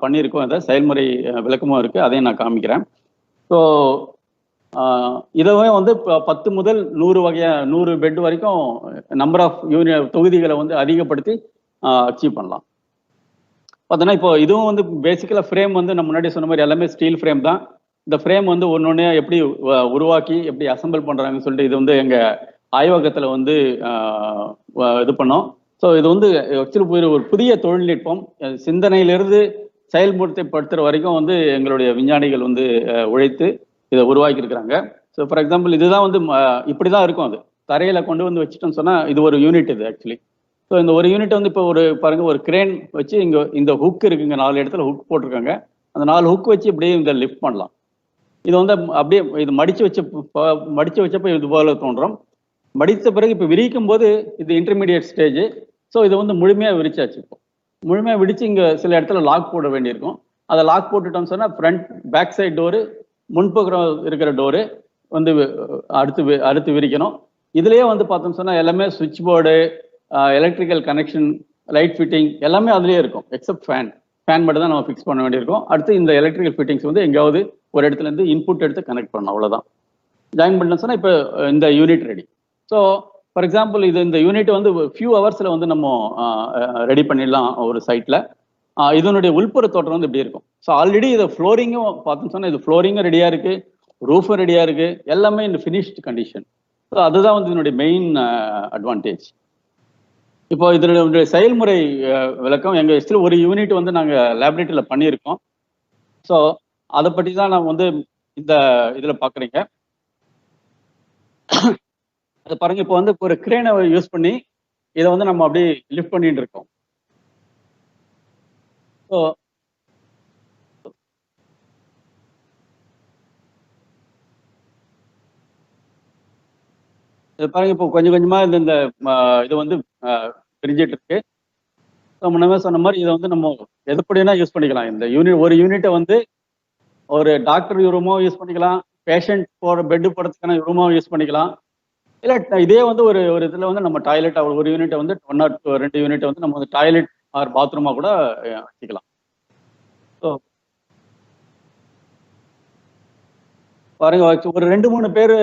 பண்ணியிருக்கோம். அதை செயல்முறை விளக்கமும் இருக்குது, அதையும் நான் காமிக்கிறேன். ஸோ இதவே வந்து 10 முதல் 100 பெட் வரைக்கும் நம்பர் ஆஃப் தொகுதிகளை வந்து அதிகப்படுத்தி அச்சீவ் பண்ணலாம். பார்த்தோன்னா இப்போ இதுவும் வந்து பேசிக்கலாக ஃப்ரேம் வந்து நம்ம முன்னாடி சொன்ன மாதிரி எல்லாமே ஸ்டீல் ஃப்ரேம் தான். இந்த ஃப்ரேம் வந்து ஒன்று எப்படி உருவாக்கி எப்படி அசம்பிள் பண்ணுறாங்கன்னு சொல்லிட்டு இது வந்து எங்கள் ஆய்வகத்தில் வந்து இது பண்ணோம். ஸோ இது வந்து ஆக்சுவலி ஒரு புதிய தொழில்நுட்பம். சிந்தனையிலிருந்து செயல்முறைப்படுத்துகிற வரைக்கும் வந்து எங்களுடைய விஞ்ஞானிகள் வந்து உழைத்து இதை உருவாக்கியிருக்கிறாங்க. ஸோ ஃபார் எக்ஸாம்பிள் இதுதான் வந்து இப்படி தான் இருக்கும். அது தரையில் கொண்டு வந்து வச்சுட்டோன்னு சொன்னால் இது ஒரு யூனிட் இது ஆக்சுவலி. ஸோ இந்த ஒரு யூனிட் வந்து இப்போ பாருங்கள், ஒரு கிரேன் வச்சு இந்த ஹுக் இருக்குங்க, 4 இடத்துல ஹுக் போட்டிருக்காங்க. அந்த 4 ஹுக் வச்சு இப்படியே இந்த லிஃப்ட் பண்ணலாம். இது வந்து அப்படியே இது மடித்து வச்சப்போ இது போல தோன்றும். மடித்த பிறகு இப்போ விரிக்கும் போது இது இன்டர்மீடியட் ஸ்டேஜ். ஸோ இதை வந்து முழுமையாக விரிச்சாச்சு. இப்போ முழுமையாக விரித்து இங்கே சில இடத்துல லாக் போட வேண்டியிருக்கும். அதை லாக் போட்டுட்டோம்னு சொன்னால் பேக் சைடு டோரு, முன்பக்கம் இருக்கிற டோரு வந்து அடுத்து விரிக்கணும். இதுலேயே வந்து பார்த்தோம்னு சொன்னால் எல்லாமே சுவிட்ச் board, electrical connection, light fitting எல்லாமே அதுலேயே இருக்கும். எக்ஸப்ட் ஃபேன் மட்டும் தான் நம்ம ஃபிக்ஸ் பண்ண வேண்டியிருக்கும். அடுத்து இந்த எலக்ட்ரிக்கல் ஃபிட்டிங்ஸ் வந்து எங்கேயாவது ஒரு இடத்துலேருந்து இன்புட் எடுத்து கனெக்ட் பண்ணணும், அவ்வளோதான். ஜாயின் பண்ண சொன்னால் இப்போ இந்த unit ready. So for example இந்த யூனிட் வந்து ஃபியூ ஹவர்ஸில் வந்து நம்ம ரெடி பண்ணிடலாம் ஒரு சைட்டில். இதனுடைய உள்புற தோற்றம் வந்து இப்படி இருக்கும். ஸோ ஆல்ரெடி இதை ஃப்ளோரிங்கும் பார்த்தோம்னு சொன்னால் இது ஃப்ளோரிங்கும் ரெடியாக இருக்குது, ரூஃபும் ரெடியாக இருக்குது, எல்லாமே இந்த ஃபினிஷ்டு கண்டிஷன். ஸோ அதுதான் வந்து இதனுடைய மெயின் அட்வான்டேஜ். இப்போ இதனுடைய செயல்முறை விளக்கம் எங்கள் ஒரு யூனிட் வந்து நாங்கள் லேபரேட்டரியில் பண்ணியிருக்கோம். ஸோ அதை பற்றி தான் நான் வந்து இந்த இதில் பார்க்குறீங்க. அது பாருங்க, இப்போ வந்து ஒரு கிரேனை யூஸ் பண்ணி இதை வந்து நம்ம அப்படியே லிஃப்ட் பண்ணிட்டு இருக்கோம். ஸோ இது பாருங்க, இப்போ கொஞ்சம் கொஞ்சமா இந்த இது வந்து பிரிஞ்சிட்டு இருக்கு. ஸோ முன்னமே சொன்ன மாதிரி இதை வந்து நம்ம எதுப்படினா யூஸ் பண்ணிக்கலாம். இந்த ஒரு யூனிட்டை வந்து ஒரு டாக்டர் ரூமாவும் யூஸ் பண்ணிக்கலாம், பேஷண்ட் போகிற பெட்டு போடுறதுக்கான ரூமாவும் யூஸ் பண்ணிக்கலாம். இல்லை இதே வந்து ஒரு இதில் வந்து நம்ம டாய்லெட் ஒரு யூனிட்டை வந்து 1 or 2 யூனிட்டை வந்து நம்ம வந்து டாய்லெட் ஆர் பாத்ரூமாக கூட வச்சுக்கலாம். ஸோ பாருங்க, ஒரு 2-3 பேர்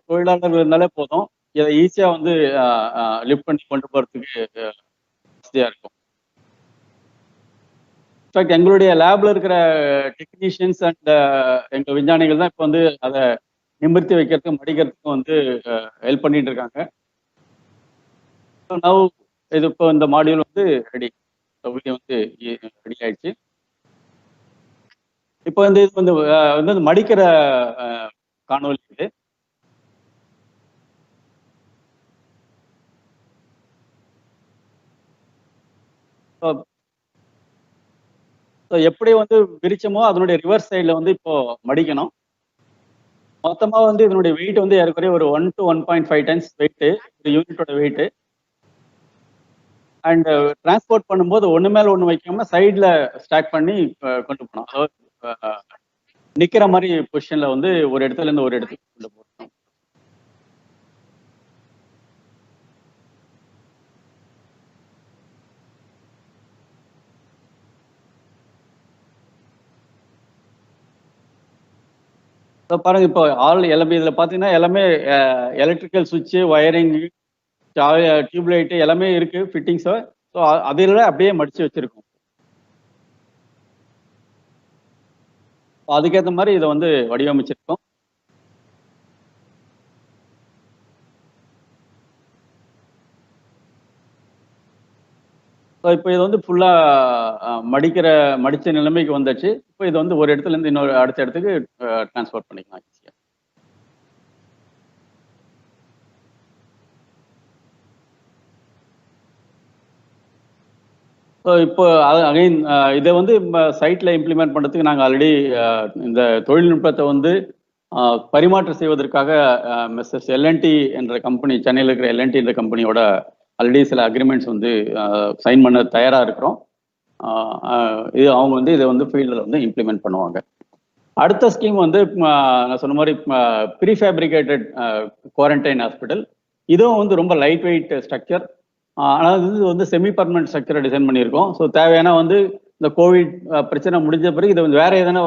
தொழிலாளர்கள் இருந்தாலே போதும், இதை ஈஸியாக வந்து லிஃப்ட் பண்ணி கொண்டு போகிறதுக்கு வசதியாக இருக்கும். இன்ஃபேக்ட் எங்களுடைய லேப்ல இருக்கிற டெக்னீஷியன்ஸ் அண்ட் எங்கள் விஞ்ஞானிகள் தான் இப்போ வந்து அதை நிமிர்த்தி வைக்கிறதுக்கும் மடிக்கிறதுக்கும் வந்து ஹெல்ப் பண்ணிட்டு இருக்காங்க. இது இப்போ இந்த மாடியூல் வந்து ரெடி, வீடியோ வந்து ரெடி ஆயிடுச்சு. இப்போ வந்து இது வந்து மடிக்கிற காணொலி இது. எப்படி வந்து விரிச்சமோ அதனுடைய ரிவர்ஸ் சைடில் வந்து இப்போ மடிக்கணும். மொத்தமா வந்து இதனுடைய வெயிட் வந்து ஏற்கனவே ஒரு 1 to 1.5 tons வெயிட், ஒரு யூனிட்டோட வெயிட். அண்ட் டிரான்ஸ்போர்ட் பண்ணும்போது ஒன்று மேல ஒன்று வைக்காம சைட்ல ஸ்டாக் பண்ணி கொண்டு போனோம். அதாவது நிக்கிற மாதிரி பொசிஷன்ல வந்து ஒரு இடத்துல இருந்து ஒரு இடத்துக்கு கொண்டு போகணும். பாருங்க, இப்போ எல்லாமே இதுல பாத்தீங்கன்னா எல்லாமே எலக்ட்ரிக்கல் சுவிட்சு, வயரிங், டியூப்லைட் எல்லாமே இருக்கு ஃபிட்டிங்ஸ். ஸோ அதில் அப்படியே மடிச்சு வச்சிருக்கோம். அதுக்கேற்ற மாதிரி இதை வந்து வடிவமைச்சிருக்கோம். ஸோ இப்போ இது வந்து ஃபுல்லா மடிச்ச நிலைமைக்கு வந்துச்சு. இப்போ இது வந்து ஒரு இடத்துல இருந்து இன்னொரு அடுத்த இடத்துக்கு டிரான்ஸ்போர்ட் பண்ணிக்கலாம் ஈஸியா. ஸோ இப்போ அகைன் இதை வந்து சைட்ல இம்ப்ளிமெண்ட் பண்ணுறதுக்கு நாங்கள் ஆல்ரெடி இந்த தொழில்நுட்பத்தை வந்து பரிமாற்றம் செய்வதற்காக மிஸ்ஸஸ் எல்என்டி என்ற கம்பெனி, சென்னையில் இருக்கிற எல்என்டி என்ற கம்பெனியோட ஆல்ரெடி சில அக்ரிமெண்ட்ஸ் வந்து சைன் பண்ண தயாராக இருக்கிறோம். இது அவங்க வந்து இதை வந்து ஃபீல்டில் வந்து இம்ப்ளிமெண்ட் பண்ணுவாங்க. அடுத்த ஸ்கீம் வந்து நான் சொன்ன மாதிரி ப்ரீஃபேப்ரிகேட்டட் குவாரண்டைன் ஹாஸ்பிட்டல். இதுவும் வந்து ரொம்ப லைட் வெயிட் ஸ்ட்ரக்சர். ஆனால் இது வந்து செமி பர்மனன்ட் ஸ்ட்ரக்சரை டிசைன் பண்ணியிருக்கோம். ஸோ தேவையான வந்து இந்த கோவிட் பிரச்சனை முடிஞ்ச பிறகு இதை வந்து வேற எதனா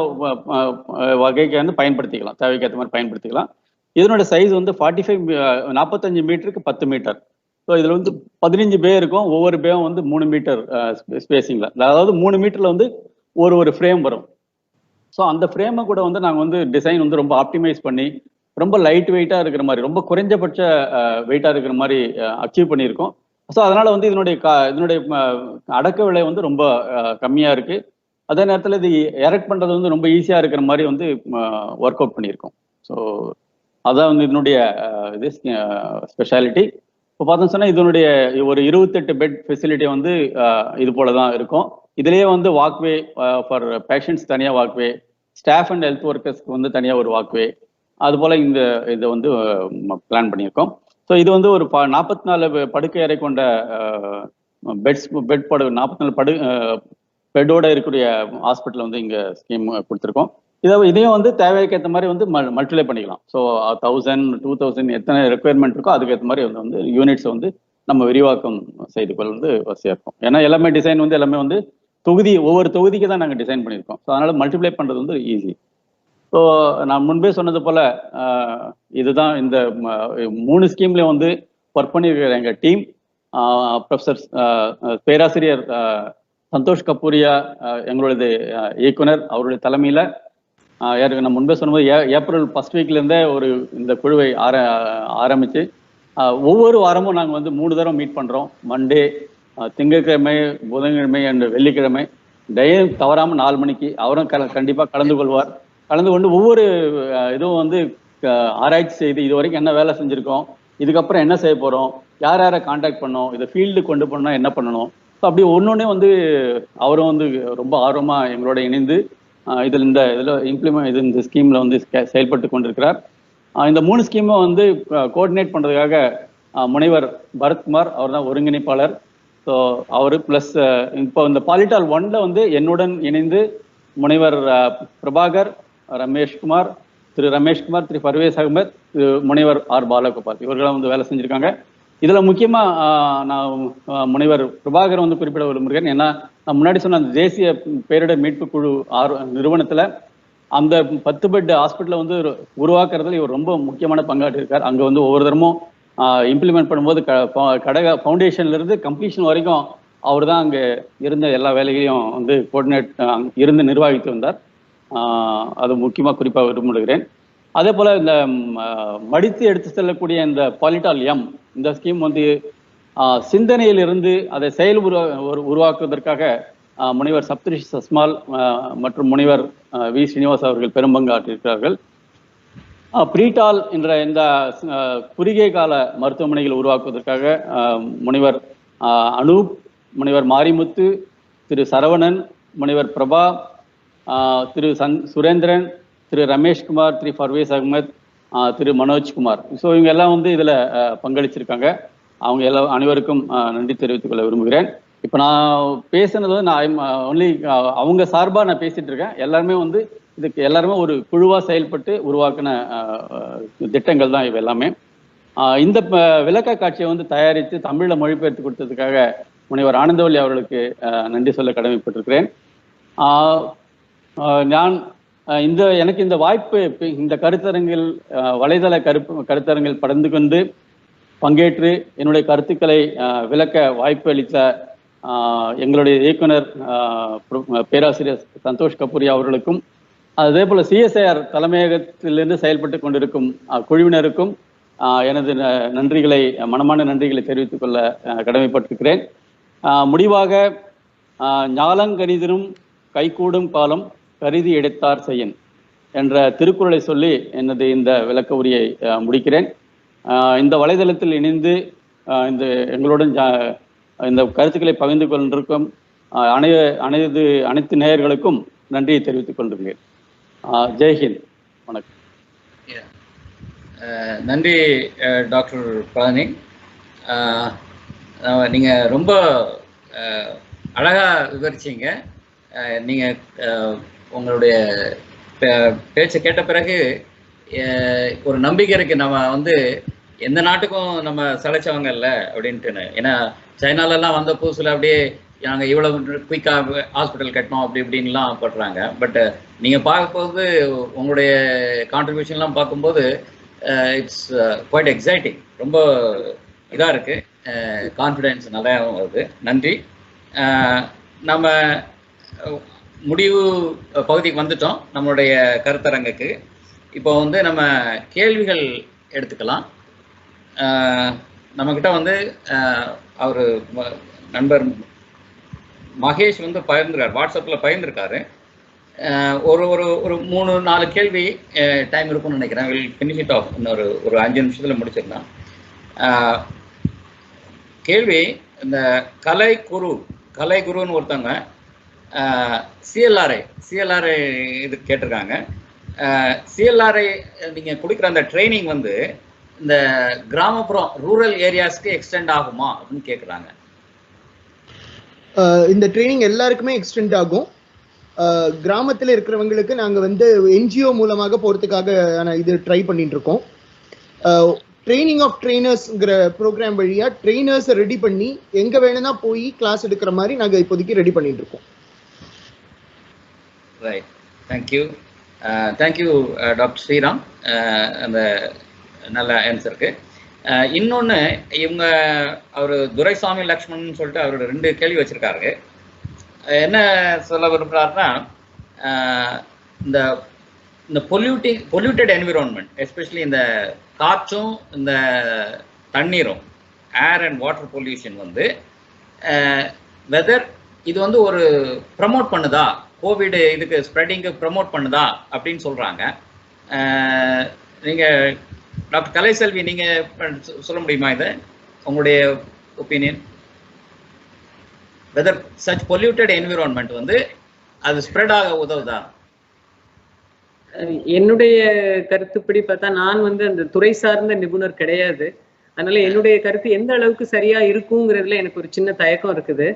வகைக்கு வந்து பயன்படுத்திக்கலாம், தேவைக்கு ஏற்ற மாதிரி பயன்படுத்திக்கலாம். இதனோட சைஸ் வந்து 45 மீட்டருக்கு 10 மீட்டர். ஸோ இதில் வந்து 15 பே இருக்கும். ஒவ்வொரு பேவும் வந்து 3 மீட்டர் ஸ்பேசிங்கில், அதாவது 3 மீட்டரில் வந்து ஒரு ஃப்ரேம் வரும். ஸோ அந்த ஃப்ரேமை கூட வந்து நாங்கள் வந்து டிசைன் வந்து ரொம்ப ஆப்டிமைஸ் பண்ணி ரொம்ப லைட் வெயிட்டாக இருக்கிற மாதிரி, ரொம்ப குறைஞ்சபட்ச வெயிட்டாக இருக்கிற மாதிரி அச்சீவ் பண்ணியிருக்கோம். ஸோ அதனால வந்து இதனுடைய அடக்க விலை வந்து ரொம்ப கம்மியாக இருக்கு. அதே நேரத்தில் இது எரெக்ட் பண்ணுறது வந்து ரொம்ப ஈஸியாக இருக்கிற மாதிரி வந்து ஒர்க் அவுட் பண்ணியிருக்கோம். ஸோ அதான் வந்து இதனுடைய இது ஸ்பெஷாலிட்டி. இப்போ பார்த்தோம்னு சொன்னால் இதனுடைய ஒரு 28 பெட் ஃபெசிலிட்டி வந்து இது போல தான் இருக்கும். இதுலேயே வந்து வாக்வே ஃபார் பேஷண்ட்ஸ் தனியாக வாக்வே, ஸ்டாஃப் அண்ட் ஹெல்த் ஒர்க்கர்ஸ்க்கு வந்து தனியாக ஒரு வாக்வே, அதுபோல் இதை வந்து பிளான் பண்ணியிருக்கோம். ஸோ இது வந்து ஒரு 44 படுக்கை அறை கொண்ட பெட் 44 பெட்டோட இருக்கக்கூடிய ஹாஸ்பிட்டல் வந்து இங்கே ஸ்கீம் கொடுத்துருக்கோம். இதையும் வந்து தேவைக்கு ஏற்ற மாதிரி வந்து மல்டிப்ளை பண்ணிக்கலாம். ஸோ 1000, 2000 எத்தனை ரெக்குயர்மெண்ட் இருக்கோ அதுக்கேற்ற மாதிரி வந்து யூனிட்ஸ் வந்து நம்ம விரிவாக்கம் செய்து கொள்ள வந்து வசதியாக இருக்கும். ஏன்னா எல்லாமே டிசைன் வந்து எல்லாமே வந்து ஒவ்வொரு தொகுதிக்கு தான் நாங்கள் டிசைன் பண்ணியிருக்கோம். ஸோ அதனால மல்டிப்ளை பண்ணுறது வந்து ஈஸி. ஸோ நான் முன்பே சொன்னது போல இதுதான் இந்த 3 ஸ்கீம்லேயும் வந்து ஒர்க் பண்ணியிருக்கிற எங்கள் டீம். ப்ரொஃபசர் பேராசிரியர் சந்தோஷ் கபூரியா எங்களுடைய இயக்குனர், அவருடைய தலைமையில் நான் முன்பே சொன்னபோது ஏப்ரல் 1st வீக்லேருந்தே இந்த குழுவை ஆரம்பித்து ஒவ்வொரு வாரமும் நாங்கள் வந்து 3 தடவை மீட் பண்ணுறோம். மண்டே, திங்கட்கிழமை, புதன்கிழமை அண்ட் வெள்ளிக்கிழமை. டெய்லியும் தவறாமல் 4 மணிக்கு அவரும் கண்டிப்பாக கலந்து கொள்வார். கலந்து கொண்டு ஒவ்வொரு இதுவும் வந்து ஆராய்ச்சி செய்து இது வரைக்கும் என்ன வேலை செஞ்சுருக்கோம், இதுக்கப்புறம் என்ன செய்ய போகிறோம், யார் யாரை காண்டாக்ட் பண்ணோம், இதை ஃபீல்டு கொண்டு போனால் என்ன பண்ணணும், ஸோ அப்படி ஒன்னொன்னே வந்து அவரும் வந்து ரொம்ப ஆர்வமாக எங்களோட இணைந்து இதில் இந்த ஸ்கீமில் வந்து செயல்பட்டு கொண்டிருக்கிறார். இந்த 3 ஸ்கீமை வந்து கோஆர்டினேட் பண்ணுறதுக்காக முனைவர் பரத்குமார் அவர் தான் ஒருங்கிணைப்பாளர். ஸோ அவர் ப்ளஸ் இப்போ இந்த பாலிட்டால் 1ல் வந்து என்னுடன் இணைந்து முனைவர் பிரபாகர், ரமேஷ்குமார், திரு பர்வேஸ் அகமத், முனைவர் ஆர் பாலகோபால் இவர்களும் வந்து வேலை செஞ்சுருக்காங்க. இதில் முக்கியமாக நான் முனைவர் பிரபாகர் வந்து குறிப்பிட விரும்புகிறேன். ஏன்னா நான் முன்னாடி சொன்ன அந்த தேசிய பேரிடர் மீட்பு குழு நிறுவனத்தில் அந்த 10 பெட் ஹாஸ்பிட்டலை வந்து உருவாக்குறதுல இவர் ரொம்ப முக்கியமான பங்காற்றிருக்கார். அங்கே வந்து ஒவ்வொரு தரமும் இம்ப்ளிமெண்ட் பண்ணும்போது ஃபவுண்டேஷன்லேருந்து கம்ப்ளீஷன் வரைக்கும் அவர் தான் அங்கே இருந்த எல்லா வேலைகளையும் வந்து கோஆர்டினேட் இருந்து நிர்வகித்து வந்தார். அது முக்கியமாக குறிப்பாக விரும்புகிறேன். அதே போல் இந்த மடித்து எடுத்து செல்லக்கூடிய இந்த பாலிட்டால் இந்த ஸ்கீம் வந்து சிந்தனையிலிருந்து அதை செயல் உருவாக்குவதற்காக முனைவர் சப்தரிஷி சஸ்மால் மற்றும் முனைவர் வி ஸ்ரீனிவாஸ் அவர்கள் பெரும்பங்காற்றிருக்கிறார்கள். ப்ரீடால் என்ற இந்த குறுகிய கால மருத்துவமனைகள் உருவாக்குவதற்காக முனைவர் அனூப், முனைவர் மாரிமுத்து, திரு சரவணன், முனைவர் பிரபா, திரு சுரேந்திரன், திரு ரமேஷ்குமார், திரு பர்வேஸ் அகமத், திரு மனோஜ்குமார். ஸோ இவங்க எல்லாம் வந்து இதில் பங்களிச்சிருக்காங்க. அவங்க அனைவருக்கும் நன்றி தெரிவித்துக் கொள்ள விரும்புகிறேன். இப்போ நான் பேசுனது வந்து நான் ஒன்லி அவங்க சார்பாக நான் பேசிட்டு இருக்கேன். எல்லாருமே வந்து இதுக்கு எல்லாருமே ஒரு குழுவாக செயல்பட்டு உருவாக்கின திட்டங்கள் தான் இவை எல்லாமே. இந்த விளக்க காட்சியை வந்து தயாரித்து தமிழில் மொழிபெயர்த்து கொடுத்ததுக்காக முனைவர் ஆனந்தவல்லி அவர்களுக்கு நன்றி சொல்ல கடமைப்பட்டிருக்கிறேன். நான் எனக்கு இந்த வாய்ப்பு இந்த கருத்தரங்கில் வலைதள கருத்தரங்கில் படந்து கொண்டு பங்கேற்று என்னுடைய கருத்துக்களை விளக்க வாய்ப்பு அளித்த எங்களுடைய இயக்குனர் பேராசிரியர் சந்தோஷ் கபூரியா அவர்களுக்கும், அதே போல சிஎஸ்ஐஆர் தலைமையகத்திலிருந்து செயல்பட்டு கொண்டிருக்கும் குழுவினருக்கும் எனது மனமான நன்றிகளை தெரிவித்துக் கொள்ள கடமைப்பட்டிருக்கிறேன். முடிவாக ஞாலங்கனிதனும் கைகூடும் காலம் கருதி எடுத்தார் செய்யன் என்ற திருக்குறளை சொல்லி எனது இந்த விளக்க உரையை முடிக்கிறேன். இந்த வலைதளத்தில் இணைந்து எங்களுடன் இந்த கருத்துக்களை பகிர்ந்து கொண்டிருக்கும் அனைத்து நேயர்களுக்கும் நன்றியை தெரிவித்துக் கொண்டிருக்கிறேன். ஜெய்ஹிந்த், வணக்கம். நன்றி டாக்டர் பழனி. நீங்கள் ரொம்ப அழகாக விவரிச்சிங்க. நீங்கள் உங்களுடைய பேச்சை கேட்ட பிறகு ஒரு நம்பிக்கை இருக்குது, நம்ம வந்து எந்த நாட்டுக்கும் நம்ம சளைச்சவங்க இல்லை அப்படின்ட்டுன்னு. ஏன்னா சைனாலெல்லாம் வந்த புதுசில் அப்படியே நாங்கள் இவ்வளோ குயிக்காக ஹாஸ்பிட்டல் கட்டணும் அப்படி இப்படின்லாம் படுறாங்க. பட் நீங்கள் பார்க்கும்போது உங்களுடைய கான்ட்ரிபியூஷன்லாம் பார்க்கும்போது இட்ஸ் குவைட் எக்ஸைட்டிங். ரொம்ப இதாக இருக்குது, கான்ஃபிடென்ஸ் நல்லா வருது. நன்றி. நம்ம முடிவு பகுதிக்கு வந்துட்டோம் நம்மளுடைய கருத்தரங்குக்கு. இப்போ வந்து நம்ம கேள்விகள் எடுத்துக்கலாம். நம்மக்கிட்ட வந்து அவர் நண்பர் மகேஷ் வந்து பகிர்ந்துருக்கார், வாட்ஸ்அப்பில் பகிர்ந்துருக்காரு. ஒரு ஒரு ஒரு 3-4 கேள்வி டைம் இருக்கும்னு நினைக்கிறேன். Will finish it of. இன்னொரு 5 நிமிஷத்தில் முடிச்சிடலாம். கேள்வி, இந்த கலைகுருன்னு ஒருத்தவங்க சிஎல்ஆர்ஐ இது கேட்டிருக்காங்க. சிஎல்ஆர்ஐ நீங்கள் கொடுக்குற அந்த ட்ரைனிங் வந்து இந்த கிராமப்புறம் ரூரல் ஏரியாஸ்க்கு எக்ஸ்டெண்ட் ஆகுமா அப்படின்னு கேட்குறாங்க. இந்த ட்ரைனிங் எல்லாருக்குமே எக்ஸ்டெண்ட் ஆகும். கிராமத்தில் இருக்கிறவங்களுக்கு நாங்கள் வந்து என்ஜிஓ மூலமாக போகிறதுக்காக இது ட்ரை பண்ணிட்டு இருக்கோம். ட்ரைனிங் ஆஃப் ட்ரெயினர்ஸ்ங்கிற ப்ரோக்ராம் வழியாக ட்ரெயினர்ஸை ரெடி பண்ணி எங்கே வேணும்னா போய் கிளாஸ் எடுக்கிற மாதிரி நாங்கள் இப்போதைக்கு ரெடி பண்ணிட்டு இருக்கோம். Right, thank you. Thank you doctor Sriram, அந்த நல்ல ஆன்சருக்கு. இன்னொன்று, அவர் துரைசாமி லக்ஷ்மணன் சொல்லிட்டு அவரோட 2 கேள்வி வச்சுருக்காரு. என்ன சொல்ல விரும்புகிறாருன்னா, இந்த பொல்யூட்டட் என்விரான்மெண்ட், எஸ்பெஷலி இந்த காற்றும் இந்த தண்ணீரும், ஏர் அண்ட் வாட்டர் பொல்யூஷன் வந்து வெதர் இது வந்து ஒரு ப்ரமோட் பண்ணுதா கோவிட் இதுக்கு ஸ்ப்ரெட்டிங்கு ப்ரமோட் பண்ணுதா அப்படின்னு சொல்கிறாங்க. நீங்கள் டாக்டர் கலைசெல்வி நீங்கள் சொல்ல முடியுமா இதை, உங்களுடைய opinion? Whether such polluted environment வந்து அது ஸ்ப்ரெட் ஆக உதவுதா? என்னுடைய கருத்துப்படி பார்த்தா நான் வந்து அந்த துறை சார்ந்த நிபுணர் கிடையாது. அதனால என்னுடைய கருத்து எந்த அளவுக்கு சரியா இருக்குங்கிறதுல எனக்கு ஒரு சின்ன தயக்கம் இருக்குது.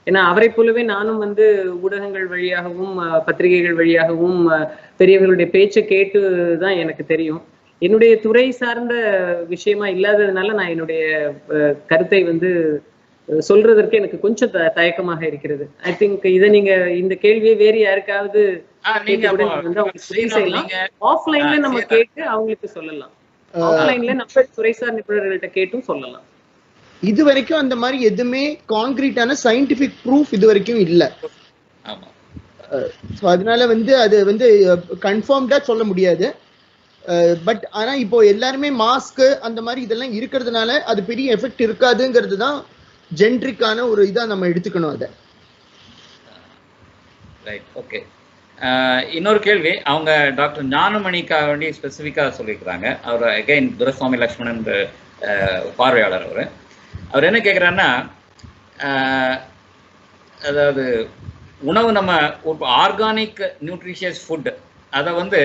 ஏன்னா அவரை போலவே நானும் வந்து ஊடகங்கள் வழியாகவும் பத்திரிகைகள் வழியாகவும் பெரியவர்களுடைய பேச்சை கேட்டு தான் எனக்கு தெரியும். என்னுடைய துறை சார்ந்த விஷயமா இல்லாததுனால நான் என்னுடைய கருத்தை வந்து சொல்றதற்கு எனக்கு கொஞ்சம் தயக்கமாக இருக்கிறது. ஐ திங்க் இதை நீங்க இந்த கேள்வியை வேறு யாருக்காவது ஆஃப்லைன்ல நம்ம கேட்டு அவங்களுக்கு சொல்லலாம். ஆஃப்லைன்ல நம்ம துறைசார் நிபுணர்கள்ட்ட கேட்டும் சொல்லலாம். இது வரைக்கும் அந்த மாதிரி எதுவுமே கான்கிரீட்டான சயின்டிபிக் ப்ரூஃப் இது வரைக்கும் இல்ல. அதனால வந்து அது வந்து கன்ஃபார்ம்டா சொல்ல முடியாது. பட் ஆனா இப்போ எல்லாருமே மாஸ்க் அந்த மாதிரி இதெல்லாம் இருக்கிறதுனால அது பெரிய எஃபெக்ட் இருக்காதுங்கிறது தான் ஜென்ரிக்கான ஒரு இதா நம்ம எடுத்துக்கணும் அதை. Right, okay. இன்னொரு கேள்வி, அவங்க டாக்டர் ஞானமணிக்காக வேண்டி ஸ்பெசிஃபிக்காக சொல்லியிருக்கிறாங்க. அவர் அகைன் துரைசுவாமி லக்ஷ்மணன் பார்வையாளர். அவர் என்ன கேட்குறாருன்னா, அதாவது உணவு நம்ம ஆர்கானிக் நியூட்ரிஷியஸ் ஃபுட் அதை வந்து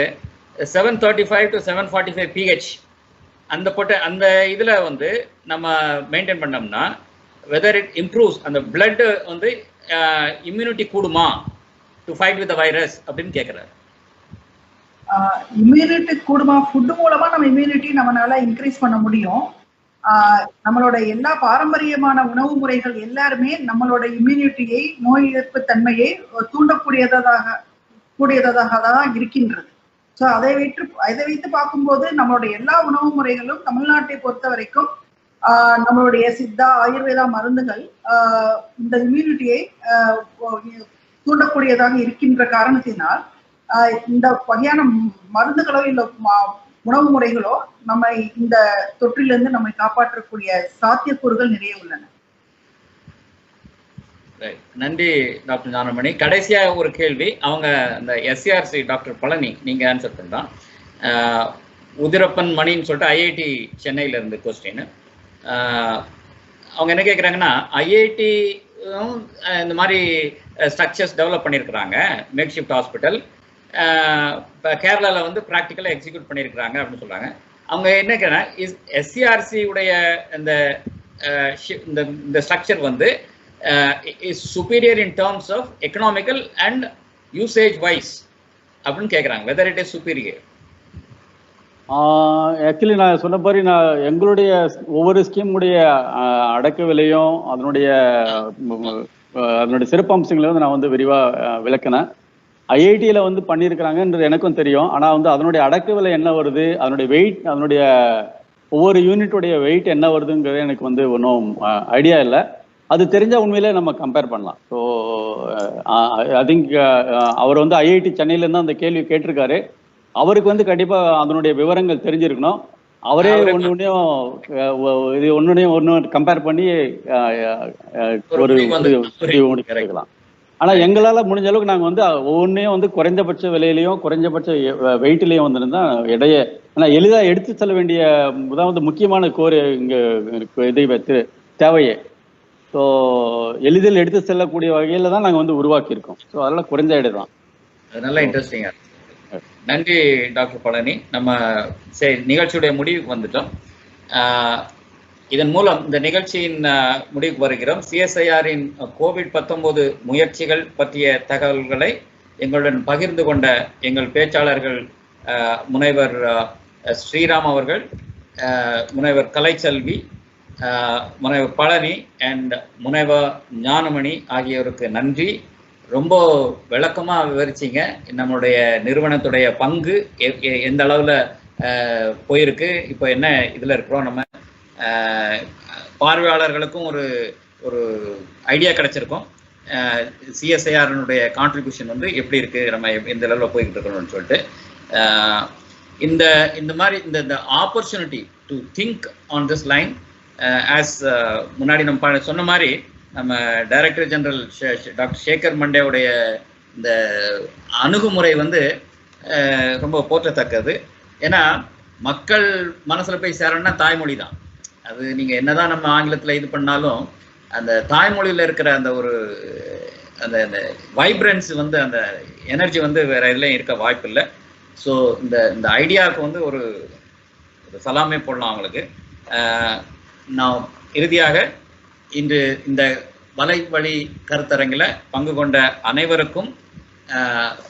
735 to 745 pH அந்த இதில் வந்து நம்ம மெயின்டைன் பண்ணோம்னா வெதர் இட் இம்ப்ரூவ்ஸ் அந்த பிளட் வந்து இம்யூனிட்டி கூடுமா டு ஃபைட் வித் வைரஸ் அப்படின்னு கேட்குறாரு. இம்யூனிட்டி கூடுமா? ஃபுட் மூலமா நம்ம இம்யூனிட்டி நம்மளால இன்க்ரீஸ் பண்ண முடியும். நம்மளோட எல்லா பாரம்பரியமான உணவு முறைகள் எல்லாருமே நம்மளோட இம்யூனிட்டியை, நோய் எதிர்ப்பு தன்மையை தூண்டக்கூடியதாக தான் இருக்கின்றது. ஸோ அதை வைத்து பார்க்கும்போது நம்மளோட எல்லா உணவு முறைகளும் தமிழ்நாட்டை பொறுத்த வரைக்கும் நம்மளுடைய சித்தா ஆயுர்வேதா மருந்துகள் இந்த இம்யூனிட்டியை தூண்டக்கூடியதாக இருக்கின்ற காரணத்தினால் இந்த வகையான மருந்துகளோ இல்லை உணவு முறைகளோ நம்மை இந்த தொற்றிலிருந்து நம்மை காப்பாற்றக்கூடிய சாத்தியக்கூறுகள் நிறைய உள்ளன. நன்றி டாக்டர் ஞானமணி. கடைசியாக ஒரு கேள்வி, அவங்க அந்த எஸ்சிஆர்சி டாக்டர் பழனி நீங்கள் ஆன்சர் பண்ணலாம். உதிரப்பன் மணின்னு சொல்லிட்டு ஐஐடி சென்னையில இருந்து கொஸ்டின். அவங்க என்ன கேட்குறாங்கன்னா, ஐஐடி இந்த மாதிரி ஸ்ட்ரக்சர்ஸ் டெவலப் பண்ணியிருக்கிறாங்க, மேக் ஷிஃப்ட் ஹாஸ்பிட்டல் இப்போ கேரளாவில் வந்து ப்ராக்டிக்கலாக எக்ஸிக்யூட் பண்ணியிருக்கிறாங்க அப்படின்னு சொல்கிறாங்க. அவங்க என்ன கேட்குறாங்க, எஸ்சிஆர்சி உடைய இந்த ஸ்ட்ரக்சர் வந்து is superior in terms of economical and usage wise அப்படின்னு கேட்குறாங்க. Whether it is superior? Actually நான் சொன்ன மாதிரி நான் எங்களுடைய ஒவ்வொரு ஸ்கீமுடைய அடக்க விலையும் அதனுடைய சிறப்பம்சங்களை வந்து நான் வந்து விரிவாக விளக்கினேன். ஐஐடியில் வந்து பண்ணியிருக்கிறாங்கன்றது எனக்கும் தெரியும். ஆனால் வந்து அதனுடைய அடக்க விலை என்ன வருது, அதனுடைய வெயிட், அதனுடைய ஒவ்வொரு யூனிட்டுடைய வெயிட் என்ன வருதுங்கிறது எனக்கு வந்து ஒன்றும் ஐடியா இல்லை. அது தெரிஞ்சால் உண்மையிலே நம்ம கம்பேர் பண்ணலாம். ஸோ ஐ திங்க் அவர் வந்து ஐஐடி சென்னையிலேருந்து அந்த கேள்வி கேட்டிருக்காரு. அவருக்கு வந்து கண்டிப்பாக அதனுடைய விவரங்கள் தெரிஞ்சிருக்கணும். அவரே ஒன்று கம்பேர் பண்ணி ஒரு கிடைக்கலாம். ஆனால் எங்களால் முடிஞ்ச அளவுக்கு நாங்கள் வந்து ஒவ்வொன்றையும் வந்து குறைந்தபட்ச விலையிலையும் குறைஞ்சபட்ச வெயிட்லேயும் வந்துருந்தா இடைய, ஆனால் எளிதாக எடுத்து செல்ல வேண்டிய அதாவது முக்கியமான இங்கே இது தேவையே. ஸோ எளிதில் எடுத்து செல்லக்கூடிய வகையில் தான் நாங்கள் வந்து உருவாக்கியிருக்கோம். ஸோ அதெல்லாம் குறைஞ்ச இடம் தான். அது நல்லா இன்ட்ரெஸ்டிங்காக. நன்றி டாக்டர் பழனி. நம்ம நிகழ்ச்சியுடைய முடிவுக்கு வந்துட்டோம். இதன் மூலம் இந்த நிகழ்ச்சியின் முடிவுக்கு வருகிறோம். சிஎஸ்ஐஆரின் COVID-19 முயற்சிகள் பற்றிய தகவல்களை எங்களுடன் பகிர்ந்து கொண்ட எங்கள் பேச்சாளர்கள் முனைவர் ஸ்ரீராம் அவர்கள், முனைவர் கலைச்செல்வி, முனைவர் பழனி அண்ட் முனைவர் ஞானமணி ஆகியோருக்கு நன்றி. ரொம்ப விளக்கமாக விவரிச்சிங்க. நம்மளுடைய நிறுவனத்துடைய பங்கு எந்த அளவில் போயிருக்கு, இப்போ என்ன இதில் இருக்கிறோம், நம்ம பார்வையாளர்களுக்கும் ஒரு ஐடியா கிடைச்சிருக்கோம். சிஎஸ்ஐஆர்னுடைய கான்ட்ரிபியூஷன் வந்து எப்படி இருக்குது, நம்ம எந்த லெவலில் போய்கிட்டு இருக்கணும்னு சொல்லிட்டு இந்த மாதிரி இந்த opportunity to think on this line as முன்னாடி நம்ம சொன்ன மாதிரி நம்ம டைரக்டர் ஜெனரல் டாக்டர் சேகர் மண்டேவுடைய இந்த அணுகுமுறை வந்து ரொம்ப போற்றத்தக்கது. ஏன்னா மக்கள் மனசுல போய் சேரணும்னா தாய்மொழி தான். அது நீங்க என்னதான் நம்ம ஆங்கிலத்துல இது பண்ணாலும் அந்த தாய்மொழியில இருக்கிற அந்த ஒரு அந்த அந்த வைப்ரன்ஸ் வந்து அந்த எனர்ஜி வந்து வேற எதுலையும் இருக்க வாய்ப்பு இல்லை. ஸோ இந்த ஐடியாவுக்கு வந்து ஒரு சலாமே போடலாம் அவங்களுக்கு. நான் இறுதியாக இன்று இந்த வலைவழி கருத்தரங்கில் பங்கு கொண்ட அனைவருக்கும்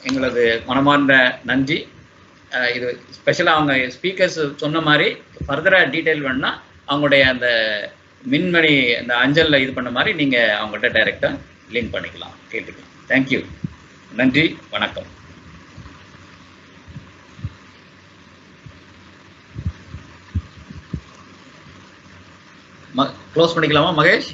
எங்களது மனமார்ந்த நன்றி. இது ஸ்பெஷலாக அவங்க ஸ்பீக்கர்ஸ் சொன்ன மாதிரி ஃபர்தராக டீட்டெயில் வேணுன்னா அவங்களுடைய அந்த மின்மணி அந்த அஞ்சலில் இது பண்ண மாதிரி நீங்கள் அவங்கள்ட்ட டைரெக்டாக லிங்க் பண்ணிக்கலாம், கேட்டுக்கலாம். தேங்க்யூ, நன்றி, வணக்கம். க்ளோஸ் பண்ணிக்கலாமா மகேஷ்?